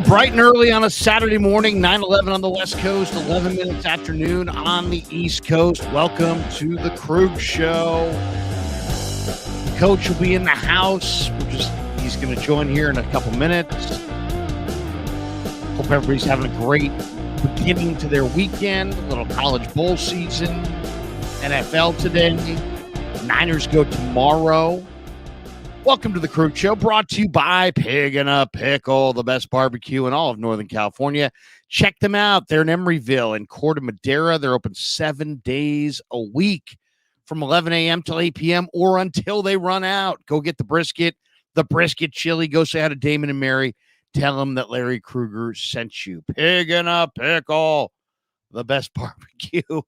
Bright and early on a Saturday morning, 9:11 on the West Coast, 11 minutes afternoon on the East Coast. Welcome to the Krueger Show. Coach will be in the house. He's going to join here in a couple minutes. Hope everybody's having a great beginning to their weekend. A little college bowl season. NFL today. Niners go tomorrow. Welcome to the Krueger Show, brought to you by Pig and a Pickle, the best barbecue in all of Northern California. Check them out. They're in Emeryville and Corte Madera. They're open 7 days a week from 11 a.m. till 8 p.m. or until they run out. Go get the brisket chili. Go say hi to Damon and Mary. Tell them that Larry Krueger sent you. Pig and a Pickle, the best barbecue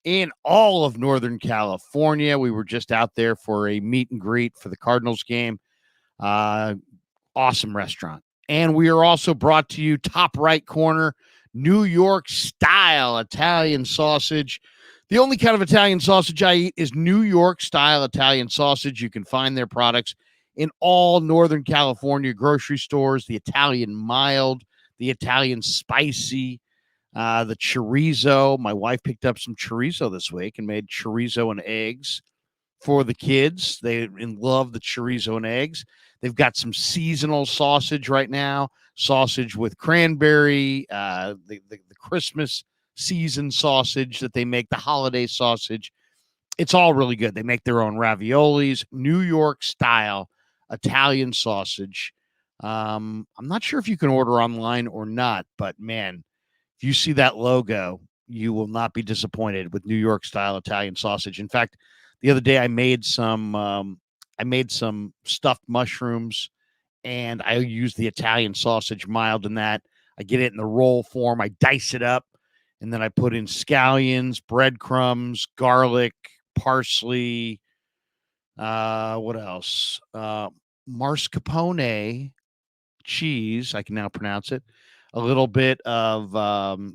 in all of Northern California. We were just out there for a meet and greet for the Cardinals game. Awesome restaurant. And we are also brought to you, top right corner, New York style Italian sausage. The only kind of Italian sausage I eat is New York style Italian sausage. You can find their products in all Northern California grocery stores. The Italian mild, the Italian spicy, the chorizo. My wife picked up some chorizo this week and made chorizo and eggs for the kids. They love the chorizo and eggs. They've got some seasonal sausage right now, sausage with cranberry, the Christmas season sausage that they make, the holiday sausage. It's all really good. They make their own raviolis, New York style Italian sausage. I'm not sure if you can order online or not, but man, if you see that logo, you will not be disappointed with New York style Italian sausage. In fact, the other day I made some stuffed mushrooms, and I used the Italian sausage mild in that. I get it in the roll form. I dice it up, and then I put in scallions, breadcrumbs, garlic, parsley. What else? Mascarpone cheese. I can now pronounce it. A little bit of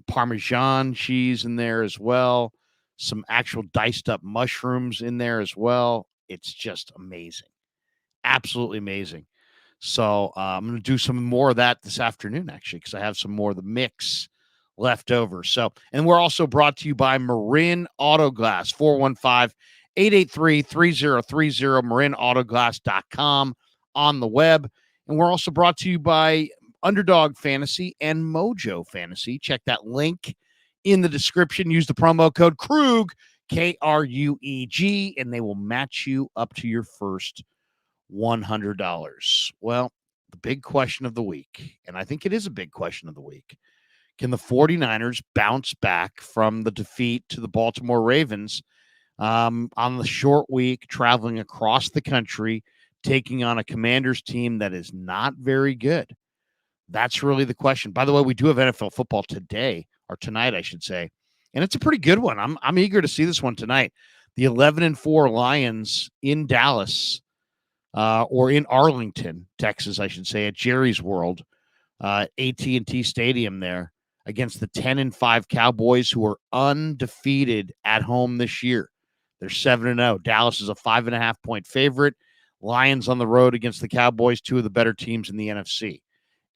Parmesan cheese in there as well. Some actual diced up mushrooms in there as well. It's just amazing. Absolutely amazing. So I'm going to do some more of that this afternoon, actually, because I have some more of the mix left over. So, and we're also brought to you by Marin Auto Glass, 415-883-3030, marinautoglass.com on the web. And we're also brought to you by Underdog Fantasy and Mojo Fantasy. Check that link in the description. Use the promo code Krug, K-R-U-E-G, and they will match you up to your first $100. Well, the big question of the week, and I think it is a big question of the week, can the 49ers bounce back from the defeat to the Baltimore Ravens on the short week, traveling across the country, taking on a Commanders team that is not very good? That's really the question. By the way, we do have NFL football today, or tonight, I should say, and it's a pretty good one. I'm eager to see this one tonight. The 11-4 Lions in Dallas, or in Arlington, Texas, I should say, at Jerry's World, AT&T Stadium there, against the 10-5 Cowboys, who are undefeated at home this year. They're 7-0. Dallas is a 5.5-point favorite. Lions on the road against the Cowboys, two of the better teams in the NFC.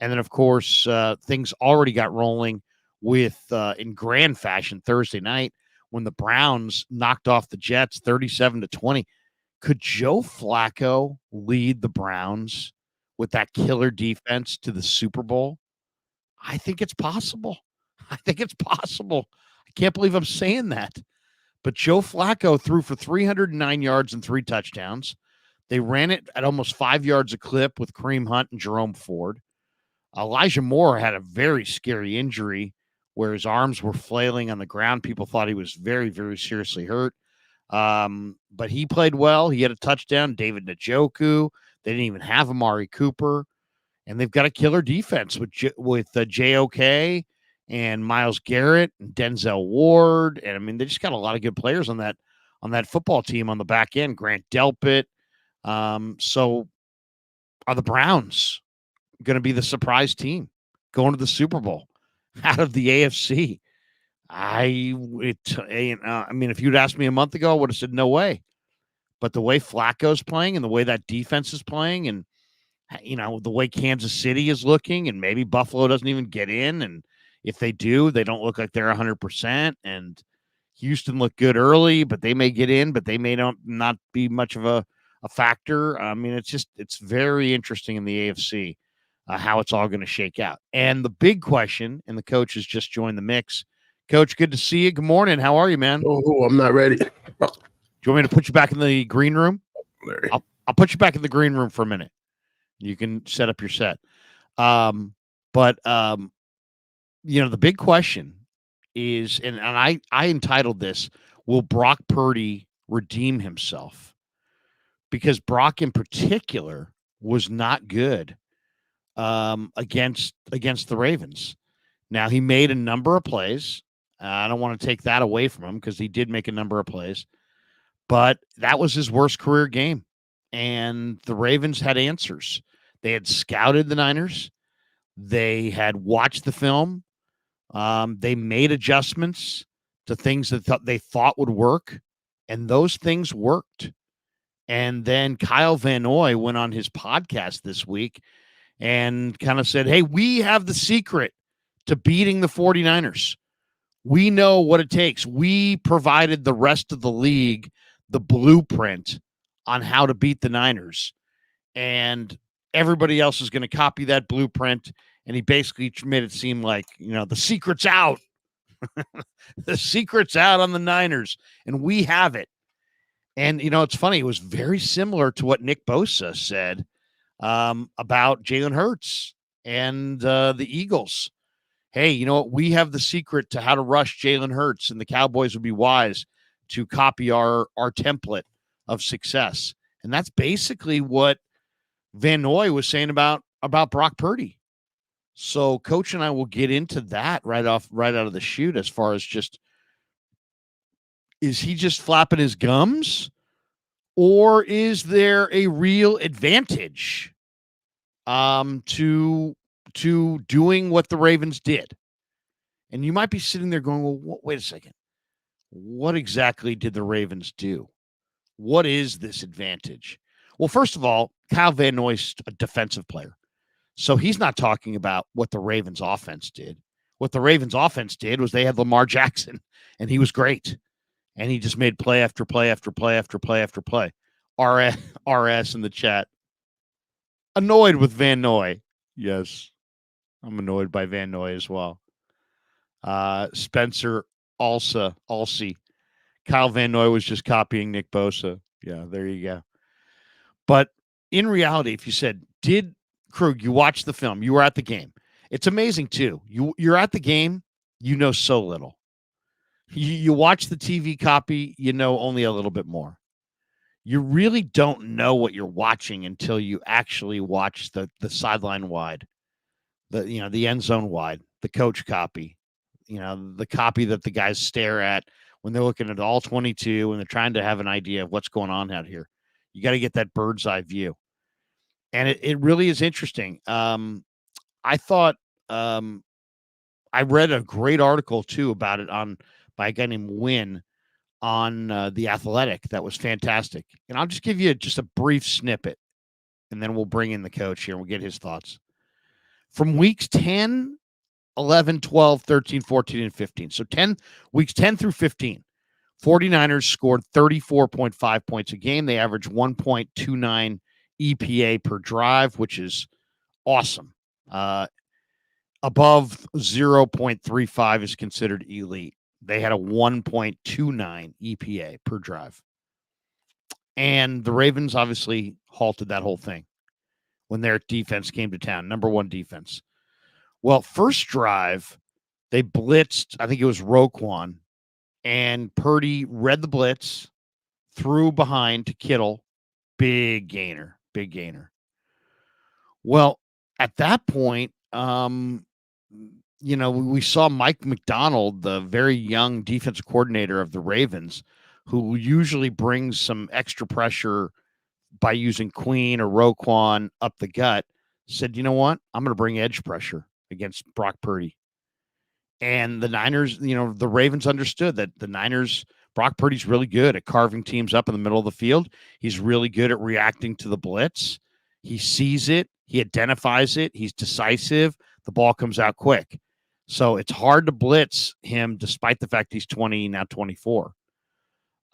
And then, of course, things already got rolling with in grand fashion Thursday night when the Browns knocked off the Jets 37-20. Could Joe Flacco lead the Browns with that killer defense to the Super Bowl? I think it's possible. I can't believe I'm saying that. But Joe Flacco threw for 309 yards and 3 touchdowns. They ran it at almost 5 yards a clip with Kareem Hunt and Jerome Ford. Elijah Moore had a very scary injury where his arms were flailing on the ground. People thought he was very, very seriously hurt. But he played well. He had a touchdown. David Njoku. They didn't even have Amari Cooper. And they've got a killer defense with JOK and Myles Garrett and Denzel Ward. And, I mean, they just got a lot of good players on that football team on the back end. Grant Delpit. So are the Browns going to be the surprise team going to the Super Bowl out of the AFC? I mean, if you'd asked me a month ago, I would have said no way. But the way Flacco's playing and the way that defense is playing, and the way Kansas City is looking, and maybe Buffalo doesn't even get in. And if they do, they don't look like they're 100%. And Houston looked good early, but they may get in, but they may not be much of a factor. I mean, it's very interesting in the AFC how it's all going to shake out. And the big question, and the coach has just joined the mix. Coach, good to see you. Good morning. How are you, man? Oh, I'm not ready. Do you want me to put you back in the green room? I'll put you back in the green room for a minute. You can set up your set. But the big question is, and I entitled this, will Brock Purdy redeem himself? Because Brock in particular was not good against the Ravens. Now, he made a number of plays. I don't want to take that away from him because he did make a number of plays. But that was his worst career game. And the Ravens had answers. They had scouted the Niners. They had watched the film. They made adjustments to things that they thought would work. And those things worked. And then Kyle Van Noy went on his podcast this week and kind of said, hey, we have the secret to beating the 49ers. We know what it takes. We provided the rest of the league the blueprint on how to beat the Niners. And everybody else is going to copy that blueprint. And he basically made it seem like, the secret's out. The secret's out on the Niners. And we have it. And, it's funny. It was very similar to what Nick Bosa said about Jalen Hurts and the Eagles. Hey, you know what? We have the secret to how to rush Jalen Hurts, and the Cowboys would be wise to copy our template of success. And that's basically what Van Noy was saying about Brock Purdy. So Coach and I will get into that right out of the chute as far as just, is he just flapping his gums, or is there a real advantage to doing what the Ravens did? And you might be sitting there going, well, wait a second. What exactly did the Ravens do? What is this advantage? Well, first of all, Kyle Van Noy's a defensive player. So he's not talking about what the Ravens offense did. What the Ravens offense did was they had Lamar Jackson, and he was great. And he just made play after play after play after play after play. RS in the chat. Annoyed with Van Noy. Yes, I'm annoyed by Van Noy as well. Spencer Alsey. Kyle Van Noy was just copying Nick Bosa. Yeah, there you go. But in reality, if you said, did Krug, you watched the film, you were at the game. It's amazing, too. You're at the game, you know so little. You watch the TV copy, you know only a little bit more. You really don't know what you're watching until you actually watch the sideline wide, the end zone wide, the coach copy, the copy that the guys stare at when they're looking at all 22 and they're trying to have an idea of what's going on out here. You got to get that bird's eye view. And it really is interesting. I thought I read a great article, too, about it by a guy named Wynn on The Athletic. That was fantastic. And I'll just give you just a brief snippet, and then we'll bring in the coach here and we'll get his thoughts. From weeks 10, 11, 12, 13, 14, and 15. So weeks 10 through 15, 49ers scored 34.5 points a game. They averaged 1.29 EPA per drive, which is awesome. Above 0.35 is considered elite. They had a 1.29 EPA per drive. And the Ravens obviously halted that whole thing when their defense came to town, number one defense. Well, first drive, they blitzed, I think it was Roquan, and Purdy read the blitz, threw behind to Kittle, big gainer. Well, at that point, we saw Mike McDonald, the very young defensive coordinator of the Ravens, who usually brings some extra pressure by using Queen or Roquan up the gut, said, you know what? I'm going to bring edge pressure against Brock Purdy. And the Niners, the Ravens understood that Brock Purdy's really good at carving teams up in the middle of the field. He's really good at reacting to the blitz. He sees it. He identifies it. He's decisive. The ball comes out quick. So it's hard to blitz him despite the fact he's 20, now 24.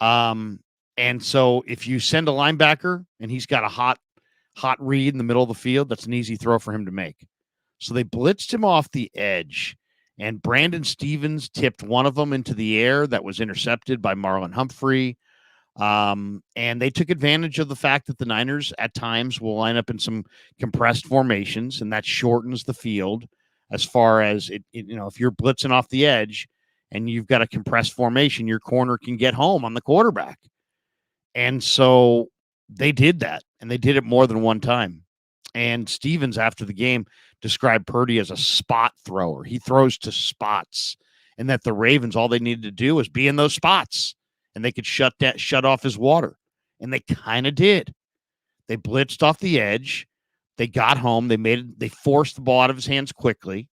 And so if you send a linebacker and he's got a hot read in the middle of the field, that's an easy throw for him to make. So they blitzed him off the edge, and Brandon Stevens tipped one of them into the air that was intercepted by Marlon Humphrey. And they took advantage of the fact that the Niners at times will line up in some compressed formations, and that shortens the field as far as it if you're blitzing off the edge and you've got a compressed formation, your corner can get home on the quarterback. And so they did that, and they did it more than one time. And Stevens, after the game, described Purdy as a spot thrower. He throws to spots, and that the Ravens, all they needed to do was be in those spots, and they could shut off his water. And they kind of did. They blitzed off the edge. They got home. They forced the ball out of his hands quickly.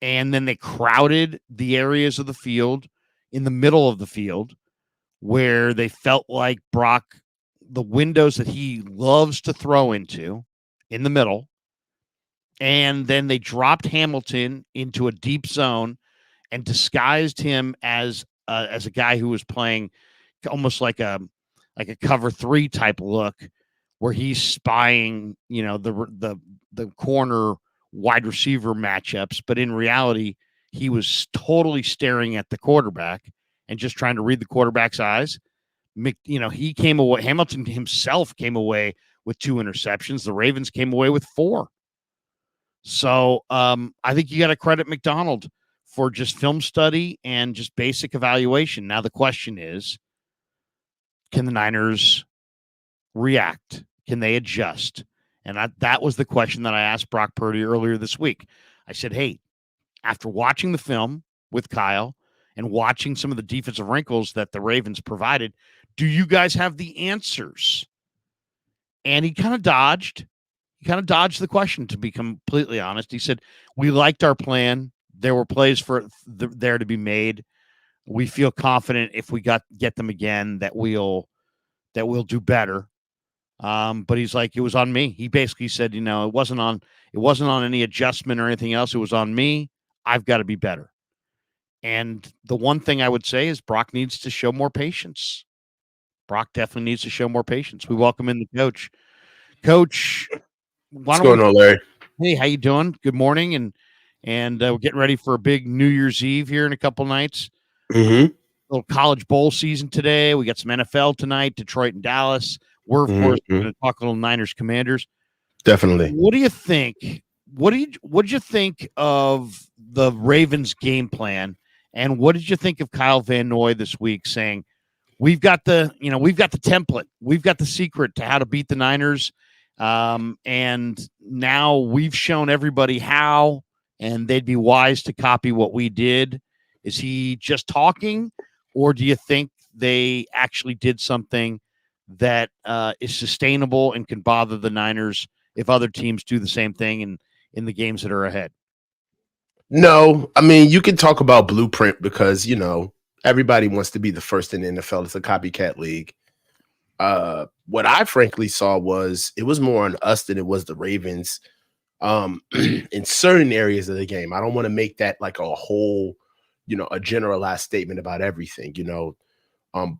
And then they crowded the areas of the field in the middle of the field where they felt like Brock, the windows that he loves to throw into in the middle. And then they dropped Hamilton into a deep zone and disguised him as a guy who was playing almost like a cover 3 type look, where he's spying, the corner wide receiver matchups, but in reality, he was totally staring at the quarterback and just trying to read the quarterback's eyes. He came away. Hamilton himself came away with 2 interceptions. The Ravens came away with 4. So I think you got to credit McDonald for just film study and just basic evaluation. Now the question is, can the Niners react? Can they adjust? And that was the question that I asked Brock Purdy earlier this week. I said, hey, after watching the film with Kyle and watching some of the defensive wrinkles that the Ravens provided, do you guys have the answers? And he kind of dodged. He kind of dodged the question, to be completely honest. He said, we liked our plan. There were plays for there to be made. We feel confident if we get them again that we'll do better. But he's like, it was on me. He basically said, it wasn't on any adjustment or anything else. It was on me. I've got to be better. And the one thing I would say is Brock needs to show more patience. Brock definitely needs to show more patience. We welcome in the coach. Coach, what's going on, Larry? Hey, how you doing? Good morning. And we're getting ready for a big New Year's Eve here in a couple nights. Mm-hmm. Little college bowl season today. We got some NFL tonight, Detroit and Dallas. We're, of course, going to talk a little Niners Commanders. Definitely. What do you think? What did you think of the Ravens game plan? And what did you think of Kyle Van Noy this week saying, we've got the template. We've got the secret to how to beat the Niners. And now we've shown everybody how, and they'd be wise to copy what we did. Is he just talking, or do you think they actually did something that is sustainable and can bother the Niners if other teams do the same thing in the games that are ahead? No, I mean, you can talk about blueprint because, everybody wants to be the first in the NFL. It's a copycat league. What I frankly saw was it was more on us than it was the Ravens in certain areas of the game. I don't want to make that like a whole, a generalized statement about everything.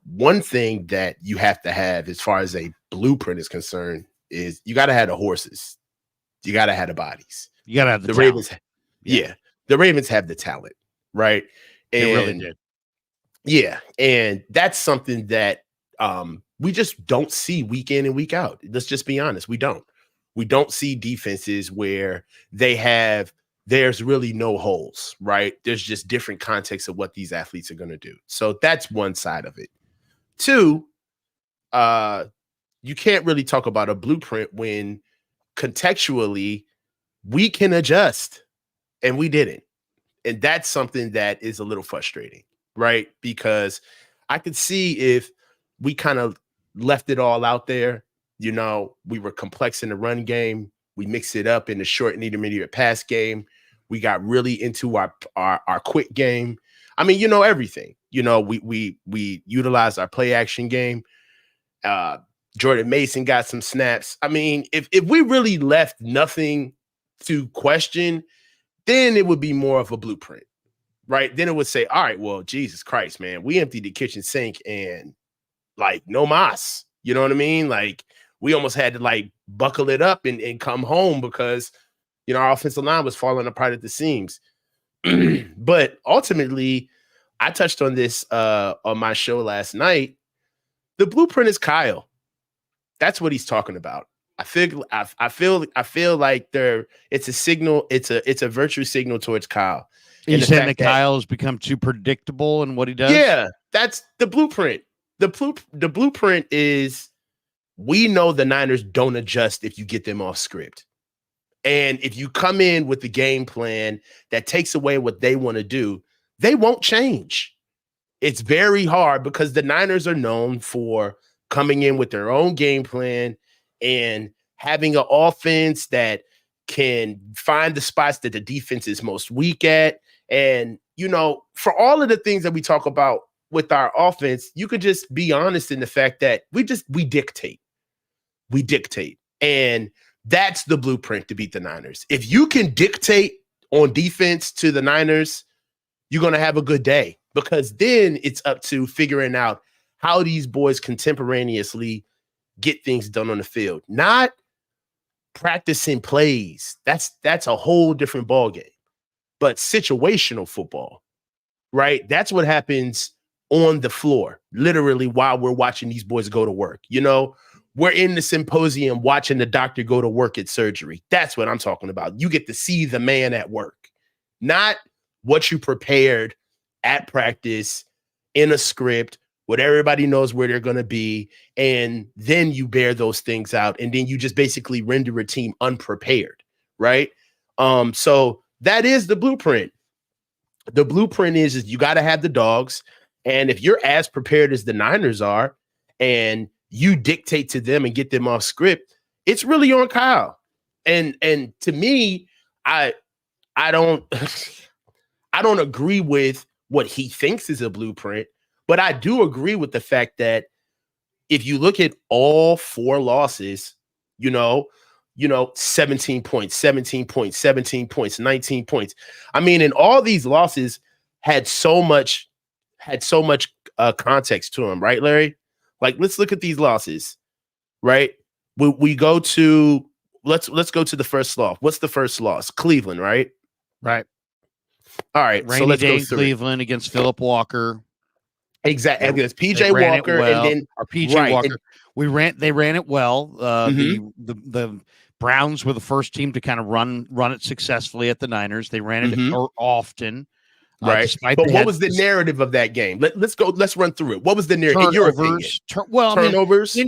One thing that you have to have as far as a blueprint is concerned is you got to have the horses. You got to have the bodies. You got to have the talent. Ravens. Yeah. The Ravens have the talent, right? And they really did. Yeah. And that's something that we just don't see week in and week out. Let's just be honest. We don't see defenses where there's really no holes, right? There's just different contexts of what these athletes are going to do. So that's one side of it. 2, you can't really talk about a blueprint when contextually we can adjust and we didn't. And that's something that is a little frustrating, right? Because I could see if we kind of left it all out there, we were complex in the run game. We mixed it up in the short and intermediate pass game. We got really into our quick game. I mean, everything. We utilized our play action game. Jordan Mason got some snaps. I mean, if we really left nothing to question, then it would be more of a blueprint, right? Then it would say, all right, well, Jesus Christ, man, we emptied the kitchen sink and like no mas. You know what I mean? Like we almost had to like buckle it up and come home because, you know, our offensive line was falling apart at the seams. But ultimately, I touched on this on my show last night. The blueprint is Kyle. That's what he's talking about. I feel like it's a signal. It's a virtue signal towards Kyle. You saying that Kyle has become too predictable in what he does? Yeah, that's the blueprint. The blueprint is we know the Niners don't adjust if you get them off script. And if you come in with the game plan that takes away what they want to do, they won't change. It's very hard because the Niners are known for coming in with their own game plan and having an offense that can find the spots that the defense is most weak at. And, you know, for all of the things that we talk about with our offense, you could just be honest in the fact that we dictate. We dictate. And that's the blueprint to beat the Niners. If you can dictate on defense to the Niners, you're going to have a good day because then it's up to figuring out how these boys contemporaneously get things done on the field, not practicing plays. That's a whole different ballgame. But situational football, right? That's what happens on the floor, literally while we're watching these boys go to work. You know, we're in the symposium watching the doctor go to work at surgery. That's what I'm talking about. You get to see the man at work, not what you prepared at practice in a script where everybody knows where they're going to be. And then you bear those things out. And then you just basically render a team unprepared. Right. So that is the blueprint. The blueprint is you got to have the dogs. And if you're as prepared as the Niners are and you dictate to them and get them off script, it's really on Kyle. And to me, I don't I don't agree with what he thinks is a blueprint, but I do agree with the fact that if you look at all four losses, you know, 17 points, 17 points, 17 points, 19 points. I mean, and all these losses had so much context to them, right, Larry? Like, let's look at these losses, right? We go to let's go to the first loss. What's the first loss? Cleveland, right? Right. All right. Rainy so let's day go in through Cleveland against Philip Walker. Exactly. Against PJ Walker well. and then our PJ right, Walker. They ran it well. Mm-hmm. The Browns were the first team to kind of run it successfully at the Niners. They ran it Mm-hmm. often. Right. But what was the narrative of that game? Let's go. Let's run through it. What was the narrative in your opinion? Turnovers.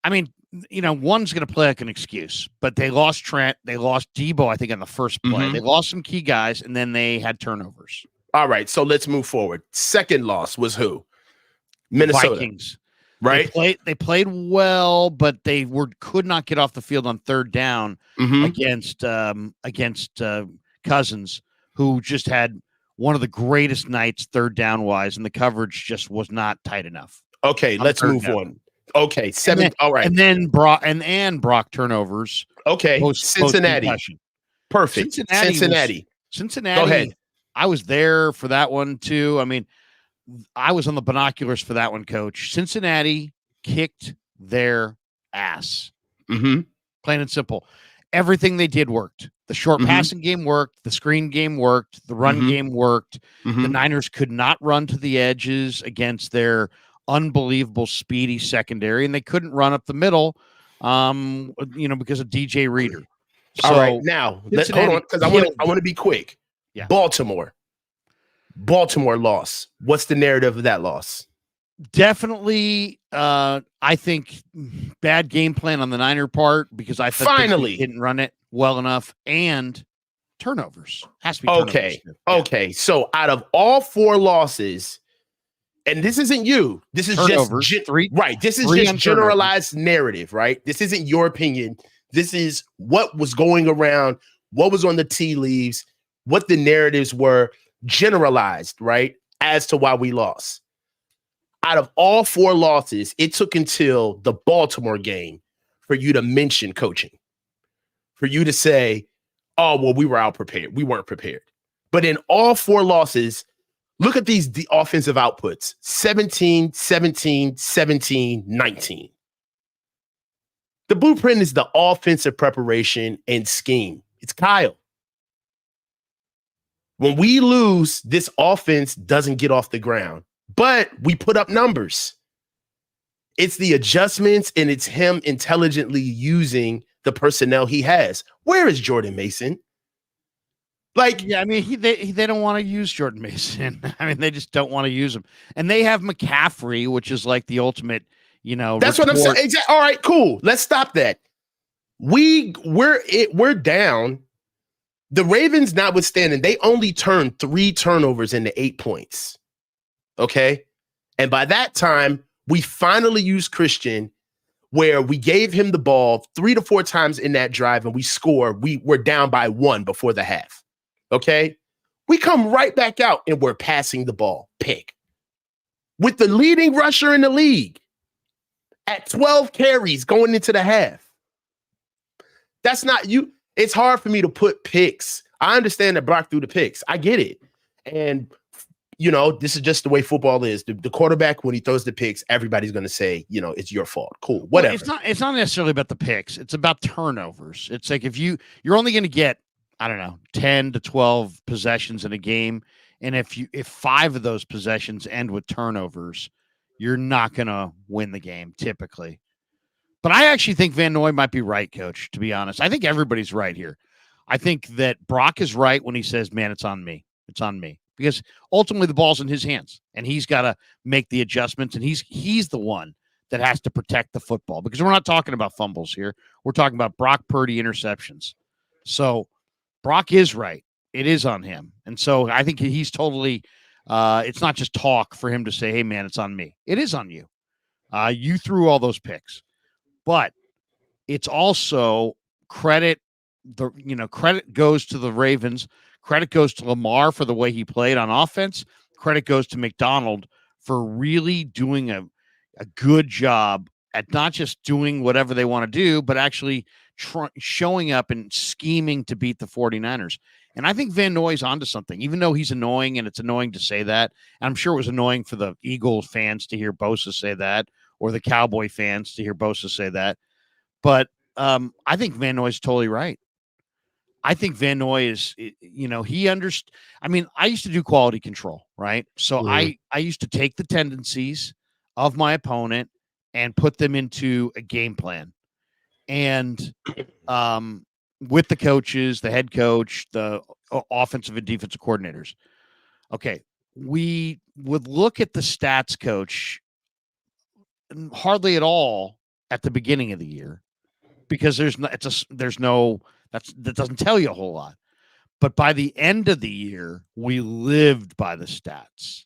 I mean, you know, one's going to play like an excuse, but they lost Trent. They lost Debo, I think, on the first play. Mm-hmm. They lost some key guys, and then they had turnovers. All right. So let's move forward. Second loss was who? Minnesota. Vikings. Right. They played well, but they could not get off the field on third down against Cousins, who just had one of the greatest nights third down wise, and the coverage just was not tight enough. Okay, let's move on. Okay, all right. And then Brock turnovers. Okay, Cincinnati. Perfect. Cincinnati. Cincinnati. Go ahead. I was there for that one too. I mean, I was on the binoculars for that one, Coach. Cincinnati kicked their ass. Mm-hmm. Plain and simple. Everything they did worked. The short passing game worked. The screen game worked. The run game worked. The Niners could not run to the edges against their unbelievable speedy secondary, and they couldn't run up the middle, because of DJ Reader. So, all right, now hold on, because I want to be quick. Yeah. Baltimore loss. What's the narrative of that loss? Definitely, I think bad game plan on the Niner part because I thought they didn't run it well enough, and turnovers has to be turnovers. Okay. So out of all four losses, and this isn't you, this is turnovers, just This is just generalized narrative, right? This isn't your opinion. This is what was going around, what was on the tea leaves, what the narratives were generalized, right, as to why we lost. Out of all 4 losses, it took until the Baltimore game for you to mention coaching, for you to say, oh, well, we were out prepared. We weren't prepared. But in all 4 losses, look at the offensive outputs: 17, 17, 17, 19. The blueprint is the offensive preparation and scheme. It's Kyle. When we lose, this offense doesn't get off the ground, but we put up numbers. It's the adjustments, and it's him intelligently using the personnel he has. Where is Jordan Mason? Like, yeah, I mean, they don't want to use Jordan Mason. I mean, they just don't want to use him, and they have McCaffrey, which is like the ultimate, that's what I'm saying. All right, cool. Let's stop that. We're down. The Ravens, notwithstanding, they only turned 3 turnovers into 8 points. Okay, and by that time, we finally used Christian, where we gave him the ball 3 to 4 times in that drive, and we score. We were down by 1 before the half. Okay, we come right back out and we're passing the ball. Pick with the leading rusher in the league at 12 carries going into the half. That's not you. It's hard for me to put picks. I understand that Brock threw the picks. I get it. And, this is just the way football is. The quarterback, when he throws the picks, everybody's going to say, it's your fault. Cool, whatever. Well, it's not necessarily about the picks. It's about turnovers. It's like if you're only going to get, I don't know, 10 to 12 possessions in a game, and if 5 of those possessions end with turnovers, you're not going to win the game typically. But I actually think Van Noy might be right, Coach, to be honest. I think everybody's right here. I think that Brock is right when he says, man, it's on me. It's on me. Because ultimately the ball's in his hands, and he's got to make the adjustments, and he's the one that has to protect the football, because we're not talking about fumbles here. We're talking about Brock Purdy interceptions. So Brock is right. It is on him. And so I think he's totally it's not just talk for him to say, hey, man, it's on me. It is on you. You threw all those picks. But it's also credit goes to the Ravens. Credit goes to Lamar for the way he played on offense. Credit goes to McDonald for really doing a good job at not just doing whatever they want to do, but actually showing up and scheming to beat the 49ers. And I think Van Noy's onto something, even though he's annoying, and it's annoying to say that. And I'm sure it was annoying for the Eagles fans to hear Bosa say that, or the Cowboy fans to hear Bosa say that. But I think Van Noy's totally right. I think Van Noy is, he understands. I mean, I used to do quality control, right? So I used to take the tendencies of my opponent and put them into a game plan. And with the coaches, the head coach, the offensive and defensive coordinators. Okay, we would look at the stats coach hardly at all at the beginning of the year, because that doesn't tell you a whole lot. But by the end of the year, we lived by the stats,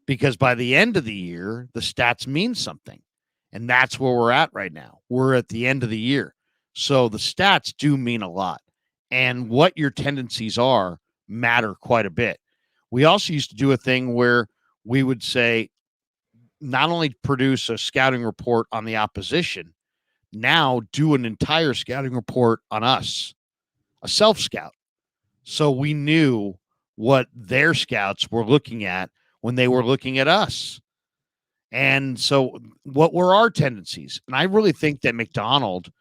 because by the end of the year, the stats mean something. And that's where we're at right now. We're at the end of the year. So the stats do mean a lot. And what your tendencies are matter quite a bit. We also used to do a thing where we would say, not only produce a scouting report on the opposition, now do an entire scouting report on us, a self-scout. So we knew what their scouts were looking at when they were looking at us. And so what were our tendencies? And I really think that McDonald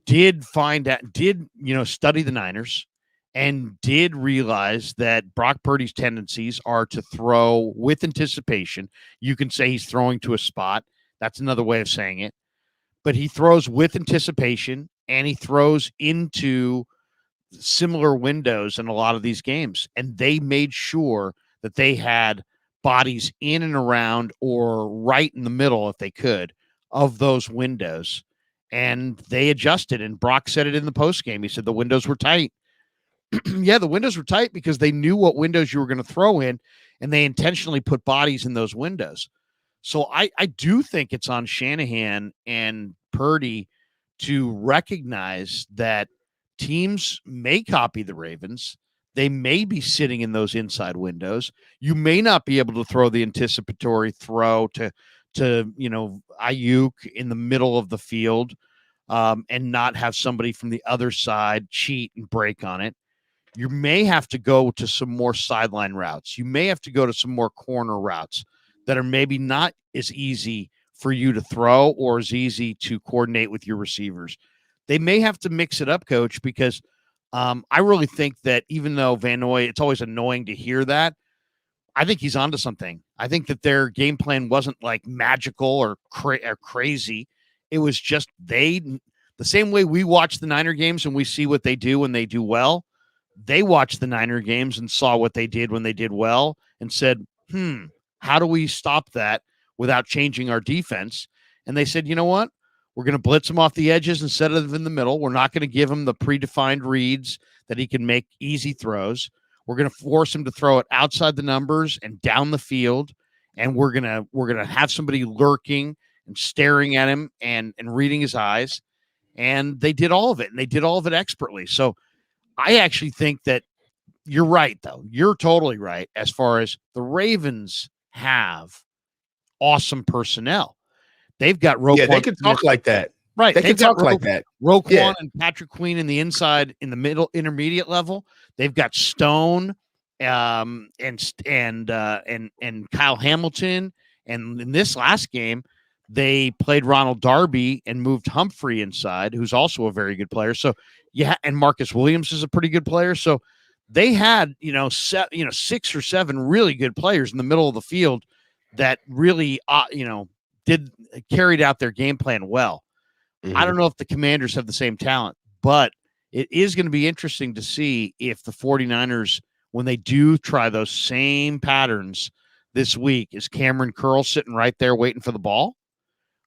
did study the Niners, and did realize that Brock Purdy's tendencies are to throw with anticipation. You can say he's throwing to a spot. That's another way of saying it. But he throws with anticipation, and he throws into similar windows in a lot of these games. And they made sure that they had bodies in and around, or right in the middle, if they could, of those windows. And they adjusted. And Brock said it in the postgame. He said the windows were tight. Yeah, the windows were tight because they knew what windows you were going to throw in, and they intentionally put bodies in those windows. So I do think it's on Shanahan and Purdy to recognize that teams may copy the Ravens. They may be sitting in those inside windows. You may not be able to throw the anticipatory throw to Ayuk in the middle of the field, and not have somebody from the other side cheat and break on it. You may have to go to some more sideline routes. You may have to go to some more corner routes that are maybe not as easy for you to throw or as easy to coordinate with your receivers. They may have to mix it up, Coach, because I really think that even though Van Noy, it's always annoying to hear that, I think he's onto something. I think that their game plan wasn't like magical or crazy. It was just the same way we watch the Niner games and we see what they do when they do well. They watched the Niner games and saw what they did when they did well and said, how do we stop that without changing our defense? And they said, you know what? We're going to blitz him off the edges instead of in the middle. We're not going to give him the predefined reads that he can make easy throws. We're going to force him to throw it outside the numbers and down the field. And we're going to have somebody lurking and staring at him and reading his eyes. And they did all of it, and they did all of it expertly. So I actually think that you're right, though. You're totally right as far as the Ravens have awesome personnel. They've got Roquan. Yeah, they can talk like that. Right. They can talk like that. Roquan and Patrick Queen in the inside, in the middle, intermediate level. They've got Stone and Kyle Hamilton. And in this last game, they played Ronald Darby and moved Humphrey inside, who's also a very good player. So yeah, and Marcus Williams is a pretty good player. So they had 6 or 7 really good players in the middle of the field that really carried out their game plan well. Mm-hmm. I don't know if the Commanders have the same talent, but it is going to be interesting to see if the 49ers, when they do try those same patterns this week, is Cameron Curl sitting right there waiting for the ball?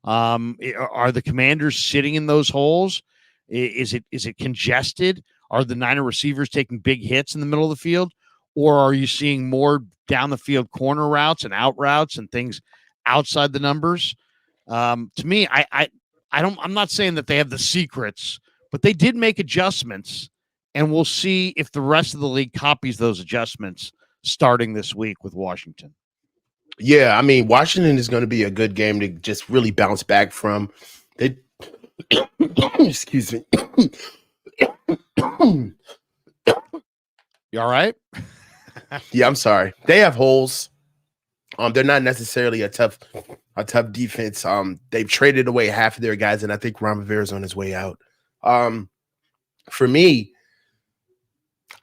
Are the Commanders sitting in those holes? Is it congested? Are the Niner receivers taking big hits in the middle of the field? Or are you seeing more down the field corner routes and out routes and things outside the numbers? To me, I'm not saying that they have the secrets, but they did make adjustments, and we'll see if the rest of the league copies those adjustments starting this week with Washington. Yeah, I mean, Washington is going to be a good game to just really bounce back from. They, excuse me. You all right? Yeah, I'm sorry. They have holes. They're not necessarily a tough defense. They've traded away half of their guys, and I think Ron Rivera's on his way out. For me,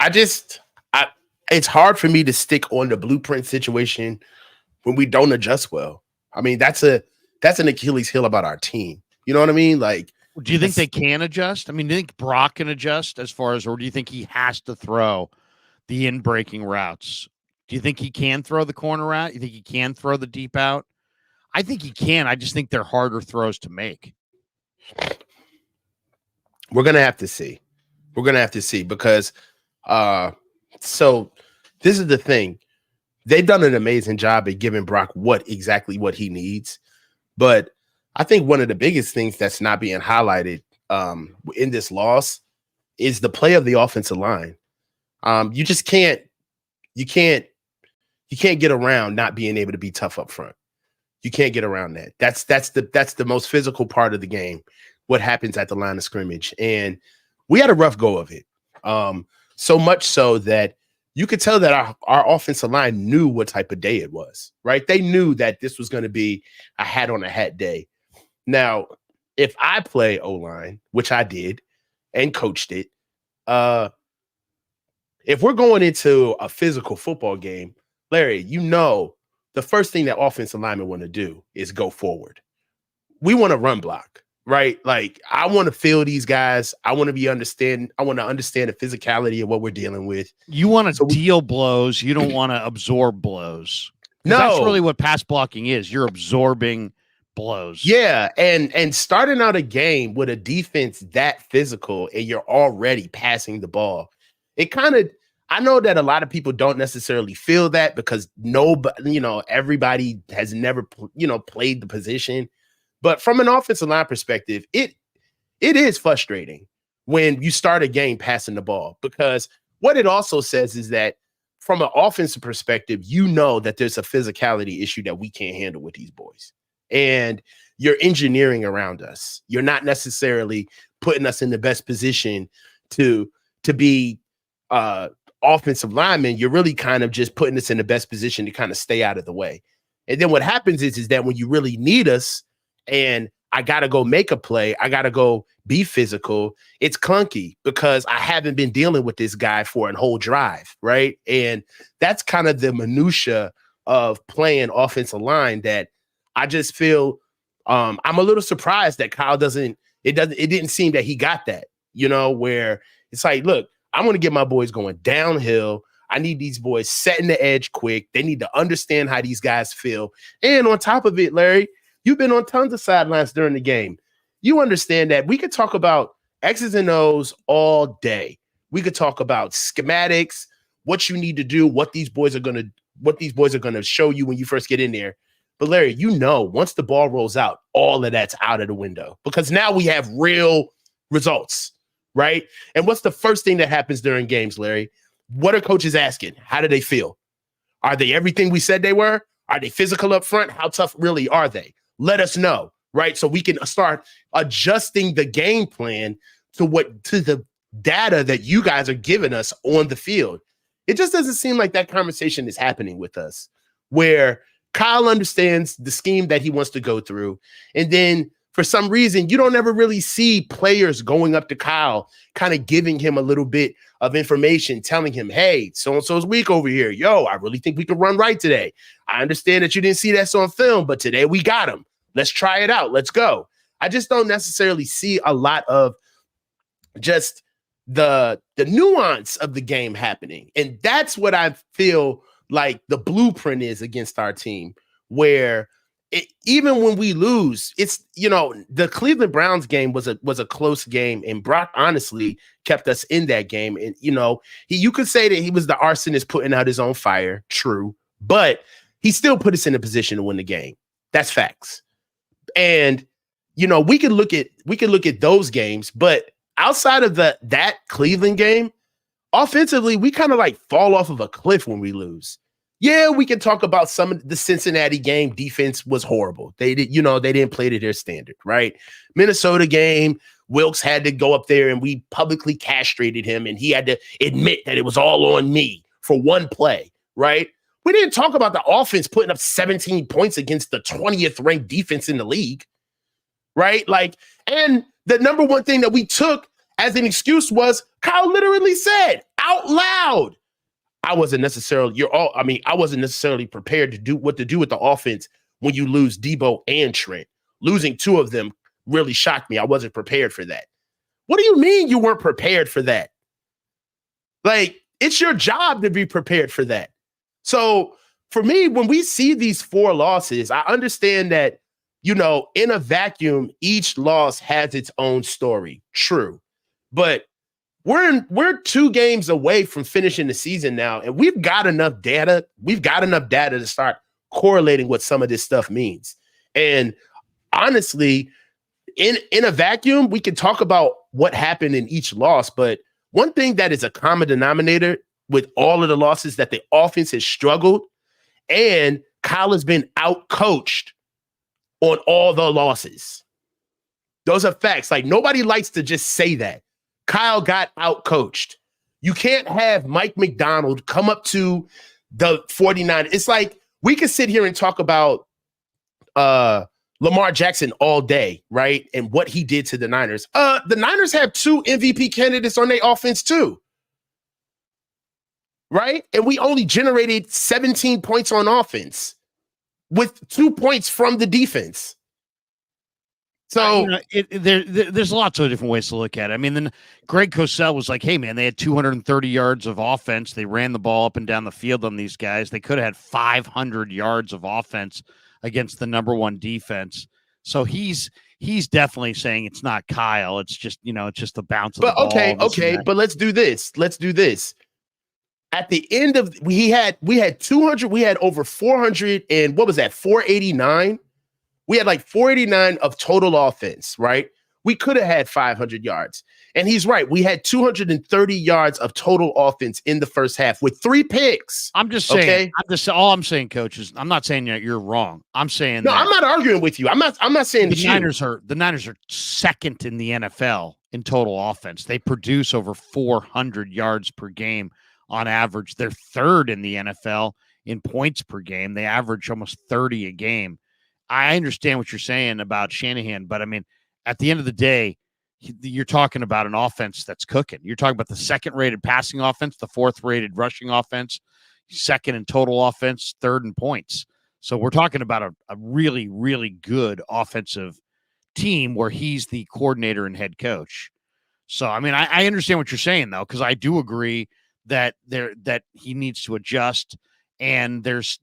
it's hard for me to stick on the blueprint situation when we don't adjust well. I mean, that's an Achilles heel about our team. You know what I mean? Like, do you think they can adjust? I mean, do you think Brock can adjust as far as, or do you think he has to throw the in-breaking routes? Do you think he can throw the corner route? You think he can throw the deep out? I think he can. I just think they're harder throws to make. We're going to have to see. Because so this is the thing. They've done an amazing job at giving Brock exactly what he needs. But I think one of the biggest things that's not being highlighted in this loss is the play of the offensive line. You just can't get around not being able to be tough up front. You can't get around that. That's the most physical part of the game, what happens at the line of scrimmage. And we had a rough go of it. So much so that you could tell that our offensive line knew what type of day it was, right? They knew that this was going to be a hat on a hat day. Now, if I play O-line, which I did and coached it, if we're going into a physical football game, Larry, the first thing that offensive linemen want to do is go forward. We want to run block, right? Like, I want to feel these guys. I want to understand the physicality of what we're dealing with. You want to deal blows. You don't want to absorb blows. No, that's really what pass blocking is. You're absorbing blows. Yeah, and starting out a game with a defense that physical and you're already passing the ball, I know that a lot of people don't necessarily feel that because everybody has never played the position. But from an offensive line perspective, it is frustrating when you start a game passing the ball, because what it also says is that from an offensive perspective, you know that there's a physicality issue that we can't handle with these boys. And you're engineering around us. You're not necessarily putting us in the best position to be offensive linemen. You're really kind of just putting us in the best position to kind of stay out of the way. And then what happens is that when you really need us and I got to go make a play, I got to go be physical, it's clunky because I haven't been dealing with this guy for a whole drive, right? And that's kind of the minutia of playing offensive line that I just feel I'm a little surprised that Kyle it didn't seem that he got that, where it's like, look, I want to get my boys going downhill. I need these boys setting the edge quick. They need to understand how these guys feel. And on top of it, Larry, you've been on tons of sidelines during the game. You understand that we could talk about X's and O's all day. We could talk about schematics, what you need to do, what these boys are going to show you when you first get in there. But Larry, once the ball rolls out, all of that's out of the window because now we have real results, right? And what's the first thing that happens during games, Larry? What are coaches asking? How do they feel? Are they everything we said they were? Are they physical up front? How tough really are they? Let us know, right? So we can start adjusting the game plan to the data that you guys are giving us on the field. It just doesn't seem like that conversation is happening with us, where Kyle understands the scheme that he wants to go through. And then for some reason, you don't ever really see players going up to Kyle, kind of giving him a little bit of information, telling him, hey, so-and-so's weak over here. Yo, I really think we could run right today. I understand that you didn't see that on film, but today we got him. Let's try it out. Let's go. I just don't necessarily see a lot of just the nuance of the game happening. And that's what I feel like the blueprint is against our team, where even when we lose, it's, the Cleveland Browns game was a close game, and Brock honestly kept us in that game. And, you could say that he was the arsonist putting out his own fire. True. But he still put us in a position to win the game. That's facts. And, we could look at those games, but outside of that Cleveland game, offensively, we kind of like fall off of a cliff when we lose. Yeah, we can talk about some of the Cincinnati game. Defense was horrible. They didn't play to their standard, right? Minnesota game, Wilkes had to go up there and we publicly castrated him, and he had to admit that it was all on me for one play, right? We didn't talk about the offense putting up 17 points against the 20th ranked defense in the league, right? And the number one thing that we took as an excuse was Kyle literally said out loud, I wasn't necessarily prepared to do what to do with the offense when you lose Debo and Trent. Losing two of them really shocked me. I wasn't prepared for that. What do you mean you weren't prepared for that? It's your job to be prepared for that. So for me, when we see these 4 losses, I understand that, in a vacuum, each loss has its own story. True. But we're 2 games away from finishing the season now, and we've got enough data. We've got enough data to start correlating what some of this stuff means. And honestly, in a vacuum, we can talk about what happened in each loss. But one thing that is a common denominator with all of the losses that the offense has struggled, and Kyle has been out-coached on all the losses. Those are facts. Nobody likes to just say that. Kyle got out-coached. You can't have Mike McDonald come up to the 49ers. It's like we could sit here and talk about Lamar Jackson all day, right? And what he did to the Niners. The Niners have 2 MVP candidates on their offense too, right? And we only generated 17 points on offense with 2 points from the defense. So there's lots of different ways to look at it. I mean, then Greg Cosell was like, hey, man, they had 230 yards of offense. They ran the ball up and down the field on these guys. They could have had 500 yards of offense against the number 1 defense. So he's definitely saying it's not Kyle. It's just, it's just the bounce of the ball. Okay. But let's do this. At the end of we had 200, we had over 400 and what was that? 489. We had 489 of total offense, right? we could have had 500 yards. And he's right. We had 230 yards of total offense in the first half with 3 picks. I'm just saying. Okay? All I'm saying, coach, is I'm not saying that you're wrong. I'm saying no, I'm not arguing with you. I'm not saying the Niners are second in the NFL in total offense. They produce over 400 yards per game on average. They're third in the NFL in points per game. They average almost 30 a game. I understand what you're saying about Shanahan, but I mean, at the end of the day, you're talking about an offense that's cooking. You're talking about the second-rated passing offense, the fourth-rated rushing offense, second in total offense, third in points. So we're talking about a really, really good offensive team where he's the coordinator and head coach. So, I mean, I understand what you're saying, though, because I do agree that he needs to adjust, and there's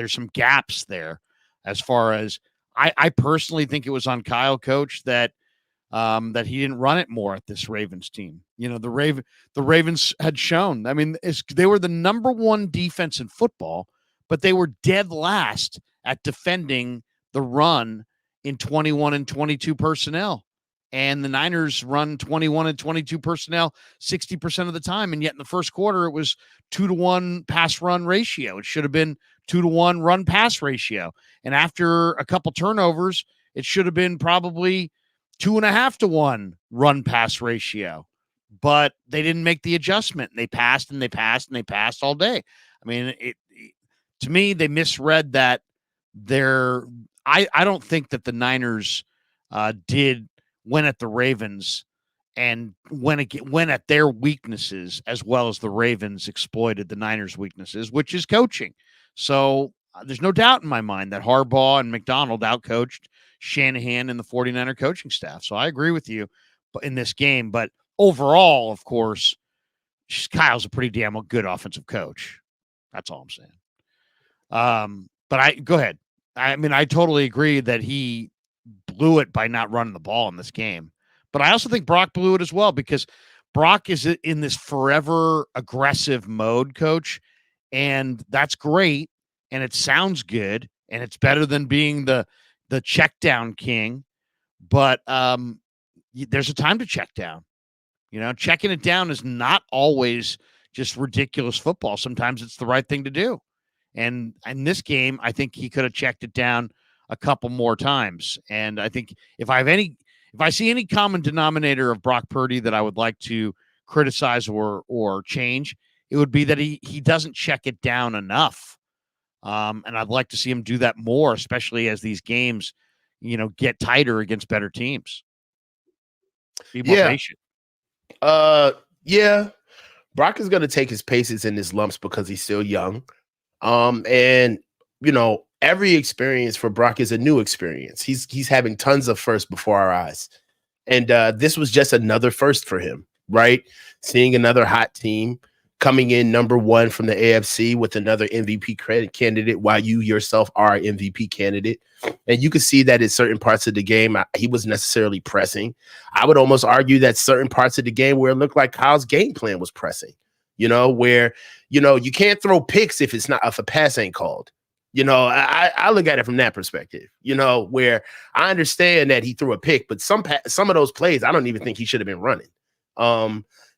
some gaps there as far as I personally think it was on Kyle, coach, that he didn't run it more at this Ravens team. You know, the Ravens had shown, I mean, they were the number one defense in football, but they were dead last at defending the run in 21 and 22 personnel. And the Niners run 21 and 22 personnel 60% of the time. And yet in the first quarter, it was 2-to-1 pass run ratio. It should have been 2-to-1 run pass ratio. And after a couple turnovers, it should have been probably 2.5-to-1 run pass ratio. But they didn't make the adjustment. They passed and they passed and they passed all day. I mean, to me, they misread that. I don't think that the Niners went at the Ravens and went at their weaknesses as well as the Ravens exploited the Niners' weaknesses, which is coaching. So there's no doubt in my mind that Harbaugh and McDonald outcoached Shanahan and the 49er coaching staff. So I agree with you in this game. But overall, of course, Kyle's a pretty damn good offensive coach. That's all I'm saying. But go ahead. I mean, I totally agree that he blew it by not running the ball in this game. But I also think Brock blew it as well because Brock is in this forever aggressive mode, coach. And that's great. And it sounds good. And it's better than being the check down king. But there's a time to check down. You know, checking it down is not always just ridiculous football. Sometimes it's the right thing to do. And in this game, I think he could have checked it down a couple more times. And I think if I see any common denominator of Brock Purdy that I would like to criticize or change, it would be that he doesn't check it down enough. And I'd like to see him do that more, especially as these games, you know, get tighter against better teams. Be more patient. Yeah. Brock is going to take his paces and his lumps because he's still young. And you know, every experience for Brock is a new experience. He's having tons of firsts before our eyes. And this was just another first for him, right? Seeing another hot team coming in number one from the AFC with another MVP candidate while you yourself are an MVP candidate. And you could see that in certain parts of the game, he wasn't necessarily pressing. I would almost argue that certain parts of the game where it looked like Kyle's game plan was pressing, you know, where, you know, you can't throw picks if a pass ain't called. You know, I look at it from that perspective, you know, where I understand that he threw a pick, but some of those plays, I don't even think he should have been running.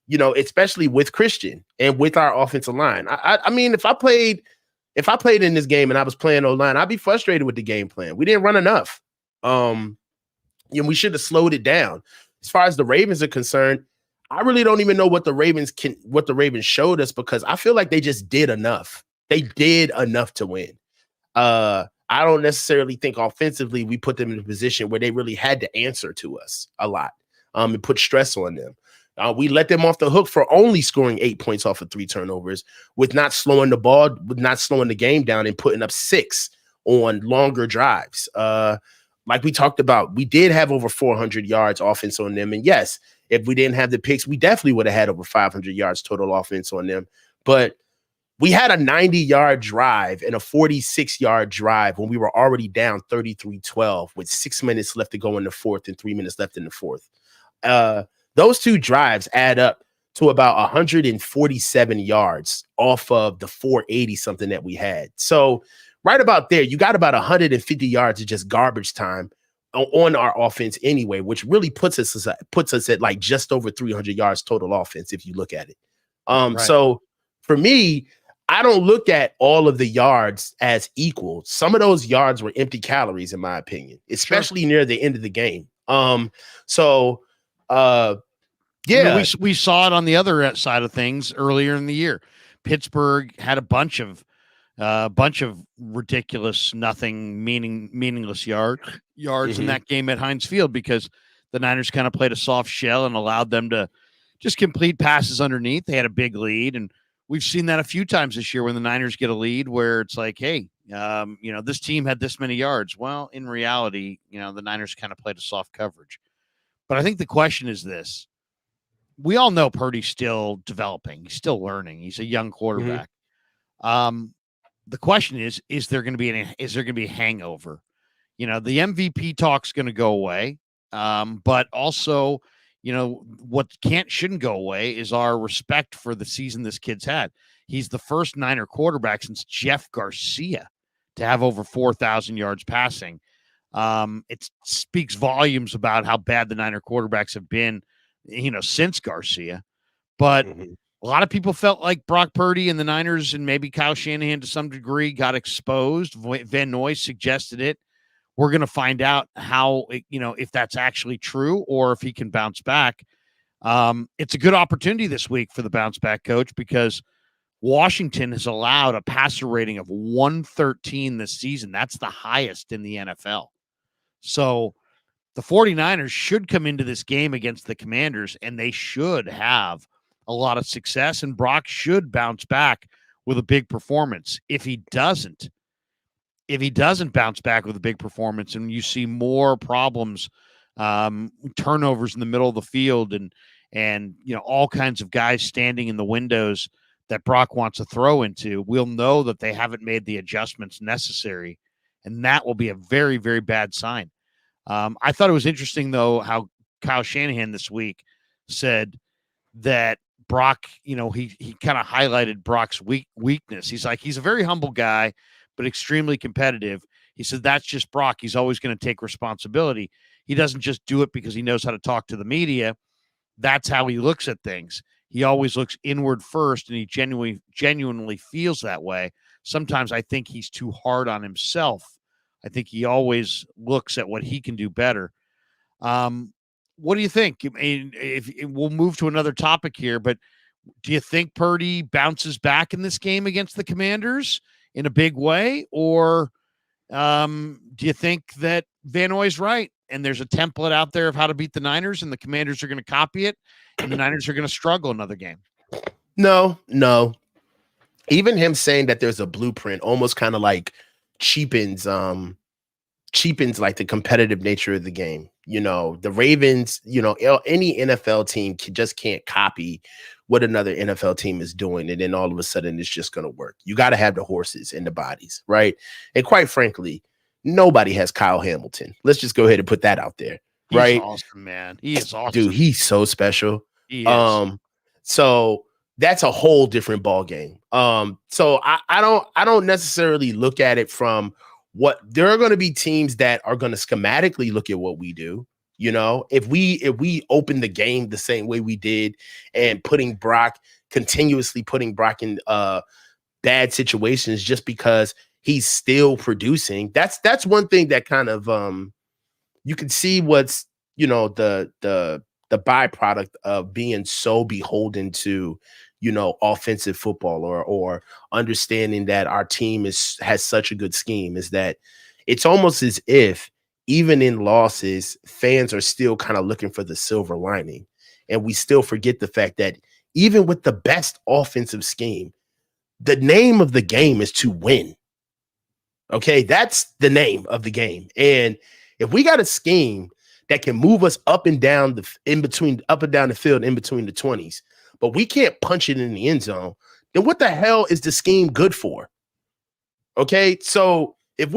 You know, especially with Christian and with our offensive line. I mean, if I played in this game and I was playing O-line, I'd be frustrated with the game plan. We didn't run enough. You know, we should have slowed it down. As far as the Ravens are concerned, I really don't even know what the Ravens showed us because I feel like they just did enough. They did enough to win. I don't necessarily think offensively we put them in a position where they really had to answer to us a lot and put stress on them. We let them off the hook for only scoring 8 points off of 3 turnovers with not slowing the ball, with not slowing the game down and putting up 6 on longer drives. Like we talked about, we did have over 400 yards offense on them. And yes, if we didn't have the picks, we definitely would have had over 500 yards total offense on them. But we had a 90-yard drive and a 46-yard drive when we were already down 33-12 with 6 minutes left to go in the fourth and 3 minutes left in the fourth. Those 2 drives add up to about 147 yards off of the 480 something that we had. So right about there, you got about 150 yards of just garbage time on our offense anyway, which really puts us at like just over 300 yards total offense if you look at it. Right. So for me, I don't look at all of the yards as equal. Some of those yards were empty calories, in my opinion, especially near the end of the game. Yeah, I mean, we saw it on the other side of things earlier in the year. Pittsburgh had a bunch of ridiculous, meaningless yards in that game at Heinz Field because the Niners kind of played a soft shell and allowed them to just complete passes underneath. They had a big lead, and we've seen that a few times this year when the Niners get a lead where it's like, hey, this team had this many yards. Well, in reality, the Niners kind of played a soft coverage. But I think the question is this. We all know Purdy's still developing. He's still learning. He's a young quarterback. The question is there going to be a hangover? The MVP talk's going to go away. But also, what shouldn't go away is our respect for the season this kid's had. He's the first Niner quarterback since Jeff Garcia to have over 4,000 yards passing. It speaks volumes about how bad the Niner quarterbacks have been, since Garcia. But a lot of people felt like Brock Purdy and the Niners and maybe Kyle Shanahan to some degree got exposed. Van Noy suggested it. We're going to find out how, if that's actually true or if he can bounce back. It's a good opportunity this week for the bounce back coach because Washington has allowed a passer rating of 113 this season. That's the highest in the NFL. So the 49ers should come into this game against the Commanders and they should have a lot of success, and Brock should bounce back with a big performance. If he doesn't bounce back with a big performance and you see more problems, turnovers in the middle of the field and all kinds of guys standing in the windows that Brock wants to throw into, we'll know that they haven't made the adjustments necessary, and that will be a very, very bad sign. I thought it was interesting, though, how Kyle Shanahan this week said that Brock, he kind of highlighted Brock's weakness. He's like, he's a very humble guy, but extremely competitive. He said, that's just Brock. He's always going to take responsibility. He doesn't just do it because he knows how to talk to the media. That's how he looks at things. He always looks inward first, and he genuinely feels that way. Sometimes I think he's too hard on himself. I think he always looks at what he can do better. What do you think? I mean, if we'll move to another topic here, but do you think Purdy bounces back in this game against the Commanders in a big way? Or do you think that Van Noy's right and there's a template out there of how to beat the Niners and the Commanders are going to copy it and the Niners are going to struggle another game? No. Even him saying that there's a blueprint almost kind of like cheapens like the competitive nature of the game. The Ravens, any NFL team just can't copy what another NFL team is doing. And then all of a sudden it's just going to work. You got to have the horses and the bodies, right? And quite frankly, nobody has Kyle Hamilton. Let's just go ahead and put that out there, right? He's awesome, man. He is awesome. Dude, he's so special. He is. So that's a whole different ball game. So I don't necessarily look at it from what there are going to be teams that are going to schematically look at what we do. If we open the game the same way we did and continuously putting Brock in bad situations just because he's still producing, that's one thing that kind of you can see what's the byproduct of being so beholden to offensive football or understanding that our team has such a good scheme is that it's almost as if even in losses, fans are still kind of looking for the silver lining. And we still forget the fact that even with the best offensive scheme, the name of the game is to win. Okay, that's the name of the game. And if we got a scheme that can move us up and down the field in between the 20s, but we can't punch it in the end zone, then what the hell is the scheme good for? Okay, so if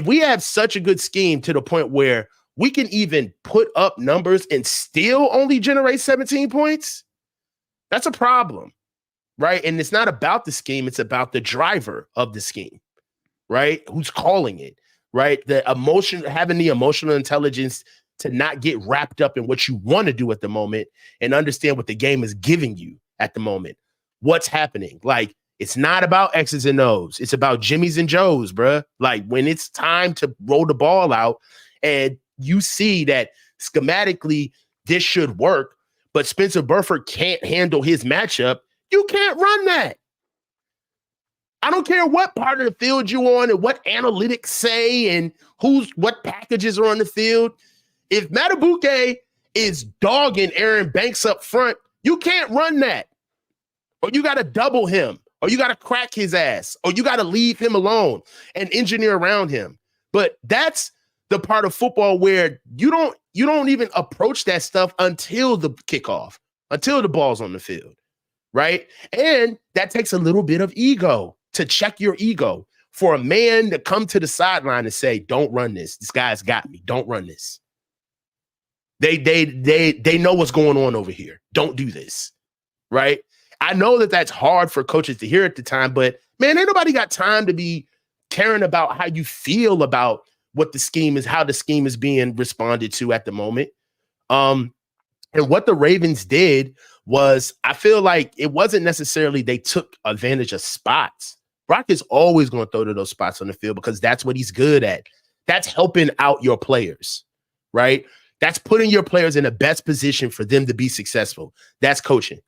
we have such a good scheme to the point where we can even put up numbers and still only generate 17 points, that's a problem, right? And it's not about the scheme, it's about the driver of the scheme, right? Who's calling it. right? Having the emotional intelligence to not get wrapped up in what you want to do at the moment and understand what the game is giving you at the moment. What's happening? Like, it's not about X's and O's. It's about Jimmys and Joes, bruh. Like, when it's time to roll the ball out and you see that schematically this should work, but Spencer Burford can't handle his matchup, you can't run that. I don't care what part of the field you're on and what analytics say and what packages are on the field. If Matabuke is dogging Aaron Banks up front, you can't run that. Or you got to double him, or you got to crack his ass, or you got to leave him alone and engineer around him. But that's the part of football where you don't even approach that stuff until the kickoff, until the ball's on the field, right? And that takes a little bit of ego to check your ego for a man to come to the sideline and say, "Don't run this. This guy's got me. Don't run this." They know what's going on over here. Don't do this, right? I know that that's hard for coaches to hear at the time, but man, ain't nobody got time to be caring about how you feel about what the scheme is, how the scheme is being responded to at the moment. And what the Ravens did was, I feel like it wasn't necessarily they took advantage of spots. Brock is always going to throw to those spots on the field because that's what he's good at. That's helping out your players, right? That's putting your players in the best position for them to be successful. That's coaching.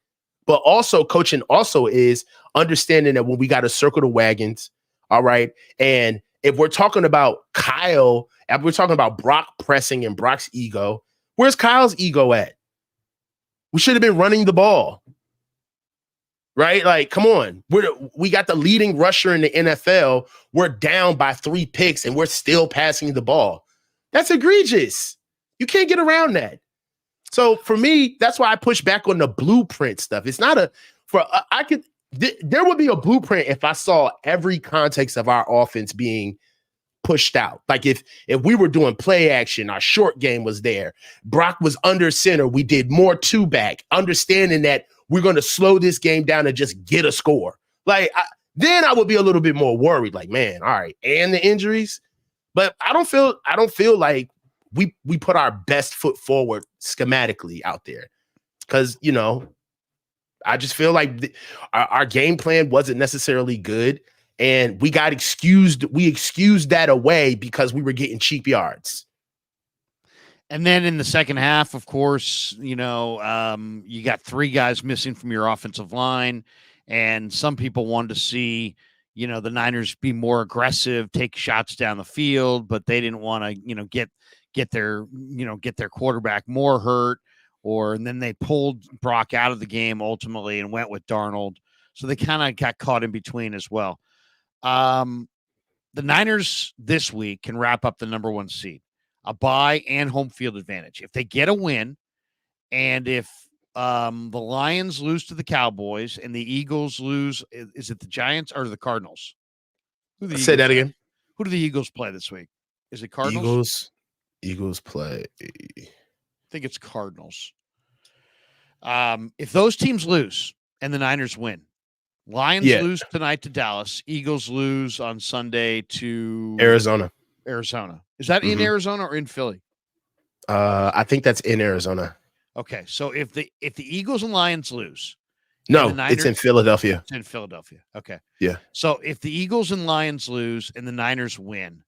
But also coaching also is understanding that when we got to circle the wagons, all right? And if we're talking about Kyle, if we're talking about Brock pressing and Brock's ego, where's Kyle's ego at? We should have been running the ball, right? Like, come on. We got the leading rusher in the NFL. We're down by 3 picks and we're still passing the ball. That's egregious. You can't get around that. So for me, that's why I push back on the blueprint stuff. It's not there would be a blueprint if I saw every context of our offense being pushed out. Like if we were doing play action, our short game was there. Brock was under center. We did more 2-back, understanding that we're going to slow this game down and just get a score. Like then I would be a little bit more worried. Like, man, all right, and the injuries. But I don't feel like we put our best foot forward schematically out there because, I just feel like our game plan wasn't necessarily good and we got excused. We excused that away because we were getting cheap yards. And then in the second half, of course, you got 3 guys missing from your offensive line, and some people wanted to see, the Niners be more aggressive, take shots down the field, but they didn't want to, get their quarterback more hurt, and then they pulled Brock out of the game ultimately and went with Darnold. So they kind of got caught in between as well. The Niners this week can wrap up the number 1 seed, a bye and home field advantage. If they get a win, and if the Lions lose to the Cowboys and the Eagles lose, is it the Giants or the Cardinals? Say that again. Who do the Eagles play this week? Is it Cardinals? Eagles play. I think it's Cardinals. If those teams lose and the Niners win, Lions lose tonight to Dallas, Eagles lose on Sunday to Arizona. Is that in Arizona or in Philly? I think that's in Arizona. Okay, so if the Eagles and Lions lose, no, it's in Philadelphia. It's in Philadelphia. Okay. Yeah. So if the Eagles and Lions lose and the Niners win,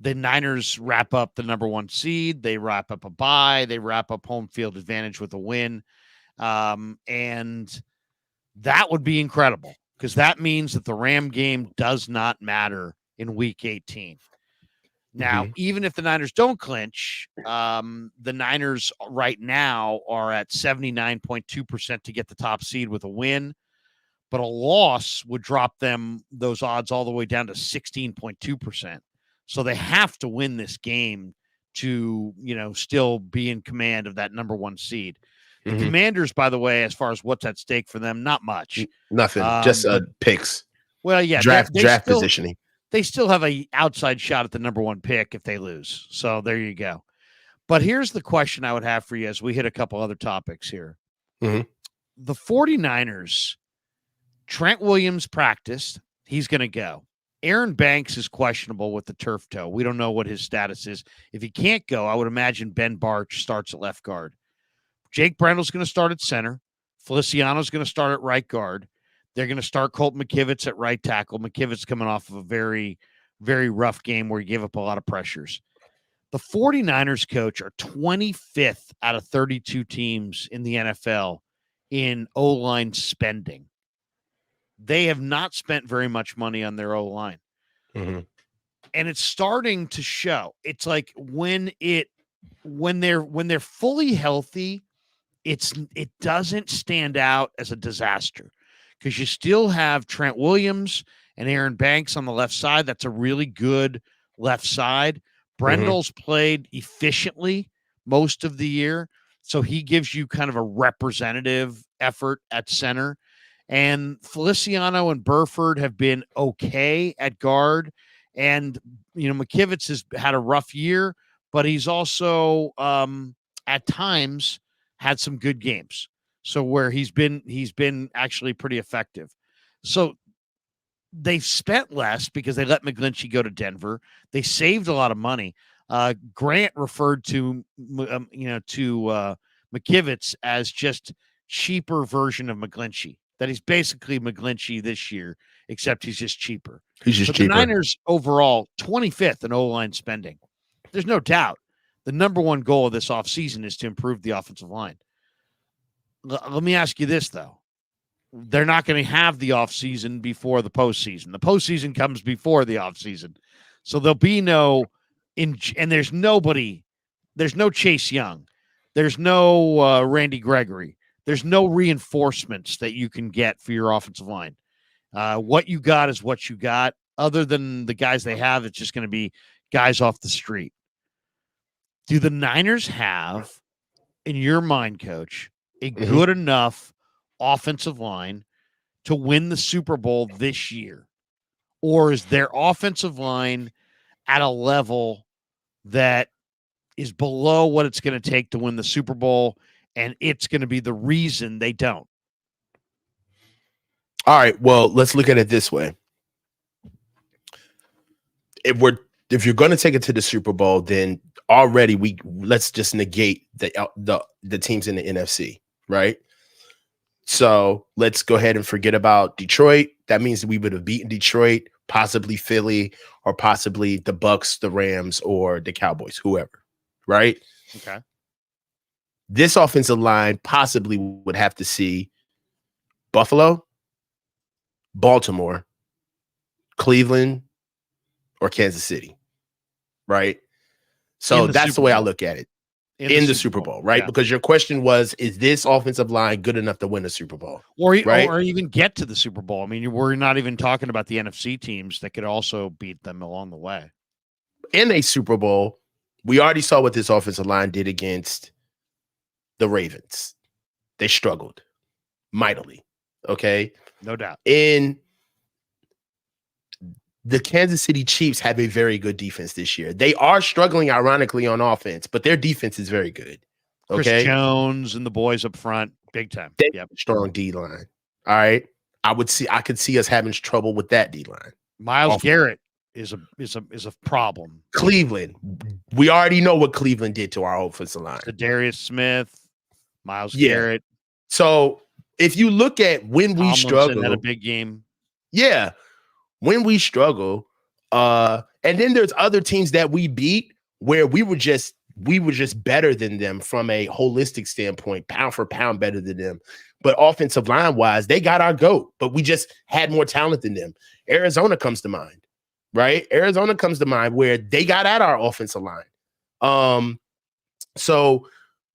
the Niners wrap up the number 1 seed. They wrap up a bye. They wrap up home field advantage with a win. And that would be incredible because that means that the Ram game does not matter in week 18. Now, even if the Niners don't clinch, the Niners right now are at 79.2% to get the top seed with a win, but a loss would drop them those odds all the way down to 16.2%. So they have to win this game to, still be in command of that number 1 seed. The Commanders, by the way, as far as what's at stake for them, not much. Nothing. Just picks. Well, yeah. Draft positioning. They still have an outside shot at the number 1 pick if they lose. So there you go. But here's the question I would have for you as we hit a couple other topics here. The 49ers, Trent Williams practiced. He's going to go. Aaron Banks is questionable with the turf toe. We don't know what his status is. If he can't go, I would imagine Ben Barch starts at left guard. Jake Brendel's going to start at center. Feliciano's going to start at right guard. They're going to start Colt McKivitz at right tackle. McKivitz coming off of a very, very rough game where he gave up a lot of pressures. The 49ers coach are 25th out of 32 teams in the NFL in O-line spending. They have not spent very much money on their O-line. Mm-hmm. And it's starting to show. It's like when they're fully healthy, it doesn't stand out as a disaster because you still have Trent Williams and Aaron Banks on the left side. That's a really good left side. Brendel's played efficiently most of the year, so he gives you kind of a representative effort at center. And Feliciano and Burford have been okay at guard. And, McKivitz has had a rough year, but he's also at times had some good games. So where he's been actually pretty effective. So they've spent less because they let McGlinchey go to Denver. They saved a lot of money. Grant referred to McKivitz as just cheaper version of McGlinchey. That he's basically McGlinchey this year, except he's just cheaper. He's just cheaper. The Niners overall 25th in O-line spending. There's no doubt the number one goal of this offseason is to improve the offensive line. Let me ask you this, though. They're not going to have the offseason before the postseason. The postseason comes before the offseason. So there'll be and there's nobody. There's no Chase Young. There's no Randy Gregory. There's no reinforcements that you can get for your offensive line. What you got is what you got. Other than the guys they have, it's just going to be guys off the street. Do the Niners have, in your mind, Coach, a good enough offensive line to win the Super Bowl this year? Or is their offensive line at a level that is below what it's going to take to win the Super Bowl, and it's going to be the reason they don't? All right, well, let's look at it this way. If you're going to take it to the Super Bowl, then already let's just negate the teams in the NFC, right? So let's go ahead and forget about Detroit. That means we would have beaten Detroit, possibly Philly, or possibly the Bucks, the Rams, or the Cowboys, whoever, right? Okay. This offensive line possibly would have to see Buffalo, Baltimore, Cleveland, or Kansas City, right? So that's the way I look at it. In the Super Bowl, right? Yeah. Because your question was, is this offensive line good enough to win a Super Bowl? Or even get to the Super Bowl? I mean, we're not even talking about the NFC teams that could also beat them along the way. In a Super Bowl, we already saw what this offensive line did against the Ravens. They struggled mightily, okay? No doubt. In the Kansas City Chiefs have a very good defense this year. They are struggling, ironically, on offense, but their defense is very good. Okay, Chris Jones and the boys up front, big time. They have a strong D line. All right, I could see us having trouble with that D line. Miles Garrett is a problem. Cleveland, we already know what Cleveland did to our offensive line. Darius Smith, Miles Garrett. So if you look at when we struggle, had a big game. Yeah. When we struggle, and then there's other teams that we beat where we were just better than them from a holistic standpoint, pound for pound better than them. But offensive line wise, they got our GOAT, but we just had more talent than them. Arizona comes to mind, right? Arizona comes to mind where they got at our offensive line. So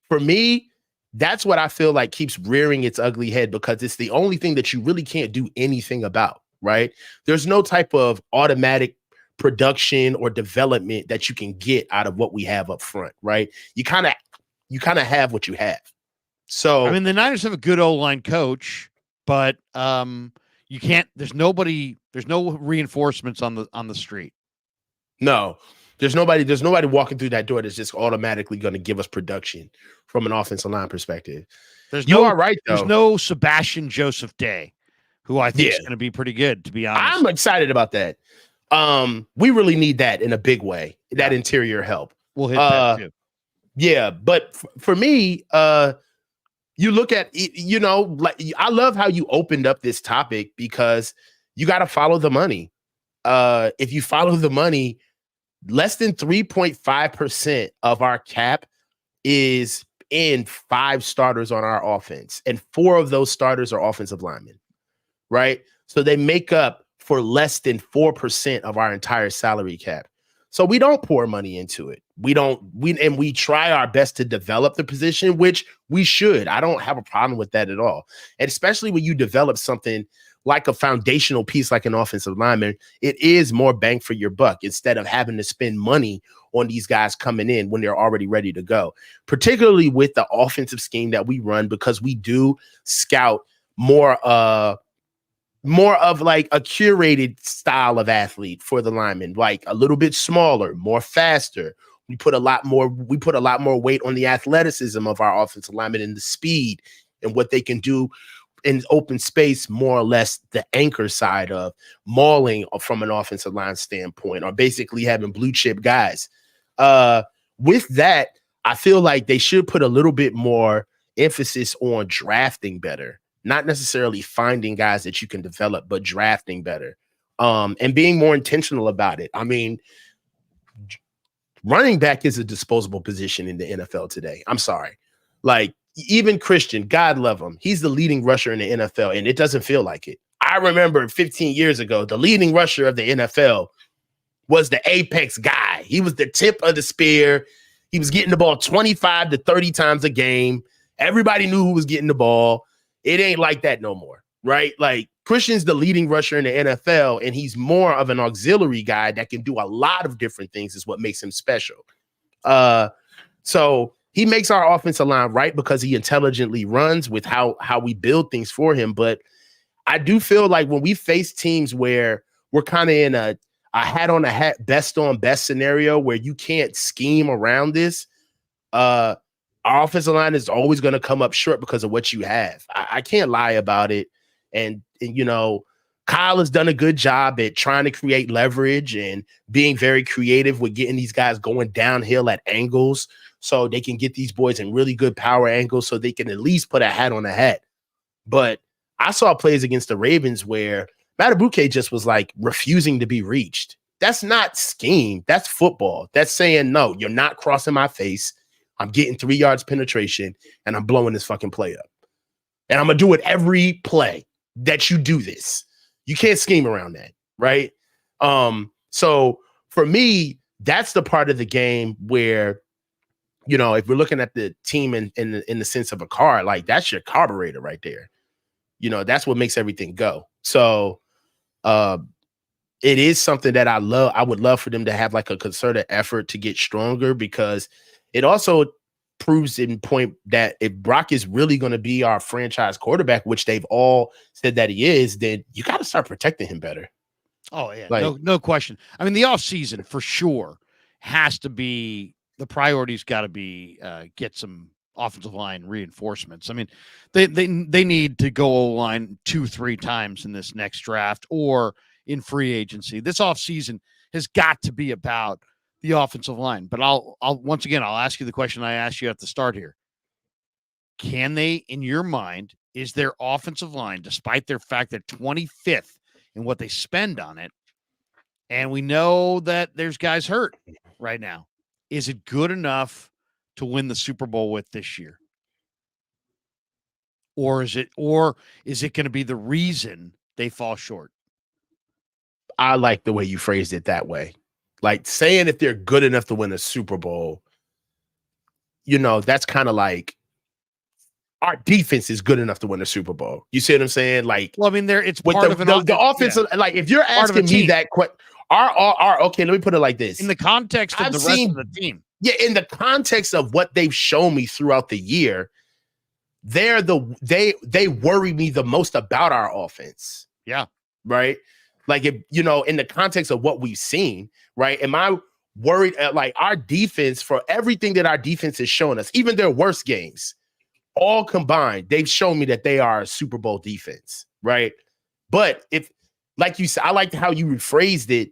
for me, that's what I feel like keeps rearing its ugly head because it's the only thing that you really can't do anything about. Right? There's no type of automatic production or development that you can get out of what we have up front, right? You kind of have what you have. So I mean, the Niners have a good O-line coach, but you can't. There's no reinforcements on the street. No, there's nobody walking through that door that's just automatically going to give us production from an offensive line perspective. You are right, though. There's no Sebastian Joseph-Day, who I think is going to be pretty good, to be honest. I'm excited about that. We really need that in a big way, that interior help. We'll hit that too. Yeah, but for me, you look at, like, I love how you opened up this topic because you got to follow the money. If you follow the money, less than 3.5% of our cap is in 5 starters on our offense, and 4 of those starters are offensive linemen, right? So they make up for less than 4% of our entire salary cap. So we don't pour money into it. We try our best to develop the position, which we should. I don't have a problem with that at all. And especially when you develop something like a foundational piece like an offensive lineman, it is more bang for your buck instead of having to spend money on these guys coming in when they're already ready to go, particularly with the offensive scheme that we run, because we do scout more of like a curated style of athlete for the lineman, like a little bit smaller, more faster. We put a lot more weight on the athleticism of our offensive linemen and the speed and what they can do in open space, more or less the anchor side of mauling from an offensive line standpoint, or basically having blue chip guys. With that, I feel like they should put a little bit more emphasis on drafting better, not necessarily finding guys that you can develop, but drafting better, and being more intentional about it. I mean, running back is a disposable position in the NFL today. I'm sorry. Like, even Christian, God love him, he's the leading rusher in the NFL, and it doesn't feel like it. I remember 15 years ago, the leading rusher of the NFL was the apex guy. He was the tip of the spear. He was getting the ball 25 to 30 times a game. Everybody knew who was getting the ball. It ain't like that no more, right? Like, Christian's the leading rusher in the NFL, and he's more of an auxiliary guy that can do a lot of different things, is what makes him special. So he makes our offensive line right because he intelligently runs with how we build things for him. But I do feel like when we face teams where we're kind of in a hat on a hat, best on best scenario where you can't scheme around this, our offensive line is always going to come up short because of what you have. I can't lie about it. And, Kyle has done a good job at trying to create leverage and being very creative with getting these guys going downhill at angles so they can get these boys in really good power angles so they can at least put a hat on a hat. But I saw plays against the Ravens where Matabuke just was like refusing to be reached. That's not scheme. That's football. That's saying, no, you're not crossing my face. I'm getting 3 yards penetration and I'm blowing this fucking play up. And I'm going to do it every play that you do this. You can't scheme around that, right? So for me, that's the part of the game where, if we're looking at the team in the sense of a car, like, that's your carburetor right there. That's what makes everything go. So it is something that I love. I would love for them to have like a concerted effort to get stronger, because it also proves in point that if Brock is really going to be our franchise quarterback, which they've all said that he is, then you got to start protecting him better. Oh, yeah. Like, no question. I mean, the offseason for sure has to be, the priority's got to be get some offensive line reinforcements. I mean, they need to go O-line 2-3 times in this next draft or in free agency. This offseason has got to be about the offensive line. But I'll once again, I'll ask you the question I asked you at the start here. Can they, in your mind, is their offensive line, despite their fact they're 25th in what they spend on it, and we know that there's guys hurt right now, is it good enough to win the Super Bowl with this year? Or is it going to be the reason they fall short? I like the way you phrased it that way. Like, saying if they're good enough to win a Super Bowl, that's kind of like our defense is good enough to win a Super Bowl. You see what I'm saying? Like, well, I mean, it's part of the offensive. Yeah. Like, if you're asking me that question, okay, let me put it like this: in the context of the rest of the team. Yeah, in the context of what they've shown me throughout the year, they worry me the most about our offense. Yeah. Right. Like, if, in the context of what we've seen, right? Am I worried at like our defense, for everything that our defense has shown us, even their worst games, all combined, they've shown me that they are a Super Bowl defense, right? But if, like you said, I liked how you rephrased it.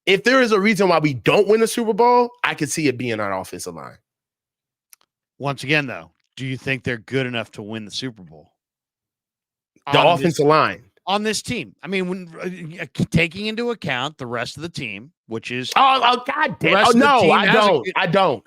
if there is a reason why we don't win the Super Bowl, I could see it being our offensive line. Once again, though, do you think they're good enough to win the Super Bowl? The offensive line. On this team. I mean, when taking into account the rest of the team, which is God damn. Oh, no, I don't.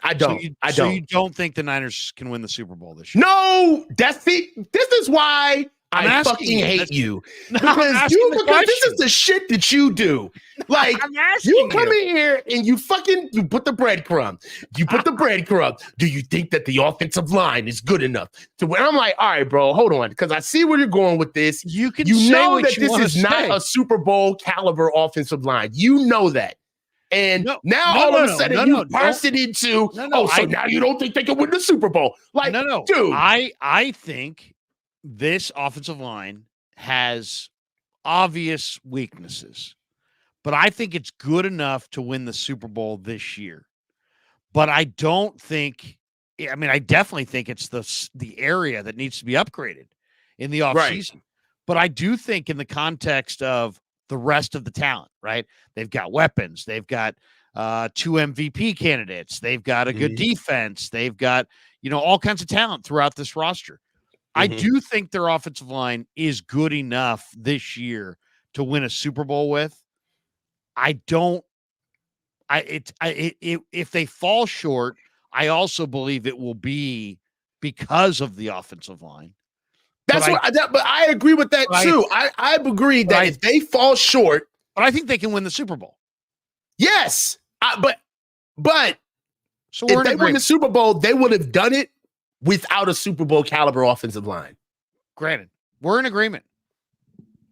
So you don't think the Niners can win the Super Bowl this year? No, this is why I fucking hate you. Because this is the shit that you do. Like, you come in here and you put the breadcrumb. You put the breadcrumb. Do you think that the offensive line is good enough to win? I'm like, all right, bro, hold on. Because I see where you're going with this. You know that this is not a Super Bowl caliber offensive line. You know that. And all of a sudden you parse it into, so now you don't think they can win the Super Bowl. Like, dude. I think this offensive line has obvious weaknesses, but I think it's good enough to win the Super Bowl this year. But I definitely think it's the area that needs to be upgraded in the offseason. Right. But I do think in the context of the rest of the talent, right? They've got weapons. They've got 2 MVP candidates. They've got a good defense. They've got, all kinds of talent throughout this roster. I do think their offensive line is good enough this year to win a Super Bowl with. If they fall short, I also believe it will be because of the offensive line. But I agree with that too. I agree that if they fall short, but I think they can win the Super Bowl. Yes, but so if they win the Super Bowl, they would have done it without a Super Bowl caliber offensive line. Granted, we're in agreement.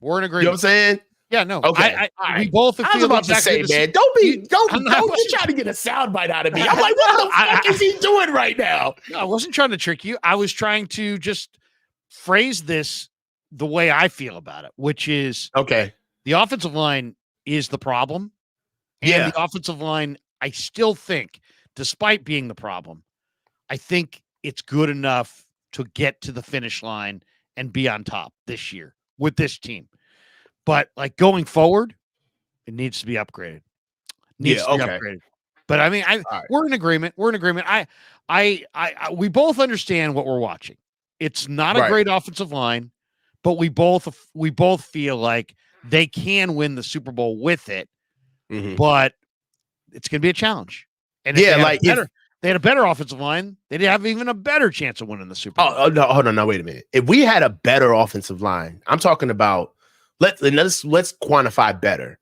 You know what I'm saying? Yeah, no. Okay. We both. I was about to say, man, don't try to get a soundbite out of me. I'm like, what the fuck is he doing right now? No, I wasn't trying to trick you. I was trying to just phrase this the way I feel about it, which is the offensive line is the problem. And the offensive line, I still think, despite being the problem, I think it's good enough to get to the finish line and be on top this year with this team. But like going forward, it needs to be upgraded. Upgraded. But I mean, we're in agreement. We're in agreement. We both understand what we're watching. It's not a great offensive line, but we both feel like they can win the Super Bowl with it. But it's going to be a challenge. And if they had a better offensive line, they'd have even a better chance of winning the Super Bowl. Oh no, hold on, wait a minute. If we had a better offensive line, I'm talking about let's quantify better.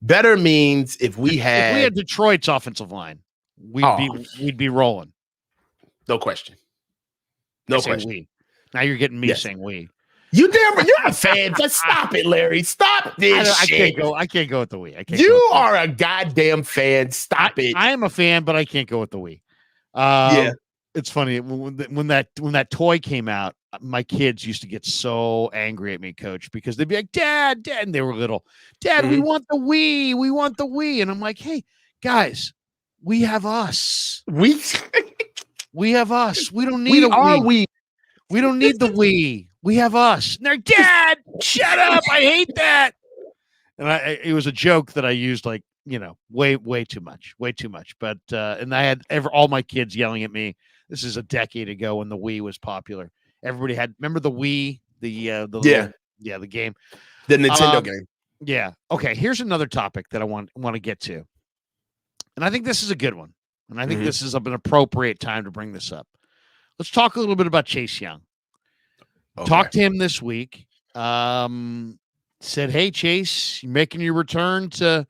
Better means if we had Detroit's offensive line, we'd be rolling. No question. No question. We. Now you're getting me saying we. You're a fan. Just stop it, Larry. Stop this shit. I can't go with the we. You are a goddamn fan. Stop it. I am a fan, but I can't go with the we. It's funny when that toy came out. My kids used to get so angry at me, Coach, because they'd be like, "Dad, and they were little. Dad, we want the we. We want the we." And I'm like, "Hey, guys, we have us. We have us. We don't need we. We don't need the we. We have us." And they're, "Dad, shut up. I hate that." And it was a joke that I used way too much. But and I had all my kids yelling at me. This is a decade ago when the Wii was popular. Everybody remember the Wii, the game, the Nintendo game. Yeah. Okay. Here's another topic that I want to get to, and I think this is a good one, and I think this is an appropriate time to bring this up. Let's talk a little bit about Chase Young. Talked to him this week. Said, "Hey, Chase, you're making your return to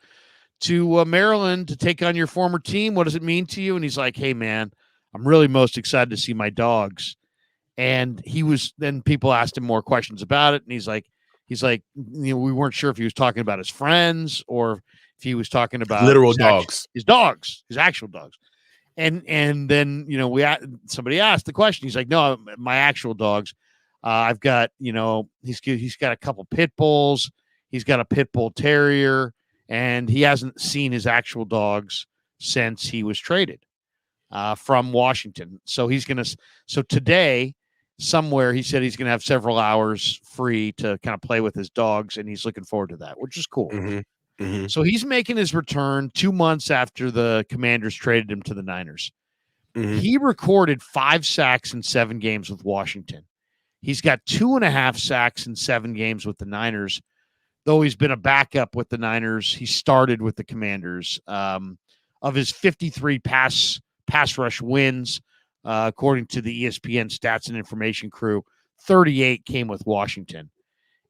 Maryland to take on your former team. What does it mean to you?" And he's like, "Hey, man, I'm really most excited to see my dogs." And then people asked him more questions about it. And he's like, we weren't sure if he was talking about his friends or if he was talking about literal dogs, his actual dogs. And then, somebody asked the question. He's like, "No, my actual dogs. I've got, he's got a couple pit bulls. He's got a pit bull terrier, and he hasn't seen his actual dogs since he was traded from Washington. So today, somewhere, he said he's going to have several hours free to kind of play with his dogs, and he's looking forward to that, which is cool. Mhm. So he's making his return 2 months after the Commanders traded him to the Niners. Mhm. He recorded 5 sacks in 7 games with Washington. He's got 2.5 sacks in 7 games with the Niners, though he's been a backup with the Niners. He started with the Commanders. Of his 53 pass rush wins, according to the ESPN Stats and Information crew, 38 came with Washington.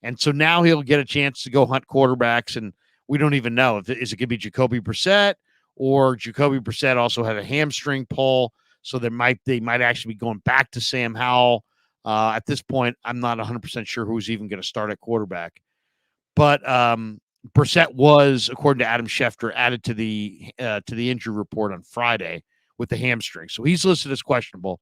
And so now he'll get a chance to go hunt quarterbacks, and we don't even know if is it going to be Jacoby Brissett, or Jacoby Brissett also had a hamstring pull, so they might actually be going back to Sam Howell. At this point, I'm not 100% sure who's even going to start at quarterback. But Brissett was, according to Adam Schefter, added to the injury report on Friday with the hamstring. So he's listed as questionable.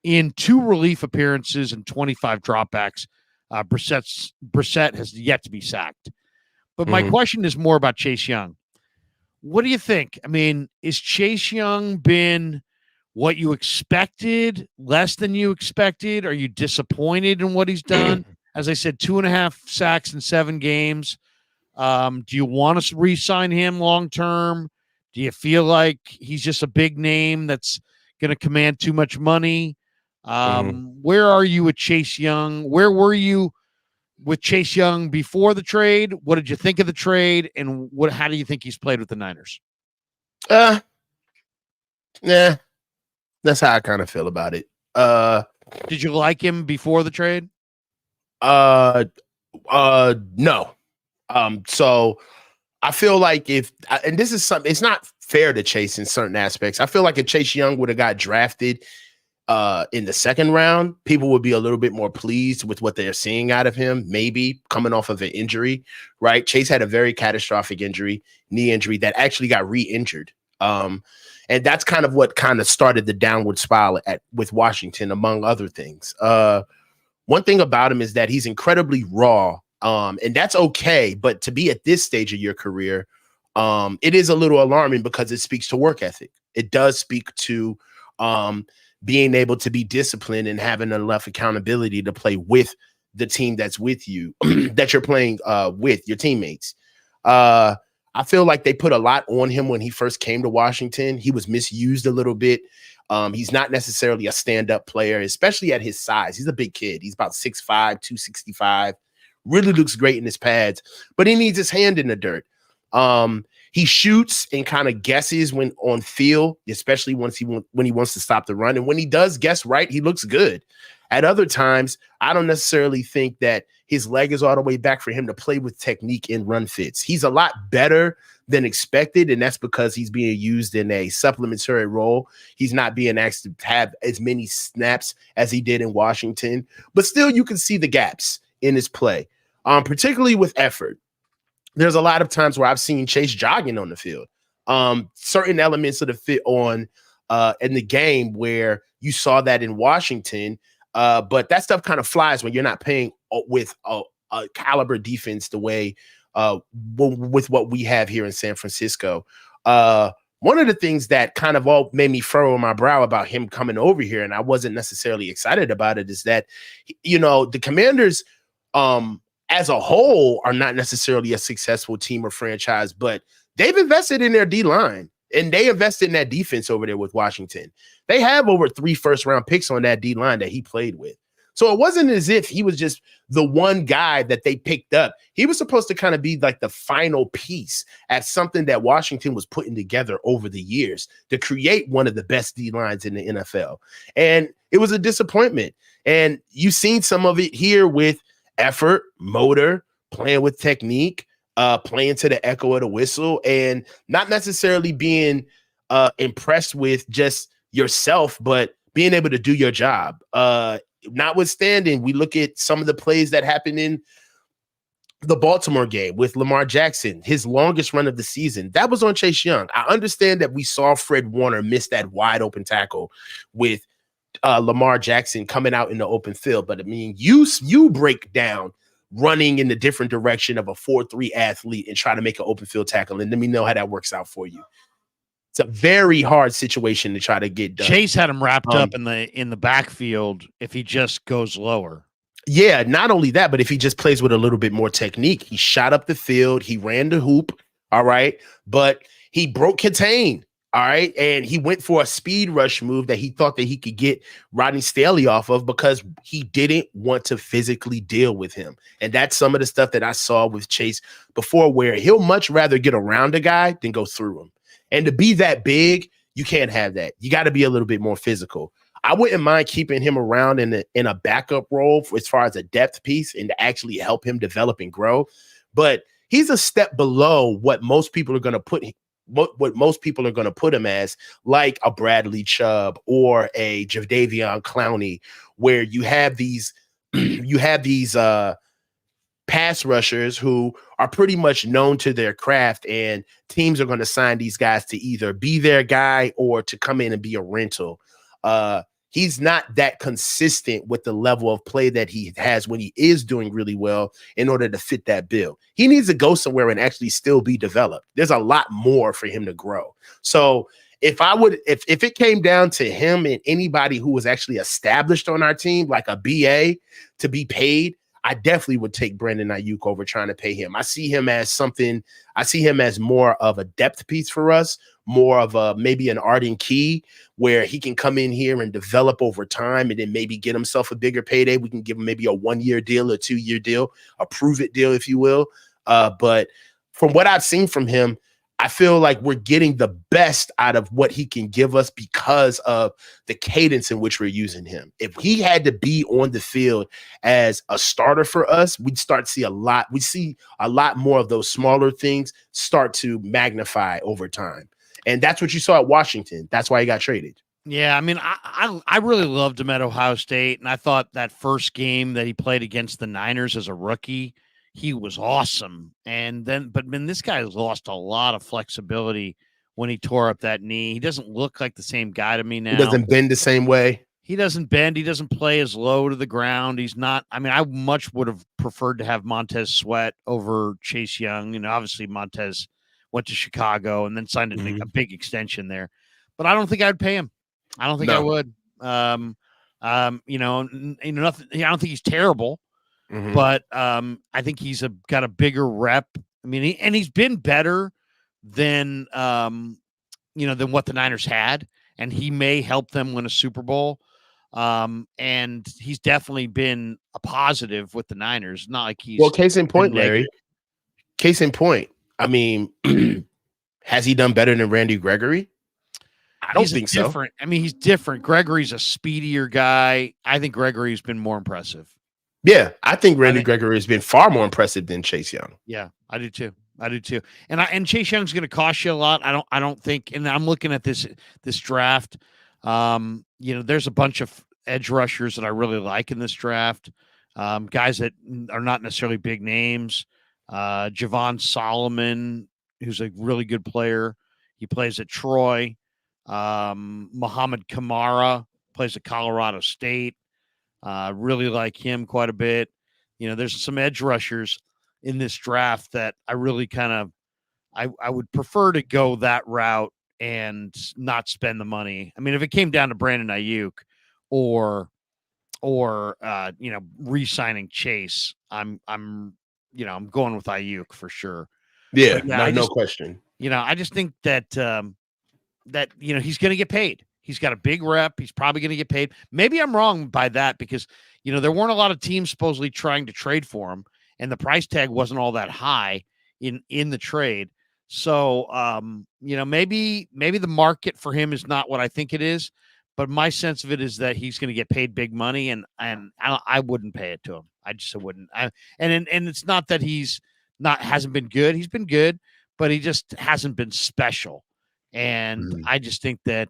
In 2 relief appearances and 25 dropbacks, Brissett has yet to be sacked. But my question is more about Chase Young. What do you think? I mean, is Chase Young been what you expected, less than you expected? Are you disappointed in what he's done? As I said, 2.5 sacks in 7 games. Do you want to re-sign him long term? Do you feel like he's just a big name that's going to command too much money? Where are you with Chase Young? Where were you with Chase Young before the trade? What did you think of the trade? And how do you think he's played with the Niners? Nah, that's how I kind of feel about it. Did you like him before the trade? No. So I feel like and this is something, it's not fair to Chase in certain aspects. I feel like if Chase Young would have got drafted in the 2nd round, people would be a little bit more pleased with what they're seeing out of him, maybe coming off of an injury, right? Chase had a very catastrophic injury, knee injury, that actually got re-injured. And that's kind of what kind of started the downward spiral with Washington, among other things. One thing about him is that he's incredibly raw, and that's okay. But to be at this stage of your career, it is a little alarming because it speaks to work ethic. It does speak to being able to be disciplined and having enough accountability to play with the team that's with you, that you're playing with, your teammates. I feel like they put a lot on him when he first came to Washington. He was misused a little bit. He's not necessarily a stand-up player, especially at his size. He's a big kid. He's about 6'5", 265. Really looks great in his pads, but he needs his hand in the dirt. He shoots and kind of guesses when on field, especially when he wants to stop the run. And when he does guess right, he looks good. At other times, I don't necessarily think that his leg is all the way back for him to play with technique in run fits. He's a lot better than expected, and that's because he's being used in a supplementary role. He's not being asked to have as many snaps as he did in Washington, but still you can see the gaps in his play, particularly with effort. There's a lot of times where I've seen Chase jogging on the field. Certain elements of the fit on in the game where you saw that in Washington, but that stuff kind of flies when you're not playing with a caliber defense the way with what we have here in San Francisco. One of the things that kind of all made me furrow my brow about him coming over here, and I wasn't necessarily excited about it, is that, the Commanders as a whole are not necessarily a successful team or franchise, but they've invested in their D-line, and they invested in that defense over there with Washington. They have over 3 first-round picks on that D-line that he played with. So it wasn't as if he was just the one guy that they picked up. He was supposed to kind of be like the final piece at something that Washington was putting together over the years to create one of the best D-lines in the NFL. And it was a disappointment. And you've seen some of it here with effort, motor, playing with technique, playing to the echo of the whistle, and not necessarily being impressed with just yourself, but being able to do your job. Notwithstanding, we look at some of the plays that happened in the Baltimore game with Lamar Jackson, his longest run of the season. That was on Chase Young. I understand that we saw Fred Warner miss that wide open tackle with Lamar Jackson coming out in the open field. But I mean, you break down running in the different direction of a 4-3 athlete and try to make an open field tackle. And let me know how that works out for you. It's a very hard situation to try to get done. Chase had him wrapped up in the backfield if he just goes lower. Yeah, not only that, but if he just plays with a little bit more technique. He shot up the field. He ran the hoop All right. But he broke contain. All right. And he went for a speed rush move that he thought that he could get Rodney Staley off of because he didn't want to physically deal with him. And that's some of the stuff that I saw with Chase before, where he'll much rather get around a guy than go through him. And to be that big, you can't have that. You got to be a little bit more physical. I wouldn't mind keeping him around in a backup role as far as a depth piece and to actually help him develop and grow. But he's a step below what most people are going to put what most people are going to put him as, like a Bradley Chubb or a Jadeveon Clowney, where you have these pass rushers who are pretty much known to their craft, and teams are going to sign these guys to either be their guy or to come in and be a rental. He's not that consistent with the level of play that he has when he is doing really well in order to fit that bill. He needs to go somewhere and actually still be developed. There's a lot more for him to grow. So if it came down to him and anybody who was actually established on our team, like a BA, to be paid, I definitely would take Brandon Ayuk over trying to pay him. I see him as more of a depth piece for us, more of a maybe an Arden Key, where he can come in here and develop over time and then maybe get himself a bigger payday. We can give him maybe a 1-year deal, a 2-year deal, a prove it deal, if you will. But from what I've seen from him, I feel like we're getting the best out of what he can give us because of the cadence in which we're using him. If he had to be on the field as a starter for us, we'd start to see a lot. We see a lot more of those smaller things start to magnify over time. And that's what you saw at Washington. That's why he got traded. Yeah, I mean, I really loved him at Ohio State, and I thought that first game that he played against the Niners as a rookie, he was awesome. But this guy has lost a lot of flexibility when he tore up that knee. He doesn't look like the same guy to me now. He doesn't bend the same way. He doesn't bend. He doesn't play as low to the ground. He's not. I mean, I much would have preferred to have Montez Sweat over Chase Young. You know, obviously Montez went to Chicago and then signed a big extension there. But I don't think I'd pay him. I don't think I would. Nothing. I don't think he's terrible. Mm-hmm. But I think he's got a bigger rep. I mean, he's been better than than what the Niners had, and he may help them win a Super Bowl. And he's definitely been a positive with the Niners. Not like he's case in point, Larry. Case in point. I mean, has he done better than Randy Gregory? I don't think so. I mean, he's different. Gregory's a speedier guy. I think Gregory's been more impressive. Yeah, I think Randy Gregory has been far more impressive than Chase Young. Yeah, I do too. And Chase Young's going to cost you a lot. I don't think. And I'm looking at this draft. There's a bunch of edge rushers that I really like in this draft. Guys that are not necessarily big names. Javon Solomon, who's a really good player. He plays at Troy. Muhammad Kamara plays at Colorado State. Really like him quite a bit. There's some edge rushers in this draft that I really I would prefer to go that route and not spend the money. I mean, if it came down to Brandon Ayuk or re-signing Chase, I'm going with Ayuk for sure. Yeah, no question. I just think that he's going to get paid. He's got a big rep. He's probably going to get paid. Maybe I'm wrong by that because, there weren't a lot of teams supposedly trying to trade for him, and the price tag wasn't all that high in the trade. So, maybe the market for him is not what I think it is, but my sense of it is that he's going to get paid big money, and I wouldn't pay it to him. I just wouldn't. And it's not that hasn't been good. He's been good, but he just hasn't been special. And I just think that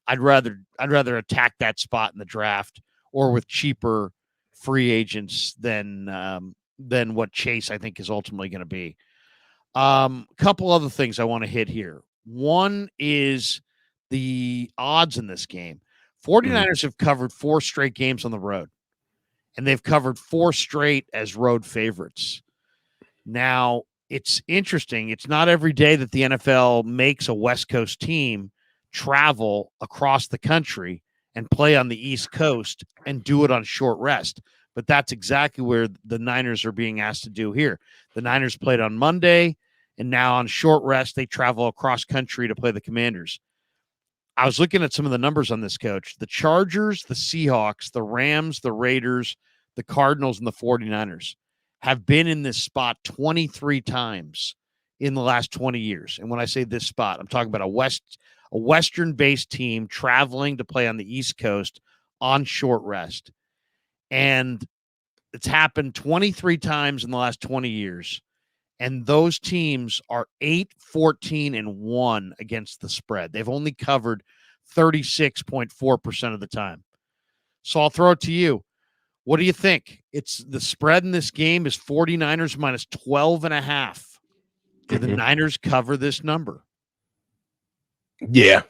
I'd rather attack that spot in the draft or with cheaper free agents than what Chase I think is ultimately going to be. Couple other things I want to hit here. One is the odds in this game. 49ers have covered 4 straight games on the road, and they've covered 4 straight as road favorites. Now, it's interesting. It's not every day that the NFL makes a West Coast team travel across the country and play on the East Coast and do it on short rest. But that's exactly where the Niners are being asked to do here. The Niners played on Monday, And now on short rest, they travel across country to play the Commanders. I was looking at some of the numbers on this, Coach. The Chargers, the Seahawks, the Rams, the Raiders, the Cardinals, and the 49ers have been in this spot 23 times in the last 20 years. And when I say this spot, I'm talking about a Western-based team traveling to play on the East Coast on short rest. And it's happened 23 times in the last 20 years. And those teams are 8-14-1 against the spread. They've only covered 36.4% of the time. So I'll throw it to you. What do you think? It's the spread in this game is 49ers minus 12.5. Do the Niners cover this number? Yeah.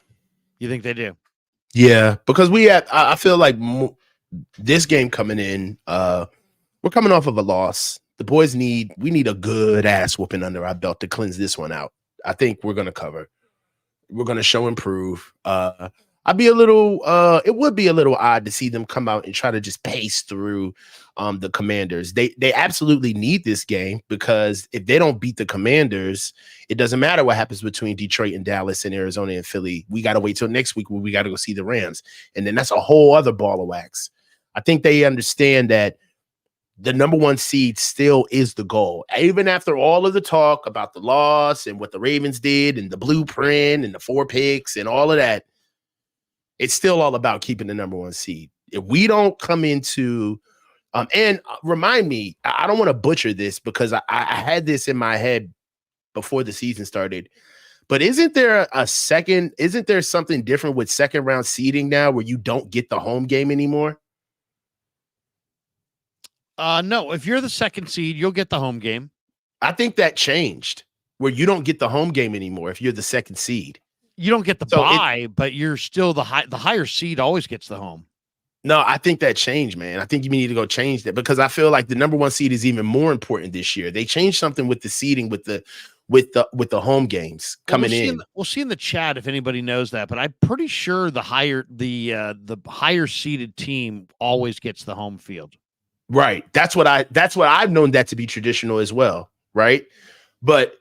You think they do? Yeah, because I feel like this game coming in, we're coming off of a loss. The boys we need a good ass whooping under our belt to cleanse this one out. I think we're going to cover. We're going to show improve. It would be a little odd to see them come out and try to just pace through the Commanders. They absolutely need this game, because if they don't beat the Commanders, it doesn't matter what happens between Detroit and Dallas and Arizona and Philly. We got to wait till next week when we got to go see the Rams. And then that's a whole other ball of wax. I think they understand that the number one seed still is the goal. Even after all of the talk about the loss and what the Ravens did and the blueprint and the 4 picks and all of that, it's still all about keeping the number one seed. If we don't come into and remind me, I don't want to butcher this, because I had this in my head before the season started, but isn't there something different with second round seeding now where you don't get the home game anymore? No, if you're the second seed, you'll get the home game. I think that changed, where you don't get the home game anymore if you're the second seed. You don't get the bye, but you're still the higher seed always gets the home. No, I think that changed, man. I think you need to go change that, because I feel like the number one seed is even more important this year. They changed something with the seeding with the home games coming in. We'll see in the chat if anybody knows that, but I'm pretty sure the higher seeded team always gets the home field. Right. That's what I've known that to be traditional as well. Right. But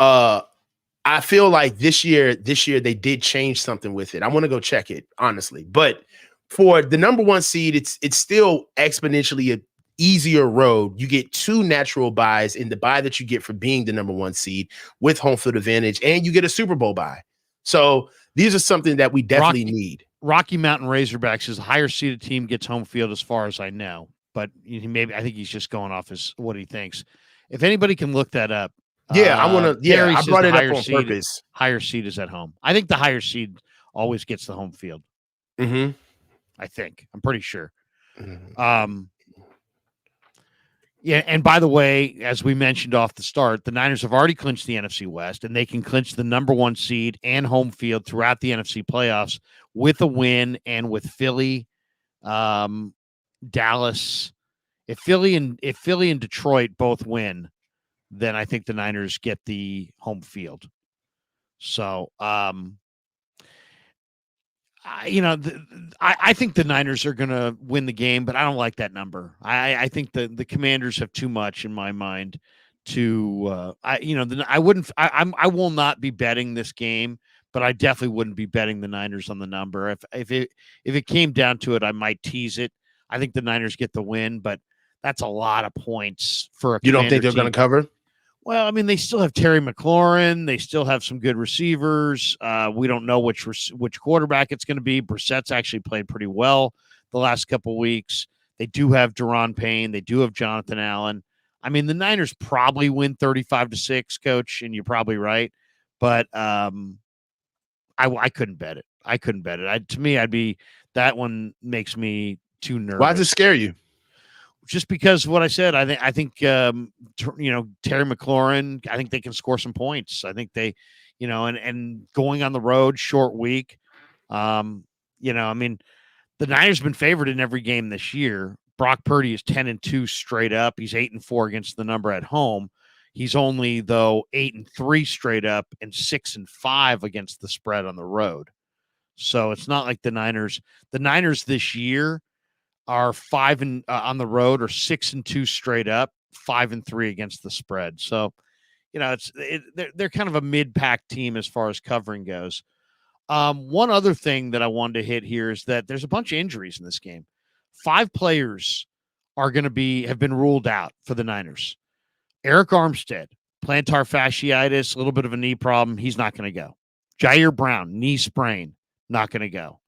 I feel like this year they did change something with it. I want to go check it, honestly. But for the number one seed, it's still exponentially an easier road. You get 2 natural buys in the bye that you get for being the number one seed with home field advantage, and you get a Super Bowl bye. So these are something that we definitely need. Rocky Mountain Razorbacks is a higher seeded team gets home field, as far as I know. But I think he's just going off what he thinks. If anybody can look that up. Yeah, I want to. Yeah, I brought it up on purpose. Higher seed is at home. I think the higher seed always gets the home field. Mm-hmm. I think. I'm pretty sure. Mm-hmm. Yeah, and by the way, as we mentioned off the start, the Niners have already clinched the NFC West, and they can clinch the number one seed and home field throughout the NFC playoffs with a win, and with Philly, Dallas. If Philly and Detroit both win, then I think the Niners get the home field. So, I think the Niners are going to win the game, but I don't like that number. I think the Commanders have too much in my mind to, I will not be betting this game, but I definitely wouldn't be betting the Niners on the number. If it came down to it, I might tease it. I think the Niners get the win, but that's a lot of points for a You don't think they're going to cover? Well, I mean, they still have Terry McLaurin. They still have some good receivers. We don't know which quarterback it's going to be. Brissett's actually played pretty well the last couple of weeks. They do have Daron Payne. They do have Jonathan Allen. I mean, the Niners probably win 35-6, Coach, and you're probably right. But I couldn't bet it. I couldn't bet it. To me, that one makes me too nervous. Why does it scare you? Just because of what I said. I think Terry McLaurin, I think they can score some points. I think they, and going on the road, short week. I mean, the Niners have been favored in every game this year. Brock Purdy is 10-2 straight up. He's 8-4 against the number at home. He's only, though, 8-3 straight up and 6-5 against the spread on the road. So it's not like the Niners this year are 5 on the road, or 6-2 straight up, 5-3 against the spread. So, they're kind of a mid-pack team as far as covering goes. One other thing that I wanted to hit here is that there's a bunch of injuries in this game. 5 players have been ruled out for the Niners. Eric Armstead, plantar fasciitis, a little bit of a knee problem. He's not going to go. Jair Brown, knee sprain, not going to go.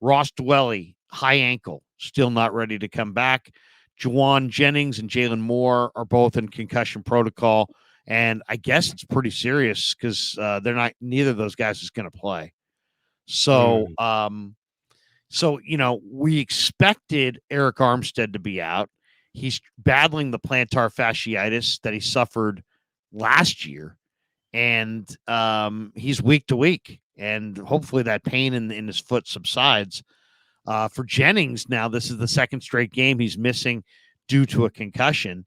Ross Dwelly, high ankle, still not ready to come back. Juwan Jennings and Jalen Moore are both in concussion protocol, and I guess it's pretty serious because neither of those guys is going to play. So, we expected Eric Armstead to be out. He's battling the plantar fasciitis that he suffered last year, and he's week to week, and hopefully that pain in his foot subsides. For Jennings, now this is the second straight game he's missing due to a concussion,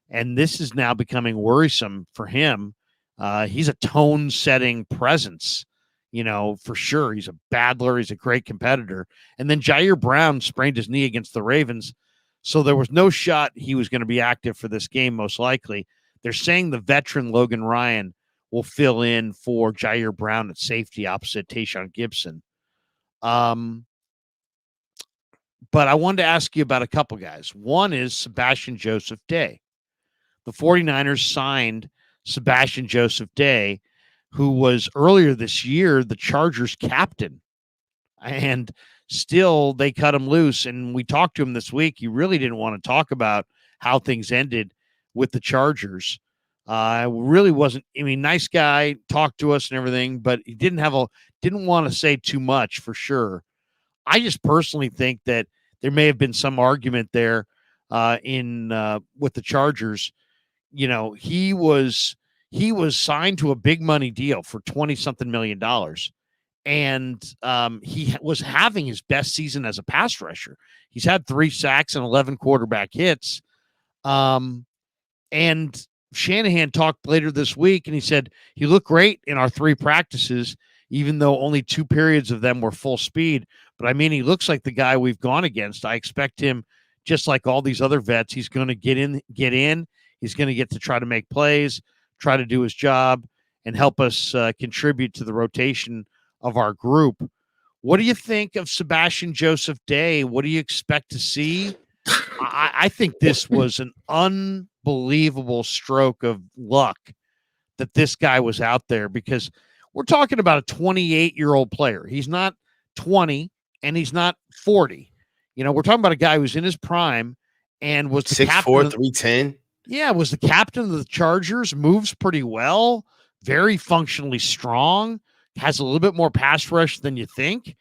and this is now becoming worrisome for him. He's a tone-setting presence, for sure. He's a battler. He's a great competitor. And then Jair Brown sprained his knee against the Ravens, so there was no shot he was going to be active for this game, most likely. They're saying the veteran Logan Ryan will fill in for Jair Brown at safety opposite Tayshaun Gibson. But I wanted to ask you about a couple guys. One is Sebastian Joseph-Day. The 49ers signed Sebastian Joseph-Day, who was earlier this year the Chargers captain. And still, they cut him loose. And we talked to him this week. He really didn't want to talk about how things ended with the Chargers. Really wasn't, nice guy, talked to us and everything, but he didn't want to say too much for sure. I just personally think that there may have been some argument there with the Chargers. He was signed to a big money deal for $20-something million. And he was having his best season as a pass rusher. He's had 3 sacks and 11 quarterback hits. And Shanahan talked later this week, and he said he looked great in our 3 practices, even though only 2 periods of them were full speed. But he looks like the guy we've gone against. I expect him, just like all these other vets, he's going to get in. He's going to get to try to make plays, try to do his job, and help us contribute to the rotation of our group. What do you think of Sebastian Joseph-Day? What do you expect to see? I think this was an unbelievable stroke of luck that this guy was out there, because we're talking about a 28-year-old player. He's not 20 and he's not 40. We're talking about a guy who's in his prime and was the 6'4", captain. 310. Yeah, was the captain of the Chargers, moves pretty well, very functionally strong, has a little bit more pass rush than you think.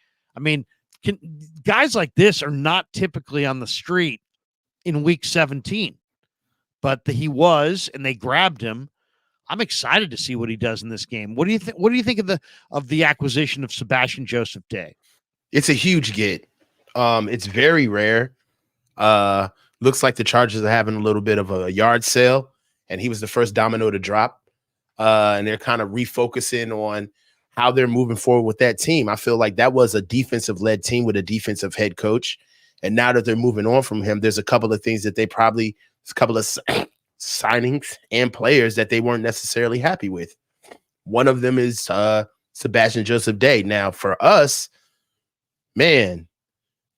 Guys like this are not typically on the street in week 17, but he was, and they grabbed him. I'm excited to see what he does in this game. What do you think? What do you think of the acquisition of Sebastian Joseph-Day? It's a huge get. It's very rare. Looks like the Chargers are having a little bit of a yard sale, and he was the first domino to drop. And they're kind of refocusing on how they're moving forward with that team. I feel like that was a defensive-led team with a defensive head coach. And now that they're moving on from him, there's a couple of things that a couple of signings and players that they weren't necessarily happy with. One of them is Sebastian Joseph-Day. Now, for us, man,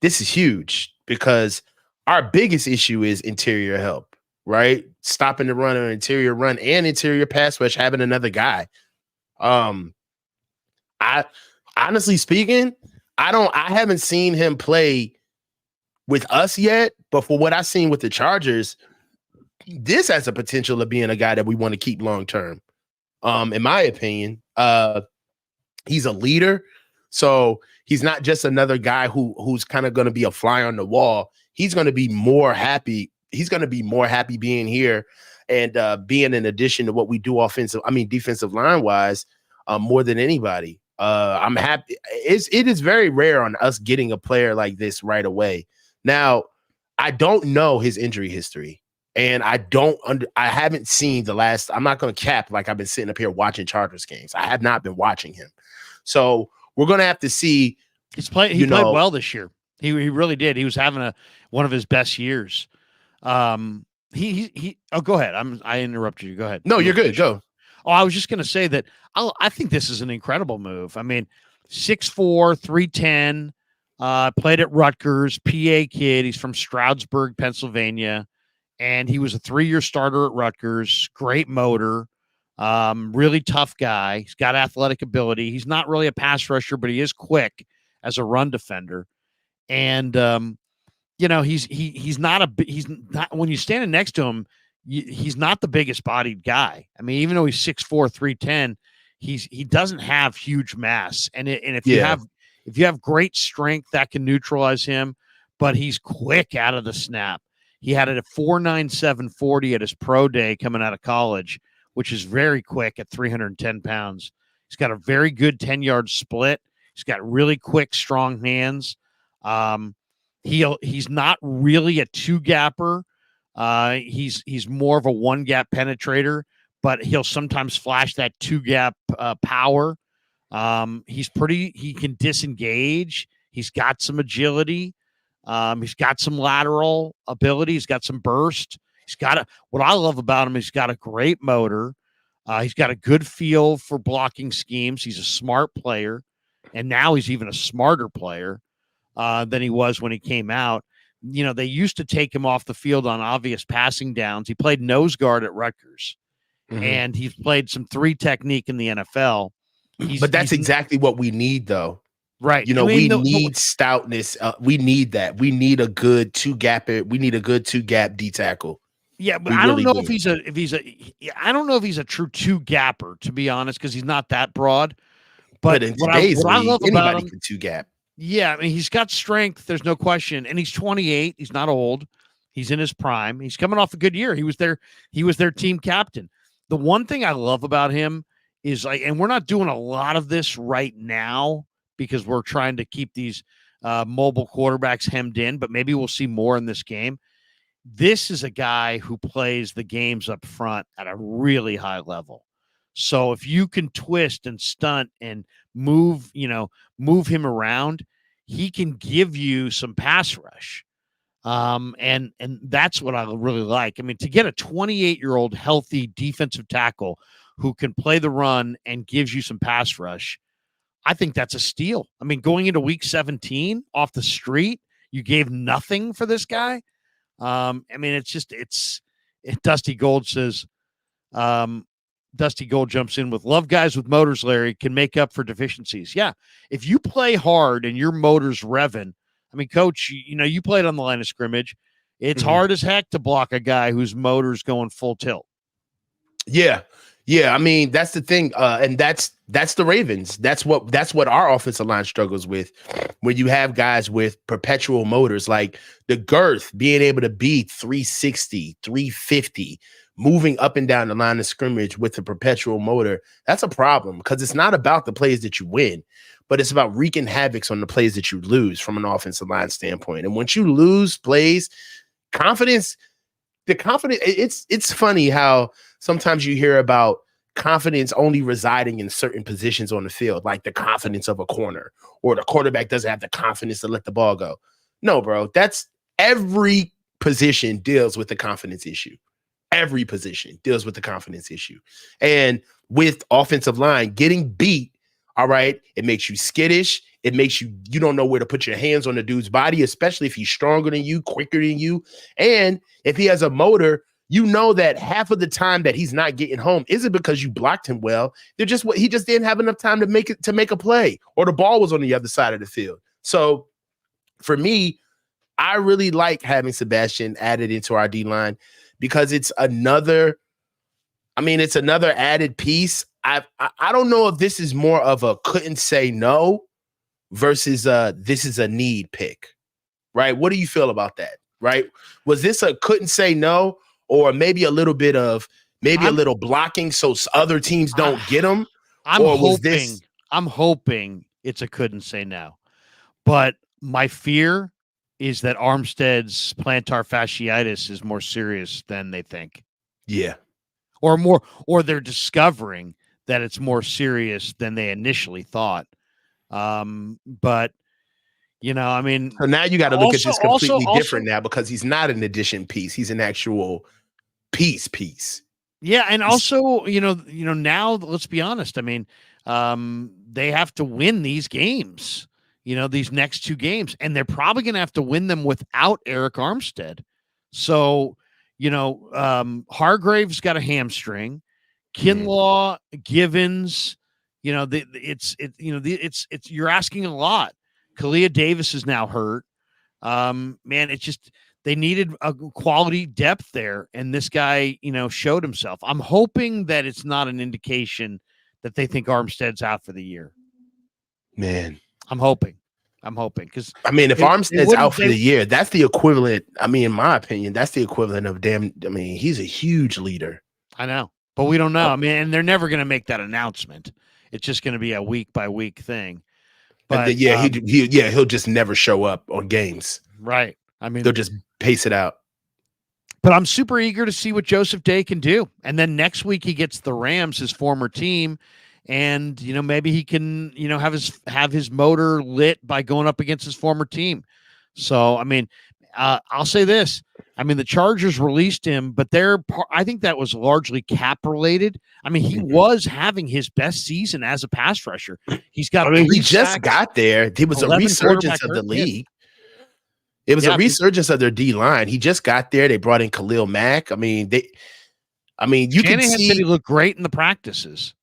this is huge because our biggest issue is interior help, right? Stopping the run or interior run and interior pass rush, having another guy. I honestly speaking, I haven't seen him play with us yet, but for what I've seen with the Chargers, this has a potential of being a guy that we want to keep long term. In my opinion, he's a leader, so he's not just another guy who's kind of going to be a fly on the wall. He's going to be more happy. He's going to be more happy being here and being an addition to what we do defensive line wise, more than anybody. I'm happy. It is very rare on us getting a player like this right away. Now, I don't know his injury history, and I haven't seen the last. I'm not going to cap like I've been sitting up here watching Chargers games. I have not been watching him, so we're going to have to see. He played well this year. He really did. He was having one of his best years. Oh, go ahead. I interrupted you. Go ahead. No, you're good. Go. Oh, I was just going to say that I think this is an incredible move. I mean, 6'4", 310, played at Rutgers, PA kid. He's from Stroudsburg, Pennsylvania, and he was a 3-year starter at Rutgers. Great motor, really tough guy. He's got athletic ability. He's not really a pass rusher, but he is quick as a run defender. And he's not when you're standing next to him, he's not the biggest bodied guy. I mean, even though he's 6'4", 310, he doesn't have huge mass. And if you have great strength, that can neutralize him, but he's quick out of the snap. He had it at 4.97 40 at his pro day coming out of college, which is very quick at 310 pounds. He's got a very good 10-yard split. He's got really quick, strong hands. He's not really a two-gapper. He's more of a one-gap penetrator, but he'll sometimes flash that two-gap power. He can disengage. He's got some agility. He's got some lateral ability. He's got some burst. What I love about him, he's got a great motor. He's got a good feel for blocking schemes. He's a smart player, and now he's even a smarter player than he was when he came out. They used to take him off the field on obvious passing downs. He played nose guard at Rutgers, and he's played some 3 technique in the NFL. But that's exactly what we need, though. Right. We need stoutness. We need that. We need a good two-gap. We need a good two-gap D tackle. Yeah, but I don't know if he's a true two-gapper, to be honest, because he's not that broad. But in today's league, I love about him, can two-gap. Yeah, I mean, he's got strength. There's no question. And he's 28. He's not old. He's in his prime. He's coming off a good year. He was their team captain. The one thing I love about him is and we're not doing a lot of this right now because we're trying to keep these mobile quarterbacks hemmed in, but maybe we'll see more in this game. This is a guy who plays the games up front at a really high level. So if you can twist and stunt and move him around, he can give you some pass rush. And that's what I really like. I mean, to get a 28-year-old healthy defensive tackle who can play the run and gives you some pass rush, I think that's a steal. I mean, going into week 17 off the street, you gave nothing for this guy. I mean, Dusty Gold says, Dusty Gold jumps in with love guys with motors, Larry, can make up for deficiencies. Yeah. If you play hard and your motor's revving, I mean, coach, you played on the line of scrimmage. It's hard as heck to block a guy whose motor's going full tilt. Yeah. Yeah. I mean, that's the thing. And that's the Ravens. That's what our offensive line struggles with, when you have guys with perpetual motors, like the girth being able to be 360, 350, moving up and down the line of scrimmage with the perpetual motor. That's a problem, because it's not about the plays that you win, but it's about wreaking havoc on the plays that you lose from an offensive line standpoint. And once you lose plays, it's funny how sometimes you hear about confidence only residing in certain positions on the field, like the confidence of a corner, or the quarterback doesn't have the confidence to let the ball go. No, bro, that's every position deals with the confidence issue. Every position deals with the confidence issue. And with offensive line getting beat, all right, it makes you skittish. It makes you don't know where to put your hands on the dude's body, especially if he's stronger than you, quicker than you. And if he has a motor, you know that half of the time that he's not getting home isn't because you blocked him well. He just didn't have enough time to make a play, or the ball was on the other side of the field. So for me, I really like having Sebastian added into our D-line, because it's another added piece. I don't know if this is more of a couldn't say no versus this is a need pick, right? What do you feel about that, right? Was this a couldn't say no, or maybe a little bit of a little blocking so other teams don't get them? I'm hoping it's a couldn't say no, but my fear is that Armstead's plantar fasciitis is more serious than they think. Yeah. Or they're discovering that it's more serious than they initially thought. But I mean, so now you got to look at this completely different now, because he's not an addition piece. He's an actual piece. Yeah, and also, now let's be honest. I mean, they have to win these games. These next two games, and they're probably going to have to win them without Eric Armstead. So, Hargrave's got a hamstring. Kinlaw, Givens, you're asking a lot. Kalia Davis is now hurt. Man, it's just they needed a quality depth there, and this guy, showed himself. I'm hoping that it's not an indication that they think Armstead's out for the year. Man, I'm hoping because I mean, if Armstead's out for the year, that's the equivalent. I mean, in my opinion, that's the equivalent of he's a huge leader. I know, but we don't know. I mean, and they're never going to make that announcement. It's just going to be a week by week thing. But he'll just never show up on games. Right. I mean, they'll just pace it out. But I'm super eager to see what Joseph-Day can do. And then next week he gets the Rams, his former team, and maybe he can have his motor lit by going up against his former team. So I mean, I'll say this. I mean, the Chargers released him, but I think that was largely cap related. I mean, he was having his best season as a pass rusher. He's got. He just got there. It was a resurgence of the league. It was a resurgence of their D line. He just got there. They brought in Khalil Mack. I mean, you can see said he looked great in the practices.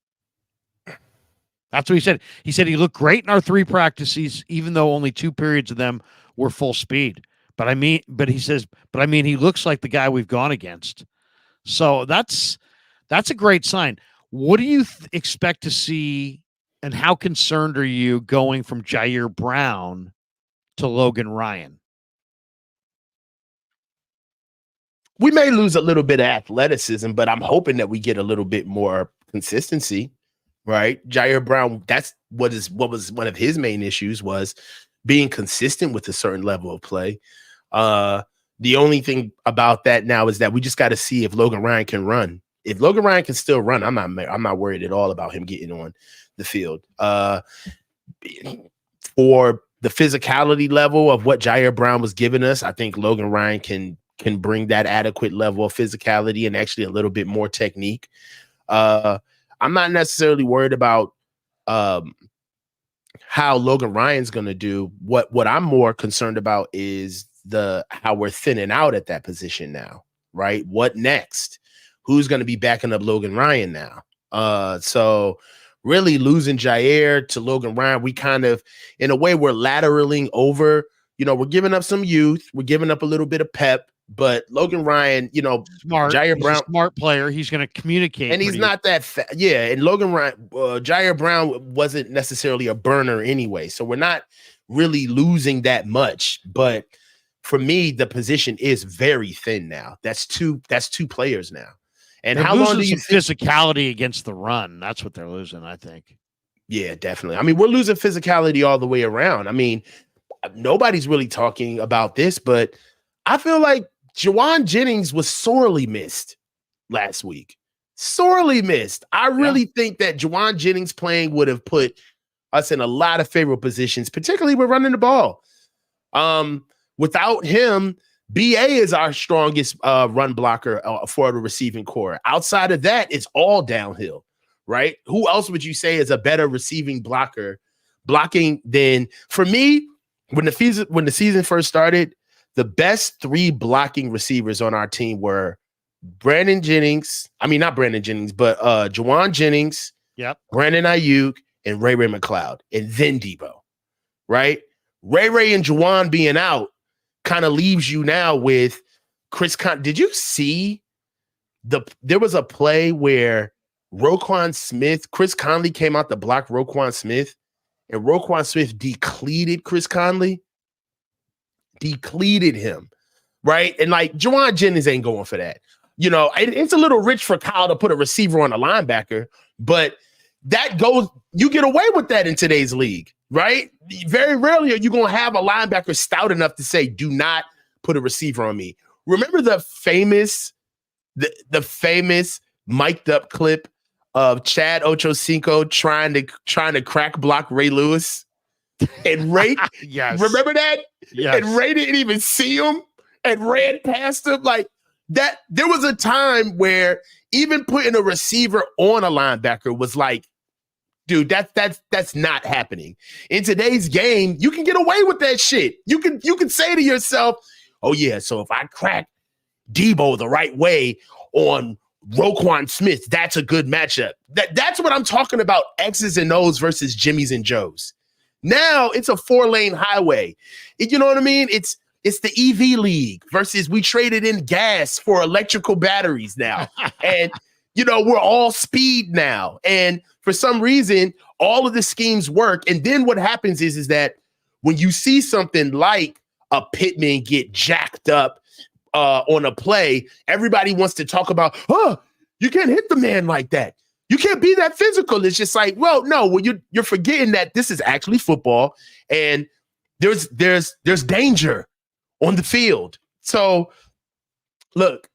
That's what he said. He said he looked great in our 3 practices, even though only 2 periods of them were full speed. But he says, he looks like the guy we've gone against. So that's a great sign. What do you expect to see, and how concerned are you going from Jair Brown to Logan Ryan? We may lose a little bit of athleticism, but I'm hoping that we get a little bit more consistency. Right, Jair Brown. That's what was one of his main issues, was being consistent with a certain level of play. The only thing about that now is that we just got to see if Logan Ryan can run. If Logan Ryan can still run, I'm not worried at all about him getting on the field. For the physicality level of what Jair Brown was giving us, I think Logan Ryan can bring that adequate level of physicality and actually a little bit more technique. I'm not necessarily worried about how Logan Ryan's going to do. What I'm more concerned about is how we're thinning out at that position now, right? What next? Who's going to be backing up Logan Ryan now? So really losing Jair to Logan Ryan, we kind of, in a way, we're lateraling over. We're giving up some youth. We're giving up a little bit of pep. But Logan Ryan, smart. Jair Brown, a smart player. He's going to communicate, and he's not that fast. Yeah, and Logan Ryan, Jair Brown wasn't necessarily a burner anyway, so we're not really losing that much. But for me, the position is very thin now. That's two players now. And they're how long do you physicality against the run? That's what they're losing, I think. Yeah, definitely. I mean, we're losing physicality all the way around. I mean, nobody's really talking about this, but I feel like Juwan Jennings was sorely missed last week. Sorely missed. I really think that Juwan Jennings playing would have put us in a lot of favorable positions, particularly with running the ball. Without him, BA is our strongest run blocker for the receiving core. Outside of that, it's all downhill, right? Who else would you say is a better receiving blocking than, for me, when the season first started, the best 3 blocking receivers on our team were Juwan Jennings, Brandon Ayuk, and Ray McCloud, and then Debo, right? Ray and Juwan being out kind of leaves you now with Chris Did you see there was a play where Chris Conley came out to block Roquan Smith, and Roquan Smith depleted Chris Conley? Depleted him, right? And like Juwan Jennings ain't going for that. It's a little rich for Kyle to put a receiver on a linebacker, but you get away with that in today's league, right? Very rarely are you going to have a linebacker stout enough to say, do not put a receiver on me. Remember the famous mic'd up clip of Chad Ochocinco trying to crack block Ray Lewis? And Ray, yes. Remember that? Yes. And Ray didn't even see him and ran past him like that. There was a time where even putting a receiver on a linebacker was like, dude, that's not happening. In today's game, you can get away with that shit. You can say to yourself, oh yeah, so if I crack Debo the right way on Roquan Smith, that's a good matchup. That's what I'm talking about, X's and O's versus Jimmys and Joes. Now it's a 4-lane highway. You know what I mean? It's the EV league versus we traded in gas for electrical batteries now. And, we're all speed now. And for some reason, all of the schemes work. And then what happens is that when you see something like a Pittman get jacked up on a play, everybody wants to talk about, you can't hit the man like that. You can't be that physical. It's just like, well, no, you're forgetting that this is actually football and there's danger on the field. So look,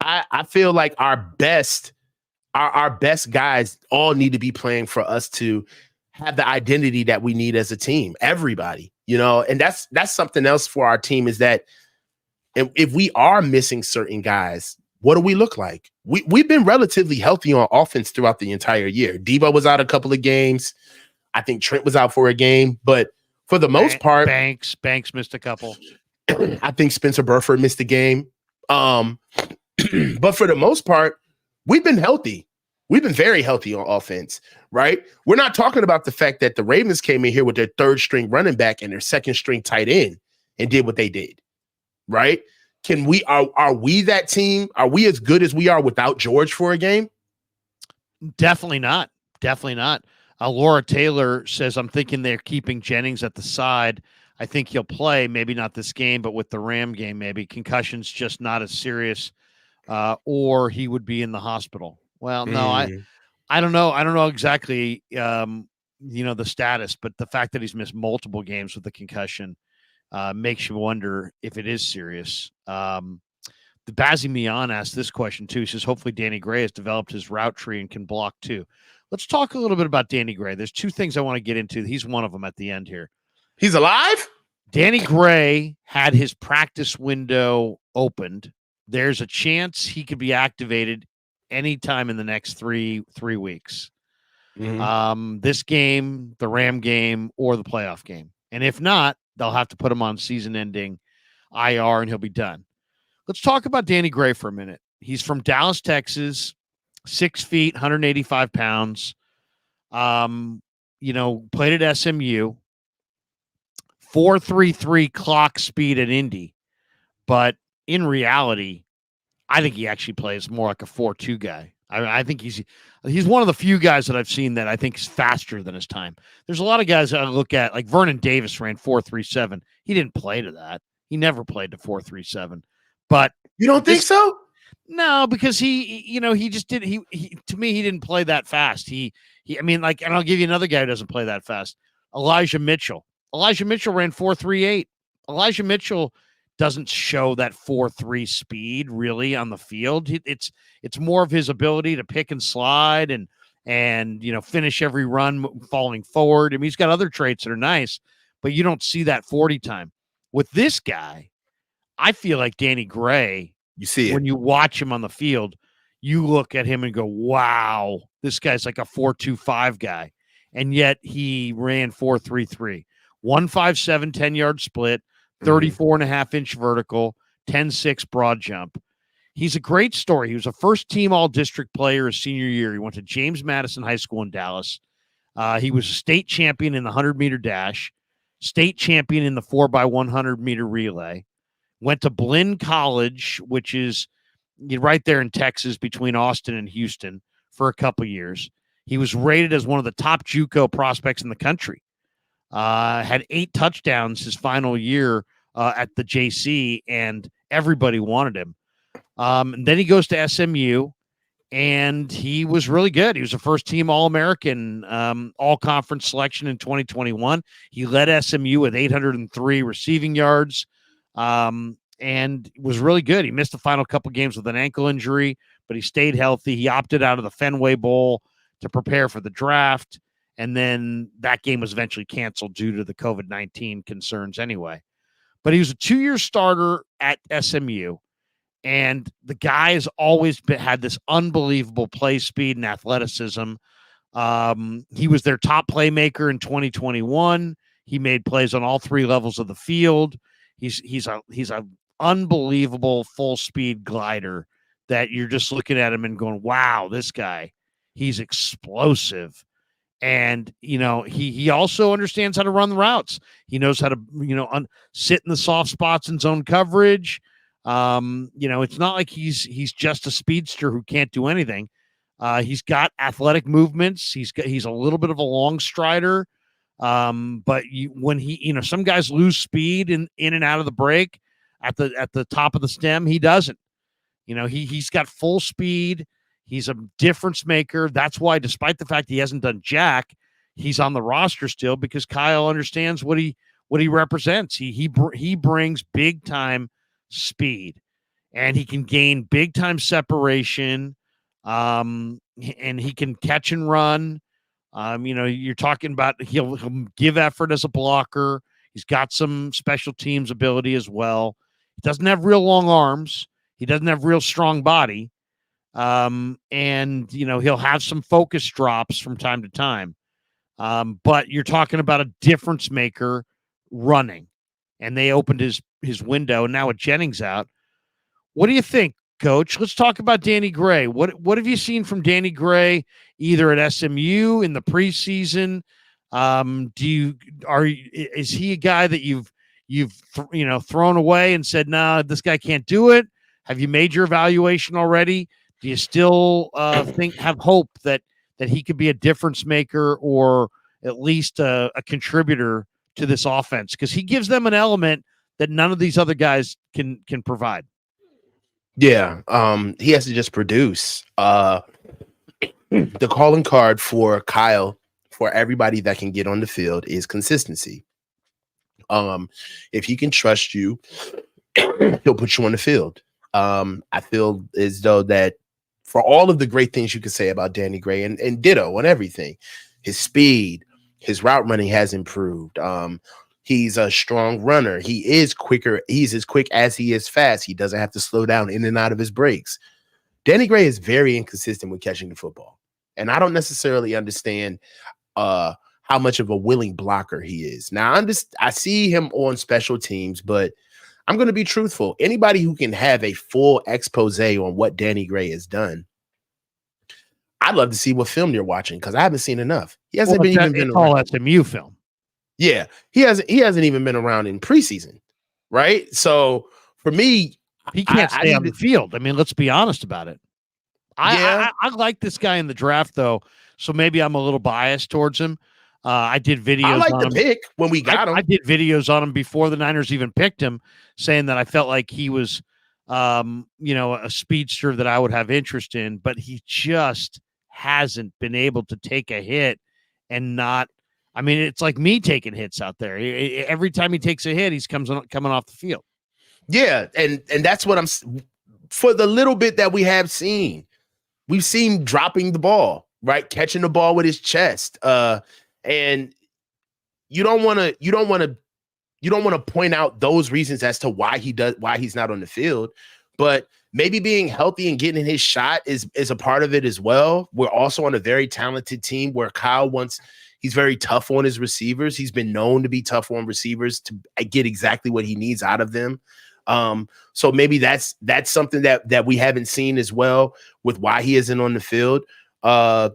I feel like our best guys all need to be playing for us to have the identity that we need as a team, everybody, and that's something else for our team is that if we are missing certain guys, what do we look like? We've been relatively healthy on offense throughout the entire year. Debo was out a couple of games. I think Trent was out for a game, but for the most part, Banks missed a couple. I think Spencer Burford missed a game. But for the most part, we've been healthy. We've been very healthy on offense, right? We're not talking about the fact that the Ravens came in here with their 3rd string running back and their 2nd string tight end and did what they did, right? Are we that team? Are we as good as we are without George for a game? Definitely not. Definitely not. Laura Taylor says, I'm thinking they're keeping Jennings at the side. I think he'll play, maybe not this game, but with the Ram game, maybe. Concussion's just not as serious, or he would be in the hospital. Well, no, I don't know. I don't know exactly, the status, but the fact that he's missed multiple games with the concussion makes you wonder if it is serious. The Bazzi Mian asked this question too. He says, hopefully Danny Gray has developed his route tree and can block too. Let's talk a little bit about Danny Gray. There's 2 things I want to get into. He's one of them at the end here. He's alive? Danny Gray had his practice window opened. There's a chance he could be activated anytime in the next three weeks. Mm-hmm. This game, the Ram game, or the playoff game. And if not, they'll have to put him on season-ending IR, and he'll be done. Let's talk about Danny Gray for a minute. He's from Dallas, Texas, 6 feet, 185 pounds. Played at SMU, 4.33 clock speed at Indy. But in reality, I think he actually plays more like a 4.2 guy. I think he's one of the few guys that I've seen that I think is faster than his time. There's a lot of guys that I look at, like Vernon Davis ran 4.37. He didn't play to that. He never played to 4.37. But you don't think so? No, because he just did. He to me, he didn't play that fast. And I'll give you another guy who doesn't play that fast. Elijah Mitchell. Elijah Mitchell ran 4.38. Elijah Mitchell doesn't show that 4.3 speed really on the field. It's more of his ability to pick and slide and finish every run falling forward. I mean, he's got other traits that are nice, but you don't see that 40 time. With this guy, I feel like Danny Gray, you see it when you watch him on the field, you look at him and go, wow, this guy's like a 4.25 guy. And yet he ran 4.33, 157, 10-yard split, 34.5-inch vertical, 10.6 broad jump. He's a great story. He was a first-team all-district player his senior year. He went to James Madison High School in Dallas. He was a state champion in the 100-meter dash, state champion in the 4x100-meter relay. Went to Blinn College, which is right there in Texas between Austin and Houston, for a couple years. He was rated as one of the top JUCO prospects in the country. Had 8 touchdowns his final year at the JC, and everybody wanted him. And then he goes to SMU, and he was really good. He was a first-team All-American, all-conference selection in 2021. He led SMU with 803 receiving yards, and was really good. He missed the final couple games with an ankle injury, but he stayed healthy. He opted out of the Fenway Bowl to prepare for the draft. And then that game was eventually canceled due to the COVID-19 concerns anyway. But he was a 2-year starter at SMU. And the guy has always had this unbelievable play speed and athleticism. He was their top playmaker in 2021. He made plays on all three levels of the field. He's a unbelievable full speed glider that you're just looking at him and going, wow, this guy, he's explosive. And, he also understands how to run the routes. He knows how to, sit in the soft spots in zone coverage. It's not like he's just a speedster who can't do anything. He's got athletic movements. He's a little bit of a long strider. But when some guys lose speed in and out of the break at the top of the stem, he doesn't. He's got full speed. He's a difference maker. That's why, despite the fact he hasn't done jack, he's on the roster still, because Kyle understands what he represents. He brings big time speed, and he can gain big time separation. And he can catch and run. You're talking about he'll give effort as a blocker. He's got some special teams ability as well. He doesn't have real long arms. He doesn't have real strong body. And he'll have some focus drops from time to time. But you're talking about a difference maker running, and they opened his window. And now with Jennings out, what do you think, Coach? Let's talk about Danny Gray. What have you seen from Danny Gray, either at SMU in the preseason? Is he a guy that you've thrown away and said, nah, this guy can't do it? Have you made your evaluation already? Do you still have hope that he could be a difference maker, or at least a contributor to this offense? Because he gives them an element that none of these other guys can provide. Yeah, he has to just produce. The calling card for Kyle, for everybody that can get on the field, is consistency. If he can trust you, he'll put you on the field. I feel as though that for all of the great things you could say about Danny Gray, and ditto on everything, his speed, his route running has improved. He's a strong runner. He is quicker. He's as quick as he is fast. He doesn't have to slow down in and out of his breaks. Danny Gray is very inconsistent with catching the football. And I don't necessarily understand how much of a willing blocker he is. Now, I see him on special teams, but I'm going to be truthful. Anybody who can have a full expose on what Danny Gray has done, I'd love to see what film you're watching, because I haven't seen enough. He hasn't been all SMU film. Yeah, he hasn't even been around in preseason, right? So for me, he can't stay on the field. I mean, let's be honest about it. I like this guy in the draft, though, so maybe I'm a little biased towards him. I did videos. I like the pick when we got him. I did videos on him before the Niners even picked him, saying that I felt like he was, a speedster that I would have interest in, but he just hasn't been able to take a hit and not. I mean, it's like me taking hits out there. Every time he takes a hit, he's coming off the field. Yeah, and that's what I'm. For the little bit that we have seen, we've seen dropping the ball, right, catching the ball with his chest, and you don't want to point out those reasons as to why he's not on the field, but maybe being healthy and getting his shot is a part of it as well. We're also on a very talented team where Kyle he's very tough on his receivers. He's been known to be tough on receivers to get exactly what he needs out of them. So maybe that's something that we haven't seen as well with why he isn't on the field. I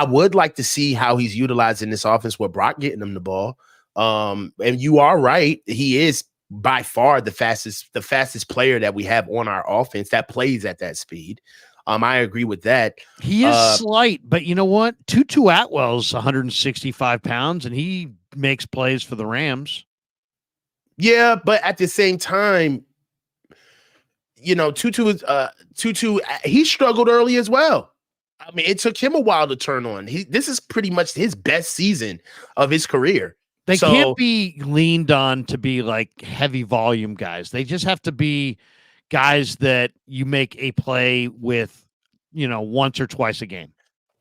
would like to see how he's utilizing this offense with Brock getting him the ball. And you are right. He is by far the fastest player that we have on our offense that plays at that speed. I agree with that. He is slight, but you know what? Tutu Atwell's 165 pounds, and he makes plays for the Rams. Yeah, but at the same time, Tutu, he struggled early as well. I mean, it took him a while to turn on. This is pretty much his best season of his career. They can't be leaned on to be like heavy volume guys. They just have to be guys that you make a play with, once or twice a game.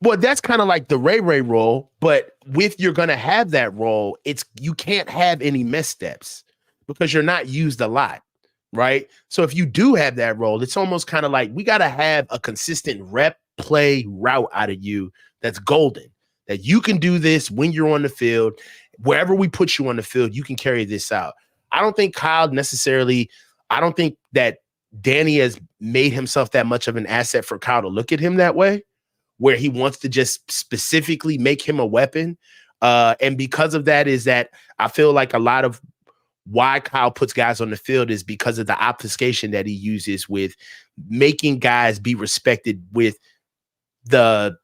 Well, that's kind of like the Ray role, but you're going to have that role, you can't have any missteps because you're not used a lot, right? So if you do have that role, it's almost kind of like we got to have a consistent rep play route out of you that's golden, that you can do this when you're on the field. Wherever we put you on the field, you can carry this out. I don't think Kyle necessarily, I don't think that Danny has made himself that much of an asset for Kyle to look at him that way, where he wants to just specifically make him a weapon. And because of that is that I feel like a lot of why Kyle puts guys on the field is because of the obfuscation that he uses with making guys be respected with the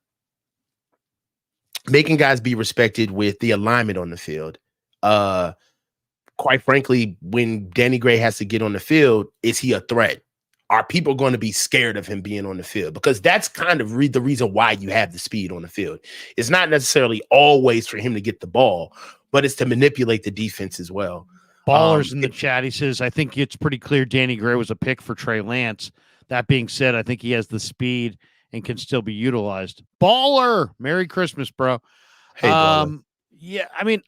alignment on the field. Quite frankly, when Danny Gray has to get on the field, is he a threat? Are people going to be scared of him being on the field? Because that's kind of the reason why you have the speed on the field. It's not necessarily always for him to get the ball, but it's to manipulate the defense as well. Ballers in the chat, he says, I think it's pretty clear Danny Gray was a pick for Trey Lance. That being said, I think he has the speed and can still be utilized. Baller! Merry Christmas, bro. Hey, baller. Yeah, I mean,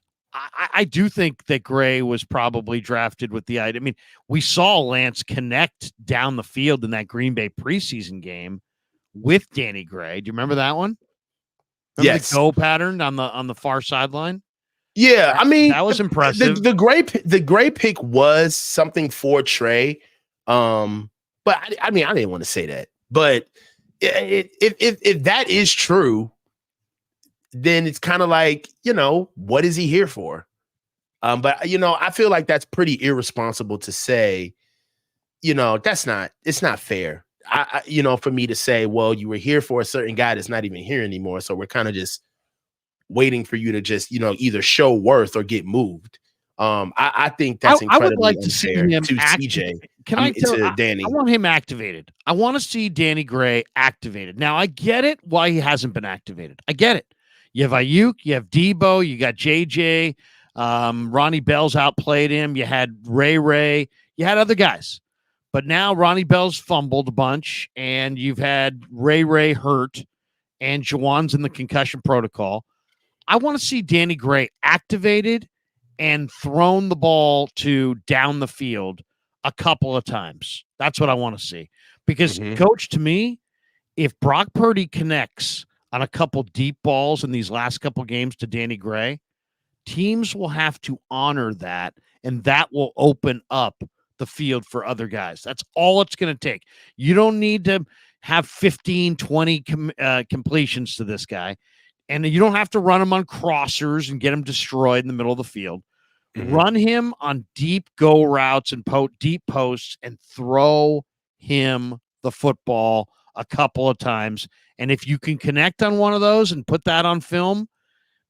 I do think that Gray was probably drafted with the idea. I mean, we saw Lance connect down the field in that Green Bay preseason game with Danny Gray. Do you remember that one? Remember the go pattern on the far sideline? Yeah, I mean, that was impressive. The Gray pick was something for Trey. But I mean, I didn't want to say that. But if that is true, then it's kind of like, what is he here for? But I feel like that's pretty irresponsible to say, it's not fair. For me to say, well, you were here for a certain guy that's not even here anymore. So we're kind of just waiting for you to just, either show worth or get moved. I think that's incredibly I would like to see him to CJ. To Danny. I want him activated. I want to see Danny Gray activated. Now, I get it why he hasn't been activated. I get it. You have Ayuk, you have Debo, you got JJ, Ronnie Bell's outplayed him. You had Ray, you had other guys. But now Ronnie Bell's fumbled a bunch, and you've had Ray hurt, and Juwan's in the concussion protocol. I want to see Danny Gray activated and thrown the ball to down the field a couple of times. That's what I want to see. Because, Coach, to me, if Brock Purdy connects on a couple deep balls in these last couple games to Danny Gray, teams will have to honor that, and that will open up the field for other guys. That's all it's going to take. You don't need to have 15, 20 completions to this guy, and you don't have to run him on crossers and get him destroyed in the middle of the field. Run him on deep go routes and deep posts and throw him the football a couple of times. And if you can connect on one of those and put that on film,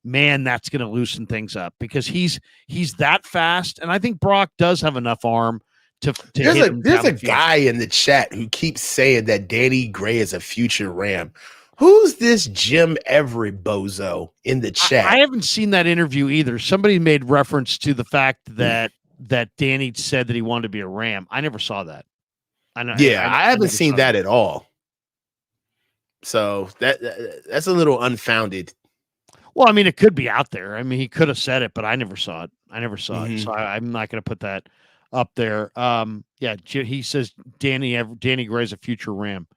man, that's going to loosen things up because he's that fast. And I think Brock does have enough arm to there's hit him. There's a guy in the chat who keeps saying that Danny Gray is a future Ram. Who's this Jim Everett bozo in the chat? I haven't seen that interview either. Somebody made reference to the fact that Danny said that he wanted to be a Ram. I never saw that. I haven't seen that at all. So that's a little unfounded. Well, I mean, it could be out there. I mean, he could have said it, but I never saw it. So I'm not going to put that up there. He says Danny Gray's a future Ram.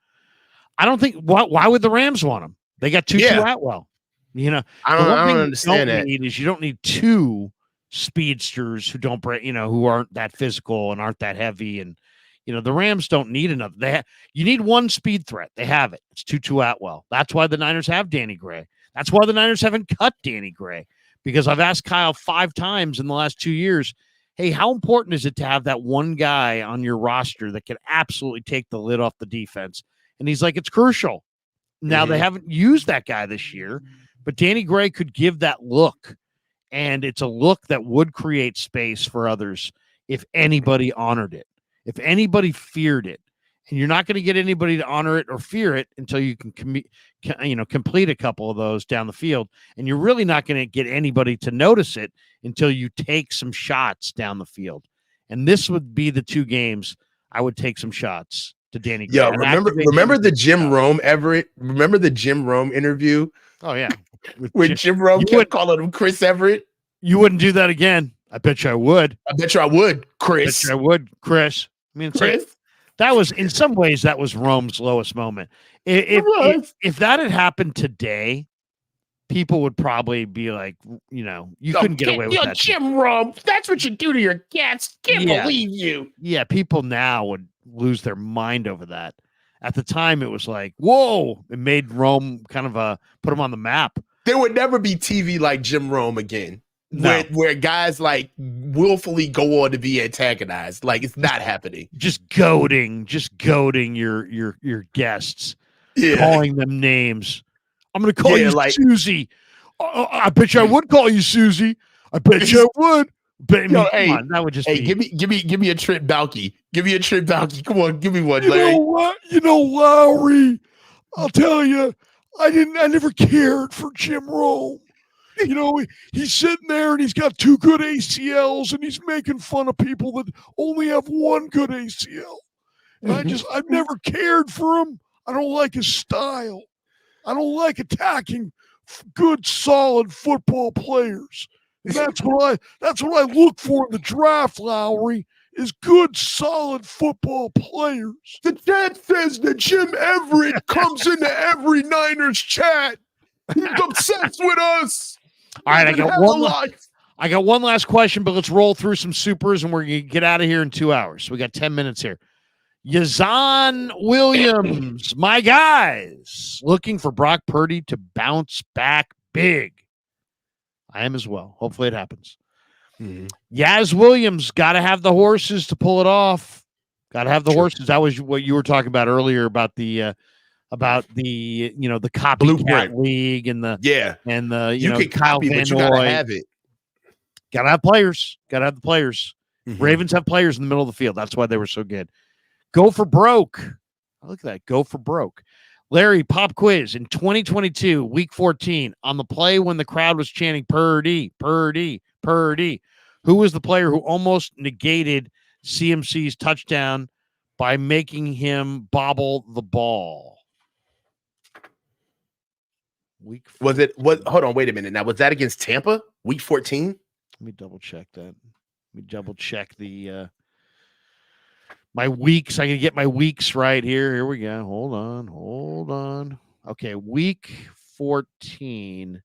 I don't think. Why would the Rams want him? They got Tutu Atwell. I don't understand that. You don't need two speedsters who don't break. Who aren't that physical and aren't that heavy. And the Rams don't need another. You need one speed threat. They have it. It's Tutu Atwell. That's why the Niners have Danny Gray. That's why the Niners haven't cut Danny Gray, because I've asked Kyle 5 times in the last 2 years, hey, how important is it to have that one guy on your roster that can absolutely take the lid off the defense? And he's like, it's crucial. Now, they haven't used that guy this year, but Danny Gray could give that look, and it's a look that would create space for others if anybody honored it, if anybody feared it. And you're not going to get anybody to honor it or fear it until you can complete a couple of those down the field. And you're really not going to get anybody to notice it until you take some shots down the field. And this would be the 2 games I would take some shots to Danny Gray. Yeah, remember the Jim Rome Everett? Remember the Jim Rome interview? Oh, yeah. When Jim Rome kept calling him Chris Everett? You wouldn't do that again. I bet you I would. I bet you I would, Chris. I bet you I would, Chris. I mean, it's like, that was, in some ways, that was Rome's lowest moment. If that had happened today, people would probably be like, you couldn't get away with that. Jim Rome, that's what you do to your cats. Can't believe you. Yeah, people now would lose their mind over that. At the time, it was like, whoa, it made Rome kind of put him on the map. There would never be TV like Jim Rome again. No. Where guys like willfully go on to be antagonized. Like, it's not happening. Just goading your guests, calling them names. I'm going to call you Susie. I bet you I would call you Susie. I bet you I would. But come on, that would just be. Give me a Trent Baalke. Give me a Trent Baalke. Come on, give me one, Larry. You know, Lowry. I'll tell you, I never cared for Jim Rome. You know, he's sitting there and he's got 2 good ACLs and he's making fun of people that only have 1 good ACL. And I've never cared for him. I don't like his style. I don't like attacking good, solid football players. And that's what I look for in the draft, Lowry, is good, solid football players. The chat says that Jim Everett comes into every Niners chat. He's obsessed with us. All right, I got one last question, but let's roll through some supers and we're going to get out of here in 2 hours. We got 10 minutes here. Yazan Williams, my guys, looking for Brock Purdy to bounce back big. I am as well. Hopefully it happens. Mm-hmm. Yaz Williams, got to have the horses to pull it off. Got to have the horses. That was what you were talking about earlier about the copycat league and the Kyle Van Noy. But you gotta have it. Gotta have players. Gotta have the players. Mm-hmm. Ravens have players in the middle of the field. That's why they were so good. Go for broke. Look at that. Go for broke. Larry, pop quiz in 2022, week 14, on the play when the crowd was chanting Purdy, Purdy, Purdy. Who was the player who almost negated CMC's touchdown by making him bobble the ball? Week 14. Hold on, wait a minute. Now, was that against Tampa? Week 14? Let me double check that. Let me double check the my weeks. I can get my weeks right here. Here we go. Hold on. Okay, week 14.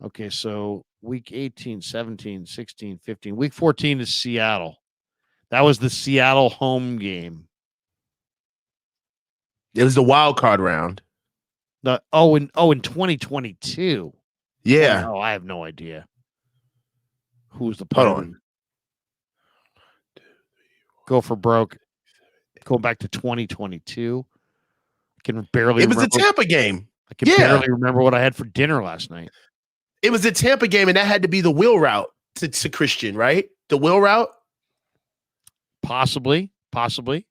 Okay, so week 18, 17, 16, 15. Week 14 is Seattle. That was the Seattle home game. It was the wild card round. In 2022. Yeah. Oh, I have no idea. Who's the player? Hold on. Go for broke. Going back to 2022. I can barely. It was a Tampa game. I can barely remember what I had for dinner last night. It was a Tampa game, and that had to be the wheel route to Christian, right? The wheel route. Possibly. Definitely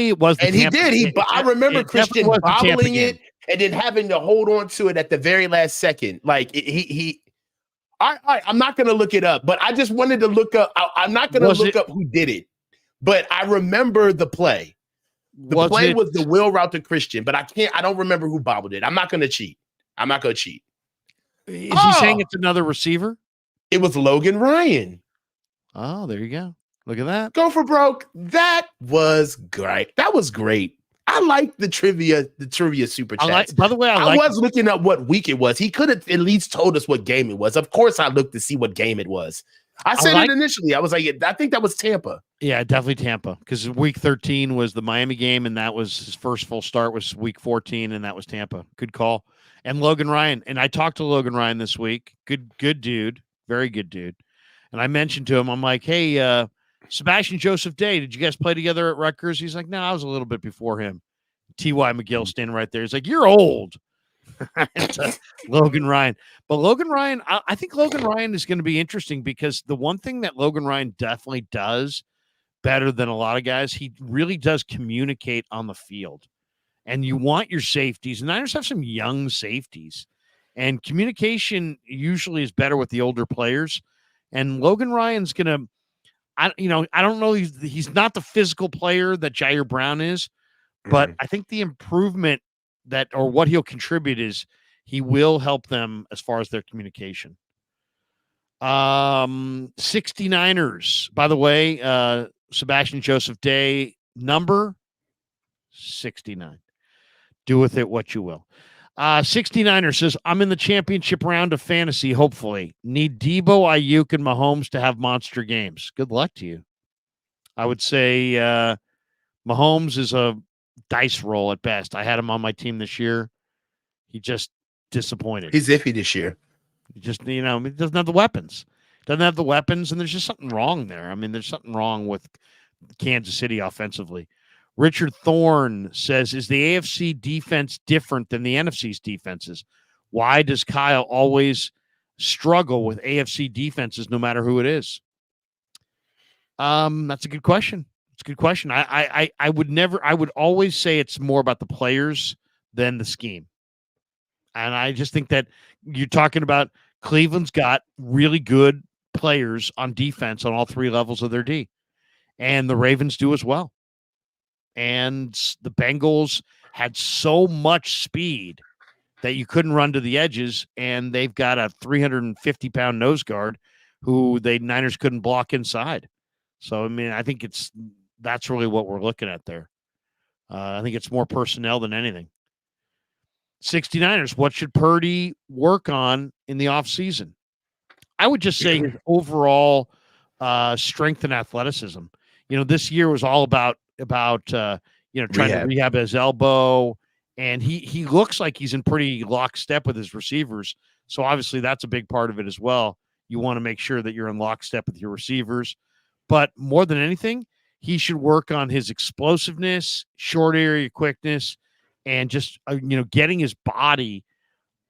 it was. And Tampa, he did. I remember Christian bobbling it and then having to hold on to it at the very last second. Like I'm not going to look it up, but I just wanted to look up. I'm not going to look up who did it, but I remember the play. The play was the wheel route to Christian, but I don't remember who bobbled it. I'm not going to cheat. Is he saying it's another receiver? It was Logan Ryan. Oh, there you go. Look at that. Go for broke. That was great. I like the trivia super chats. By the way, I was looking up what week it was. He could have at least told us what game it was. Of course, I looked to see what game it was. I said it initially. I was like, I think that was Tampa. Yeah, definitely Tampa. Because week 13 was the Miami game, and that was his first full start was week 14, and that was Tampa. Good call. And Logan Ryan. And I talked to Logan Ryan this week. Good dude. Very good dude. And I mentioned to him, I'm like, hey, Sebastian Joseph-Day, did you guys play together at Rutgers? He's like, no, I was a little bit before him. T.Y. McGill standing right there. He's like, you're old. Logan Ryan. But Logan Ryan, I think Logan Ryan is going to be interesting because the one thing that Logan Ryan definitely does better than a lot of guys, he really does communicate on the field. And you want your safeties. And Niners have some young safeties. And communication usually is better with the older players. And Logan Ryan's going to, I don't know. He's not the physical player that Jair Brown is, but I think the improvement or what he'll contribute is he will help them as far as their communication. 69ers, by the way, Sebastian Joseph-Day number 69. Do with it what you will. 69er says, I'm in the championship round of fantasy, hopefully. Need Debo, Ayuk, and Mahomes to have monster games. Good luck to you. I would say Mahomes is a dice roll at best. I had him on my team this year. He just disappointed. He's iffy this year. He just, he doesn't have the weapons. Doesn't have the weapons, and there's just something wrong there. I mean, there's something wrong with Kansas City offensively. Richard Thorne says, is the AFC defense different than the NFC's defenses? Why does Kyle always struggle with AFC defenses no matter who it is? That's a good question. It's a good question. I would always say it's more about the players than the scheme. And I just think that you're talking about Cleveland's got really good players on defense on all three levels of their D. And the Ravens do as well. And the Bengals had so much speed that you couldn't run to the edges, and they've got a 350-pound nose guard who the Niners couldn't block inside. So, I mean, I think that's really what we're looking at there. I think it's more personnel than anything. 69ers, what should Purdy work on in the offseason? I would just say his overall strength and athleticism. This year was all about trying to rehab his elbow, and he looks like he's in pretty lockstep with his receivers. So obviously that's a big part of it as well. You want to make sure that you're in lockstep with your receivers, but more than anything, he should work on his explosiveness, short area quickness, and just getting his body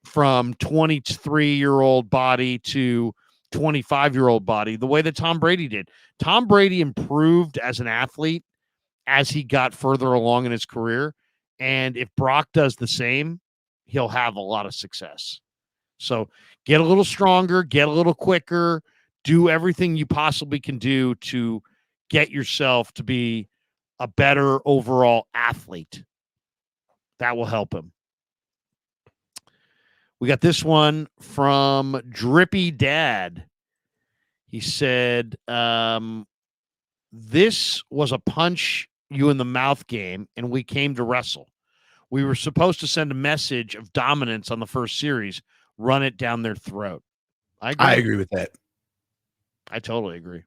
from 23-year-old body to 25-year-old body the way that Tom Brady did. Tom Brady improved as an athlete as he got further along in his career. And if Brock does the same, he'll have a lot of success. So get a little stronger, get a little quicker, do everything you possibly can do to get yourself to be a better overall athlete. That will help him. We got this one from Drippy Dad. He said, this was a punch you in the mouth game, and we came to wrestle. We were supposed to send a message of dominance on the first series, run it down their throat. I agree with that. I totally agree.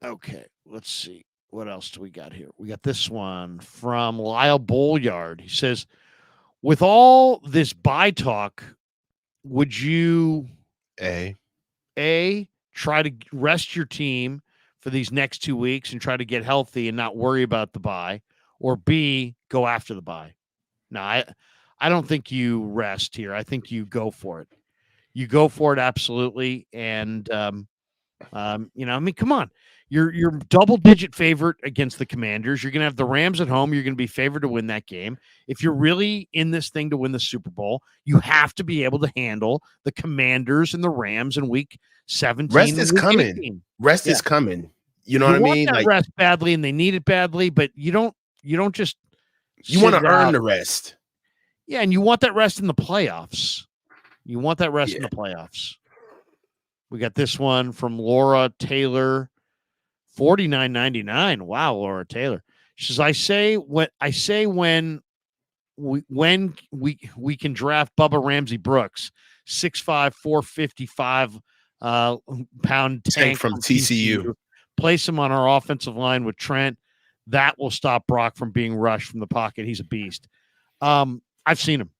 Okay, let's see. What else do we got here? We got this one from Lyle Bolyard. He says, with all this bye talk, would you try to rest your team for these next 2 weeks and try to get healthy and not worry about the bye, or B, go after the bye? No, I don't think you rest here. I think you go for it. You go for it, absolutely. And, come on. You're double-digit favorite against the Commanders. You're going to have the Rams at home. You're going to be favored to win that game. If you're really in this thing to win the Super Bowl, you have to be able to handle the Commanders and the Rams in Week 17. Rest is coming. Rest is coming. You know what I mean? That rest badly, and they need it badly, but you don't just. You want to earn the rest. Yeah, and you want that rest in the playoffs. In the playoffs. We got this one from Laura Taylor. $49.99. Wow, Laura Taylor. She says, I say when we can draft Bubba Ramsey Brooks, 6'5", 455 pound tank from TCU. Place him on our offensive line with Trent. That will stop Brock from being rushed from the pocket. He's a beast. I've seen him.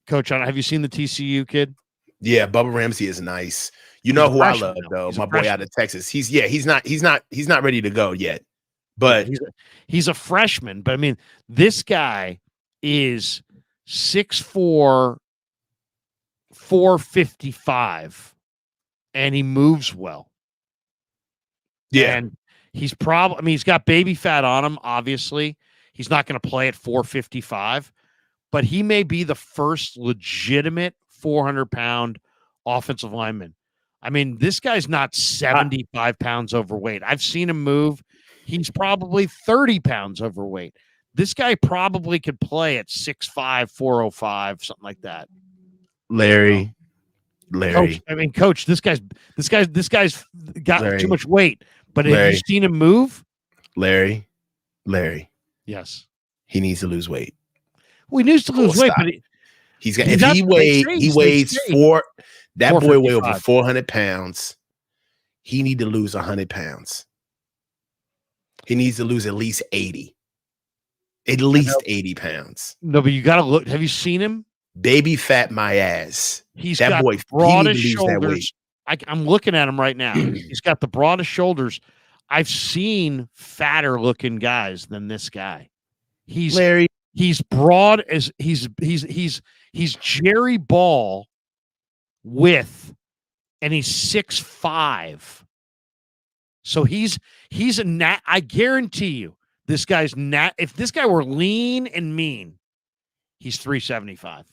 Coach, have you seen the TCU kid? Yeah, Bubba Ramsey is nice. You know who I love though, my boy out of Texas. He's not ready to go yet. But he's a freshman. But I mean, this guy is 6'4", 455, and he moves well. Yeah. And he's he's got baby fat on him, obviously. He's not going to play at 455, but he may be the first legitimate 400-pound offensive lineman. I mean, this guy's not 75 pounds overweight. I've seen him move. He's probably 30 pounds overweight. This guy probably could play at 6'5", 405, something like that. Larry, Larry. Coach, this guy's got Larry. too much weight. But have Larry. you seen him move? Larry. Yes. He needs to lose weight. Well, he needs to lose weight, but he weighs four. That boy weighs over 400 pounds. He need to lose 100 pounds. He needs to lose at least 80. At least 80 pounds. No, but you got to look. Have you seen him? Baby fat my ass. He's got the broadest shoulders. I'm looking at him right now. He's got the broadest shoulders. I've seen fatter looking guys than this guy. He's broad as he's Jerry Ball and he's 6'5". So he's a I guarantee you this guy's if this guy were lean and mean, he's 375.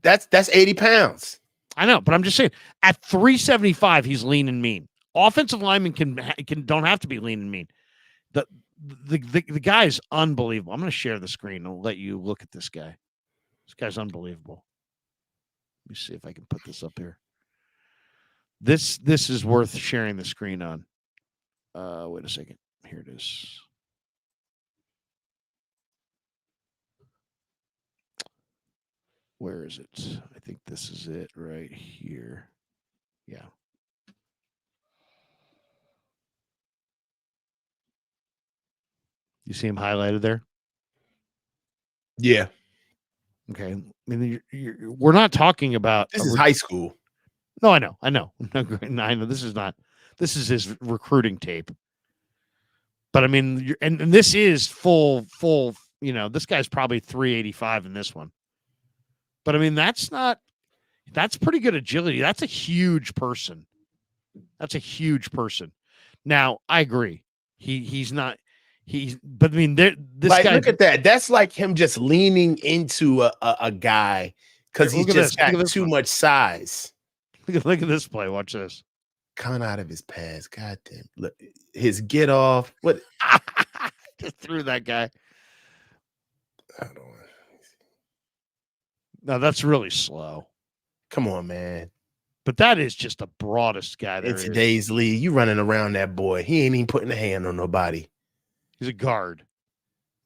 That's 80 pounds. I know, but I'm just saying at 375, he's lean and mean. Offensive linemen don't have to be lean and mean. The guy is unbelievable. I'm going to share the screen and let you look at this guy. This guy's unbelievable. Let me see if I can put this up here. This is worth sharing the screen on. Wait a second. Here it is. Where is it? I think this is it right here. Yeah. You see him highlighted there? Yeah. Okay. I mean, we're not talking about this is high school. No, I know. I know. This is his recruiting tape. But I mean, and this is full, this guy's probably 385 in this one. But I mean, that's pretty good agility. That's a huge person. Now, I agree. But I mean, this guy. Look at that. That's like him just leaning into a guy because he's just got too much size. Look at this play. Watch this. Coming out of his pass. God damn. Look, his get off. What? Just threw that guy. I don't know. No, that's really slow. Come on, man. But that is just the broadest guy there in today's league. You running around that boy. He ain't even putting a hand on nobody. He's a guard.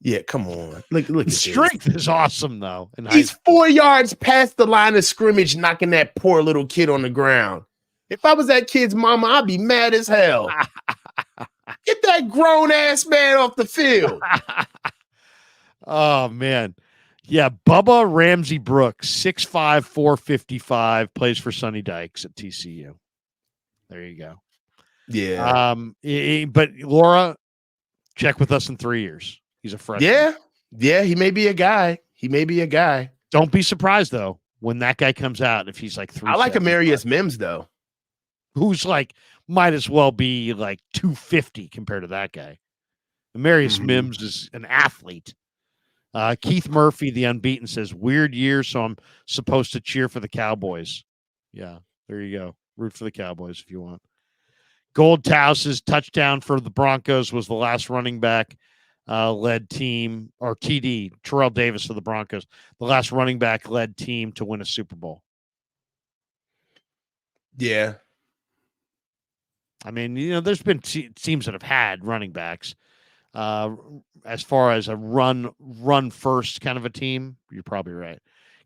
Yeah, come on. Look the strength is awesome, though. He's 4 yards past the line of scrimmage, knocking that poor little kid on the ground. If I was that kid's mama, I'd be mad as hell. Get that grown-ass man off the field. Oh, man. Yeah, Bubba Ramsey Brooks, 6'5", 455, plays for Sonny Dykes at TCU. There you go. Yeah. But Laura, check with us in 3 years. He's a freshman. Yeah, he may be a guy. Don't be surprised, though, when that guy comes out, if he's like 3. I like Amarius Mims, though. Who's like, might as well be like 250 compared to that guy. Amarius Mims is an athlete. Keith Murphy, the unbeaten, says, weird year, so I'm supposed to cheer for the Cowboys. Yeah, there you go. Root for the Cowboys if you want. Gold Tause's touchdown for the Broncos was the last running back led team, or TD, Terrell Davis of the Broncos, the last running back led team to win a Super Bowl. Yeah. I mean, there's been teams that have had running backs. As far as a run first kind of a team, you're probably right.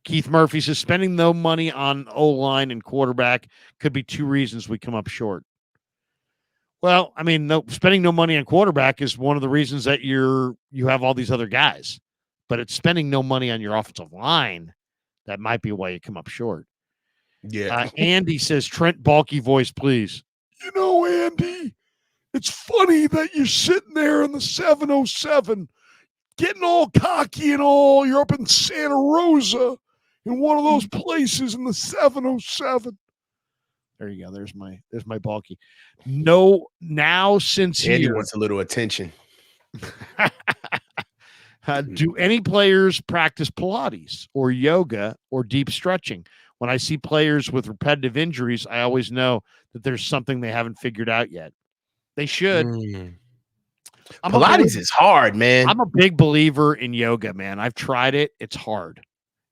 Keith Murphy says spending no money on O-line and quarterback could be 2 reasons we come up short. Well, I mean, spending no money on quarterback is one of the reasons that you have all these other guys, but it's spending no money on your offensive line that might be why you come up short. Yeah. Andy says Trent bulky voice, please. Andy, it's funny that you're sitting there in the 707 getting all cocky and all. You're up in Santa Rosa in one of those places in the 707. There you go. There's my bulky. No, now since Andy wants a little attention. Do any players practice Pilates or yoga or deep stretching? When I see players with repetitive injuries, I always know that there's something they haven't figured out yet. They should. Pilates is hard, man. I'm a big believer in yoga, man. I've tried it. It's hard.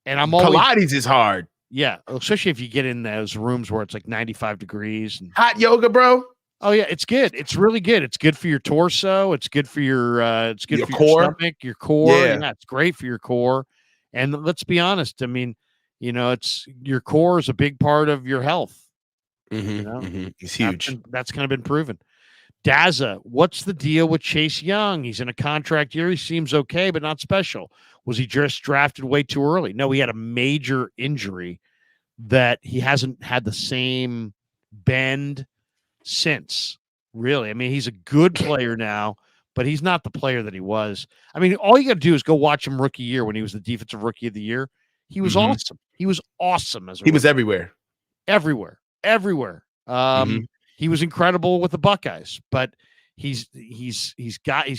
And Pilates is hard. Yeah, especially if you get in those rooms where it's like 95 degrees. And, Hot yoga, bro. oh yeah, it's good. It's really good. It's good for your torso. It's good for your Your your core. stomach, your core. Yeah. Yeah, it's great for your core. And let's be honest. I mean, it's your core is a big part of your health. It's huge. That's kind of been proven. Daza, what's the deal with Chase Young? He's in a contract year. He seems okay, but not special. Was he just drafted way too early? No, he had a major injury that he hasn't had the same bend since. Really, I mean, he's a good player now, but he's not the player that he was. I mean, all you got to do is go watch him rookie year when he was the defensive rookie of the year. He was awesome. He was awesome as a He rookie. was everywhere. Everywhere. He was incredible with the Buckeyes, but he's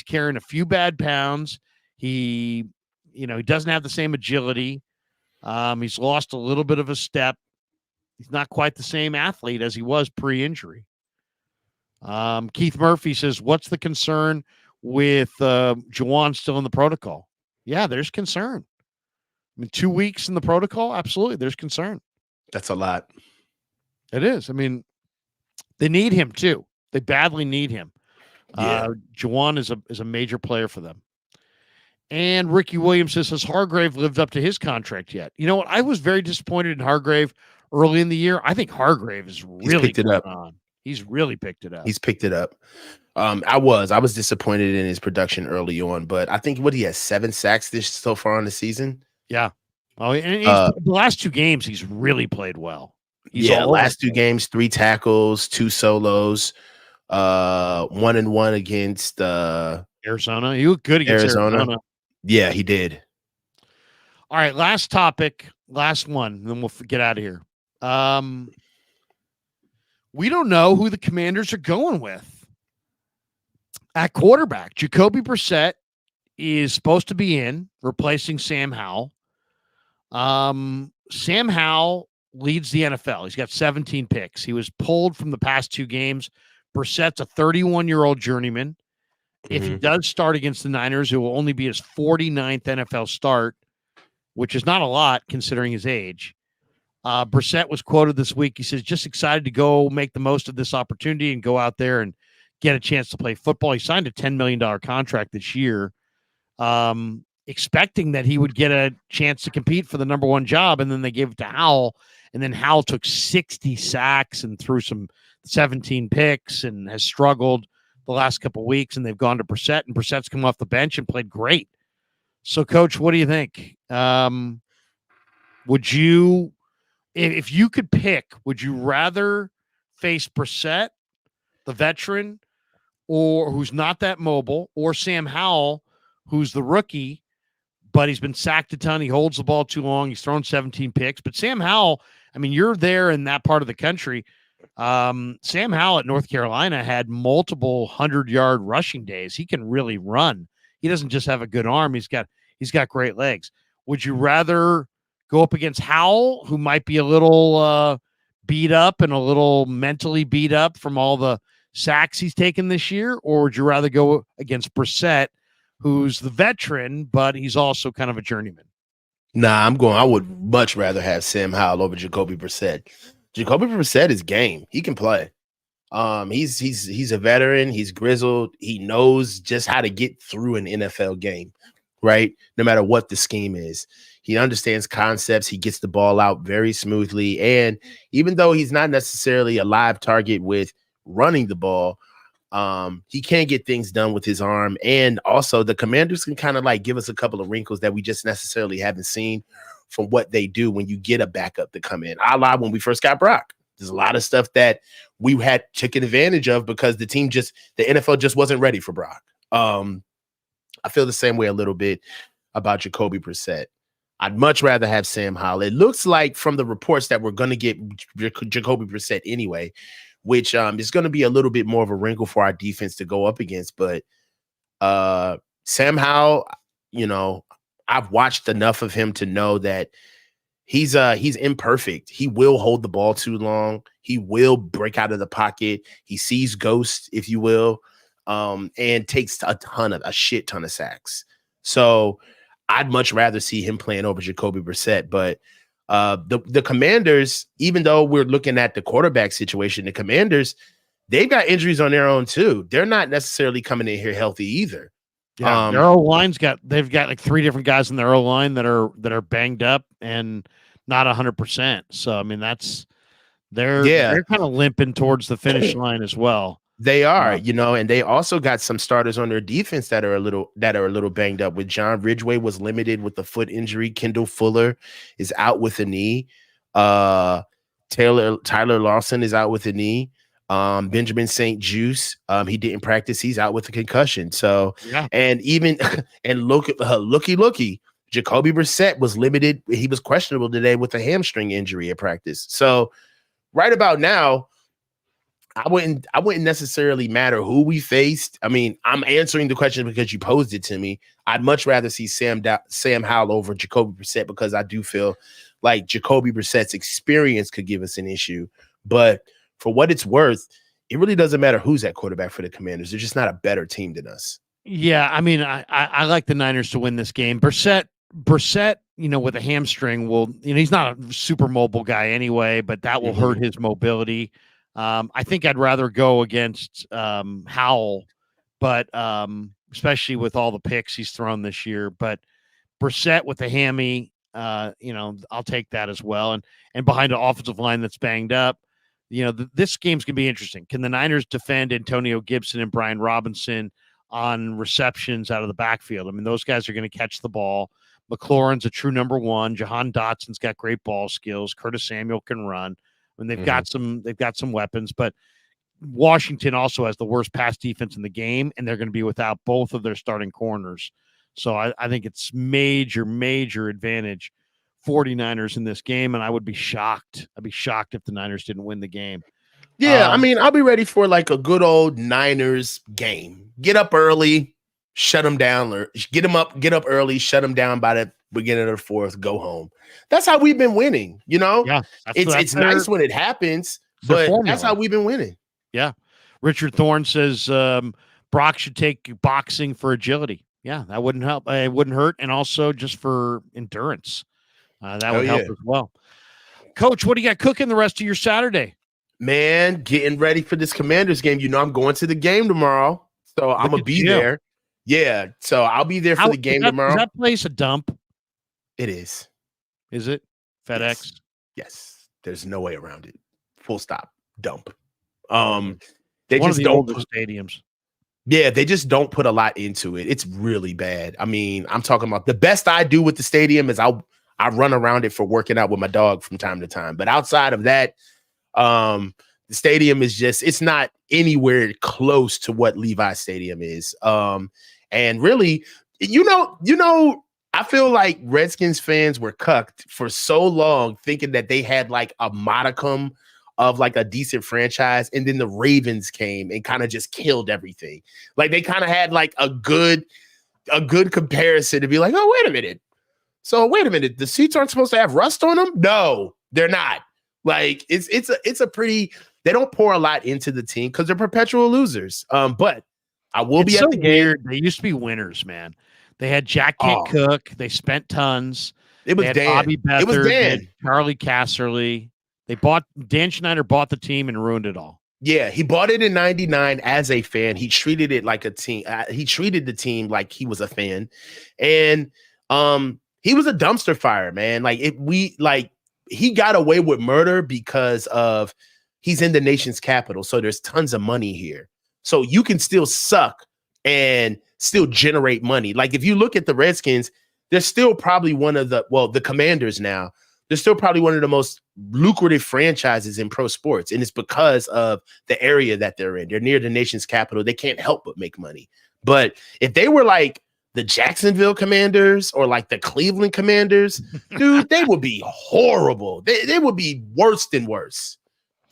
carrying a few bad pounds. He doesn't have the same agility. He's lost a little bit of a step. He's not quite the same athlete as he was pre-injury. Keith Murphy says, what's the concern with Juwan still in the protocol? Yeah, there's concern. I mean, 2 weeks in the protocol, absolutely, there's concern. That's a lot. It is. I mean, they need him too. They badly need him. Yeah. Juwan is a major player for them. And Ricky Williams says, has Hargrave lived up to his contract yet? You know what? I was very disappointed in Hargrave early in the year. I think Hargrave is really picked it up. He's really picked it up. He's picked it up. I was disappointed in his production early on, but I think he has 7 sacks so far on the season. Yeah. Oh, and the last 2 games he's really played well. Last 2 games, 3 tackles, 2 solos, 1-1 against Arizona. He looked good against Arizona. Yeah, he did. All right, last topic, last one, then we'll get out of here. We don't know who the Commanders are going with at quarterback. Jacoby Brissett is supposed to be in, replacing Sam Howell. Sam Howell leads the NFL. He's got 17 picks. He was pulled from the past 2 games. Brissett's a 31-year-old journeyman. If he does start against the Niners, it will only be his 49th NFL start, which is not a lot considering his age. Brissett was quoted this week. He says, just excited to go make the most of this opportunity and go out there and get a chance to play football. He signed a $10 million contract this year, expecting that he would get a chance to compete for the number 1 job, and then they gave it to Howell, and then Howell took 60 sacks and threw some 17 picks and has struggled the last couple of weeks, and they've gone to Brissett, and Brissett's come off the bench and played great. So, Coach, what do you think? Would you, if you could pick, would you rather face Brissett, the veteran, or who's not that mobile, or Sam Howell, who's the rookie, but he's been sacked a ton. He holds the ball too long. He's thrown 17 picks. But Sam Howell, I mean, you're there in that part of the country. Sam Howell at North Carolina had multiple 100-yard rushing days. He can really run. He doesn't just have a good arm. He's got great legs. Would you rather go up against Howell, who might be a little beat up and a little mentally beat up from all the sacks he's taken this year, or would you rather go against Brissett, who's the veteran, but he's also kind of a journeyman? Nah, I would much rather have Sam Howell over Jacoby Brissett. Jacoby Brissett is game. He can play. He's a veteran. He's grizzled. He knows just how to get through an NFL game, right? No matter what the scheme is. He understands concepts. He gets the ball out very smoothly. And even though he's not necessarily a live target with running the ball, he can get things done with his arm. And also the Commanders can kind of like give us a couple of wrinkles that we just necessarily haven't seen from what they do when you get a backup to come in. I lied when we first got Brock. There's a lot of stuff that we had taken advantage of because the NFL just wasn't ready for Brock. I feel the same way a little bit about Jacoby Brissett. I'd much rather have Sam Howell. It looks like from the reports that we're going to get Jacoby Brissett anyway, which is going to be a little bit more of a wrinkle for our defense to go up against. But Sam Howell, I've watched enough of him to know that he's imperfect. He will hold the ball too long. He will break out of the pocket. He sees ghosts, if you will, and takes a shit ton of sacks. So I'd much rather see him playing over Jacoby Brissett. But The Commanders, even though we're looking at the quarterback situation, the Commanders, they've got injuries on their own too. They're not necessarily coming in here healthy either. Yeah, their O line's they've got like 3 different guys in their O line that are banged up and not 100%. So I mean they're kind of limping towards the finish line as well. They are, and they also got some starters on their defense that are a little banged up. With John Ridgway was limited with a foot injury. Kendall Fuller is out with a knee. Tyler Lawson is out with a knee. Benjamin St. Juice, he didn't practice. He's out with a concussion. So, and even and looky, Jacoby Brissett was limited. He was questionable today with a hamstring injury at practice. So, right about now, I wouldn't necessarily matter who we faced. I mean, I'm answering the question because you posed it to me. I'd much rather see Sam Howell over Jacoby Brissett because I do feel like Jacoby Brissett's experience could give us an issue. But for what it's worth, it really doesn't matter who's at quarterback for the Commanders. They're just not a better team than us. Yeah, I mean, I like the Niners to win this game. Brissett, with a hamstring he's not a super mobile guy anyway, but that will hurt his mobility. I think I'd rather go against Howell, but especially with all the picks he's thrown this year. But Brissett with the hammy, I'll take that as well. And behind an offensive line that's banged up, this game's going to be interesting. Can the Niners defend Antonio Gibson and Brian Robinson on receptions out of the backfield? I mean, those guys are going to catch the ball. McLaurin's a true number 1. Jahan Dotson's got great ball skills. Curtis Samuel can run. I mean, they've got some weapons, but Washington also has the worst pass defense in the game, and they're going to be without both of their starting corners. So I think it's major advantage 49ers in this game, and I would be shocked. I'd be shocked if the Niners didn't win the game. Yeah, I mean, I'll be ready for like a good old Niners game. Get up early, shut them down, or get up early, shut them down by the beginning of the 4th, go home. That's how we've been winning, Yeah, it's nice when it happens, but that's how we've been winning. Yeah. Richard Thorne says Brock should take boxing for agility. Yeah, that wouldn't help. It wouldn't hurt, and also just for endurance. That would help as well. Coach, what do you got cooking the rest of your Saturday? Man, getting ready for this Commanders game. I'm going to the game tomorrow, so I'm going to be there. Yeah, so I'll be there for the game tomorrow. Is that place a dump? It is. Is it? FedEx? Yes. There's no way around it. Full stop. Dump. They one just of the don't oldest stadiums. Yeah, they just don't put a lot into it. It's really bad. I mean, I'm talking about the best I do with the stadium is I run around it for working out with my dog from time to time. But outside of that, the stadium is it's not anywhere close to what Levi Stadium is. And really, I feel like Redskins fans were cucked for so long thinking that they had like a modicum of like a decent franchise. And then the Ravens came and kind of just killed everything. Like they kind of had like a good comparison to be like, oh, wait a minute. So wait a minute. The seats aren't supposed to have rust on them? No, they're not. Like it's a pretty, they don't pour a lot into the team because they're perpetual losers. But I will be at the game. Weird. They used to be winners, man. They had Jack Kent Cook. They spent tons. It was Dan. Bobby Beathard. It was Dan. Charlie Casserly. Dan Schneider bought the team and ruined it all. Yeah, he bought it in '99 as a fan. He treated it like a team. He treated the team like he was a fan, and he was a dumpster fire, man. He got away with murder because of he's in the nation's capital, so there's tons of money here. So you can still suck and still generate money. Like if you look at the Redskins, they're still probably the Commanders now. They're still probably one of the most lucrative franchises in pro sports. And it's because of the area that they're in. They're near the nation's capital. They can't help but make money. But if they were like the Jacksonville Commanders or like the Cleveland Commanders, dude, they would be horrible. They would be worse than worse.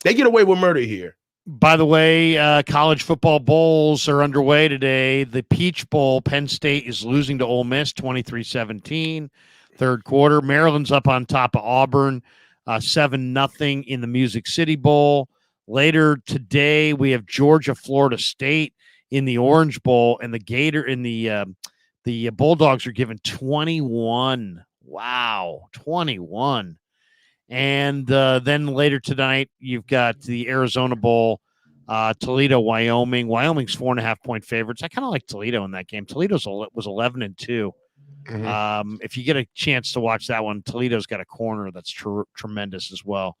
They get away with murder here. By the way, college football bowls are underway today. The Peach Bowl, Penn State is losing to Ole Miss 23-17. Third quarter. Maryland's up on top of Auburn, 7-0 in the Music City Bowl. Later today, we have Georgia, Florida State in the Orange Bowl, and the Bulldogs are given 21. Wow, 21. And then later tonight, you've got the Arizona Bowl, Toledo, Wyoming. Wyoming's 4.5-point favorites. I kind of like Toledo in that game. Toledo was 11-2. If you get a chance to watch that one, Toledo's got a corner that's tremendous as well.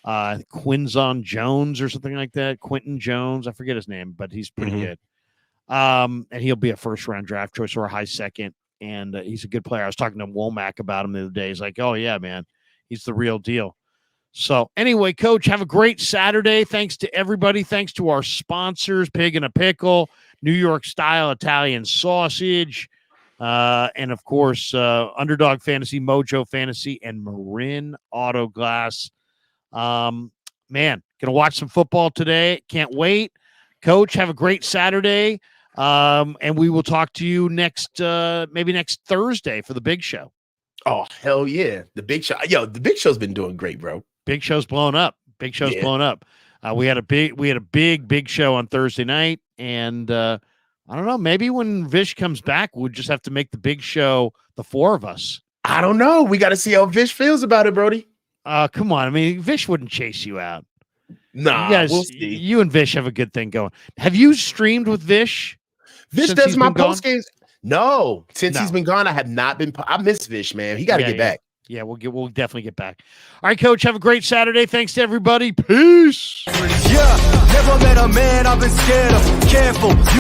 Quinzon Jones or something like that. Quentin Jones, I forget his name, but he's pretty good. And he'll be a first-round draft choice or a high second. And he's a good player. I was talking to Womack about him the other day. He's like, "Oh yeah, man, he's the real deal." So anyway, Coach, have a great Saturday. Thanks to everybody. Thanks to our sponsors, Pig and a Pickle, New York Style Italian Sausage, and of course, Underdog Fantasy, Mojo Fantasy, and Marin Auto Glass. Man, gonna watch some football today. Can't wait. Coach, have a great Saturday. And we will talk to you maybe next Thursday for the big show. Oh, hell yeah. The big show. Yo, the big show's been doing great, bro. Big show's blown up. Blown up. We had a big show on Thursday night. And I don't know, maybe when Vish comes back, we'll just have to make the big show the four of us. I don't know. We got to see how Vish feels about it, Brody. Come on. I mean, Vish wouldn't chase you out. Nah, you guys, we'll see. You and Vish have a good thing going. Have you streamed with Vish? Vish does my post games. No, since he's been gone, I have not been. I miss Vish, man. He got to get back. Yeah, we'll definitely get back. All right, Coach. Have a great Saturday. Thanks to everybody. Peace. Yeah, never met a man I've been scared of. Careful.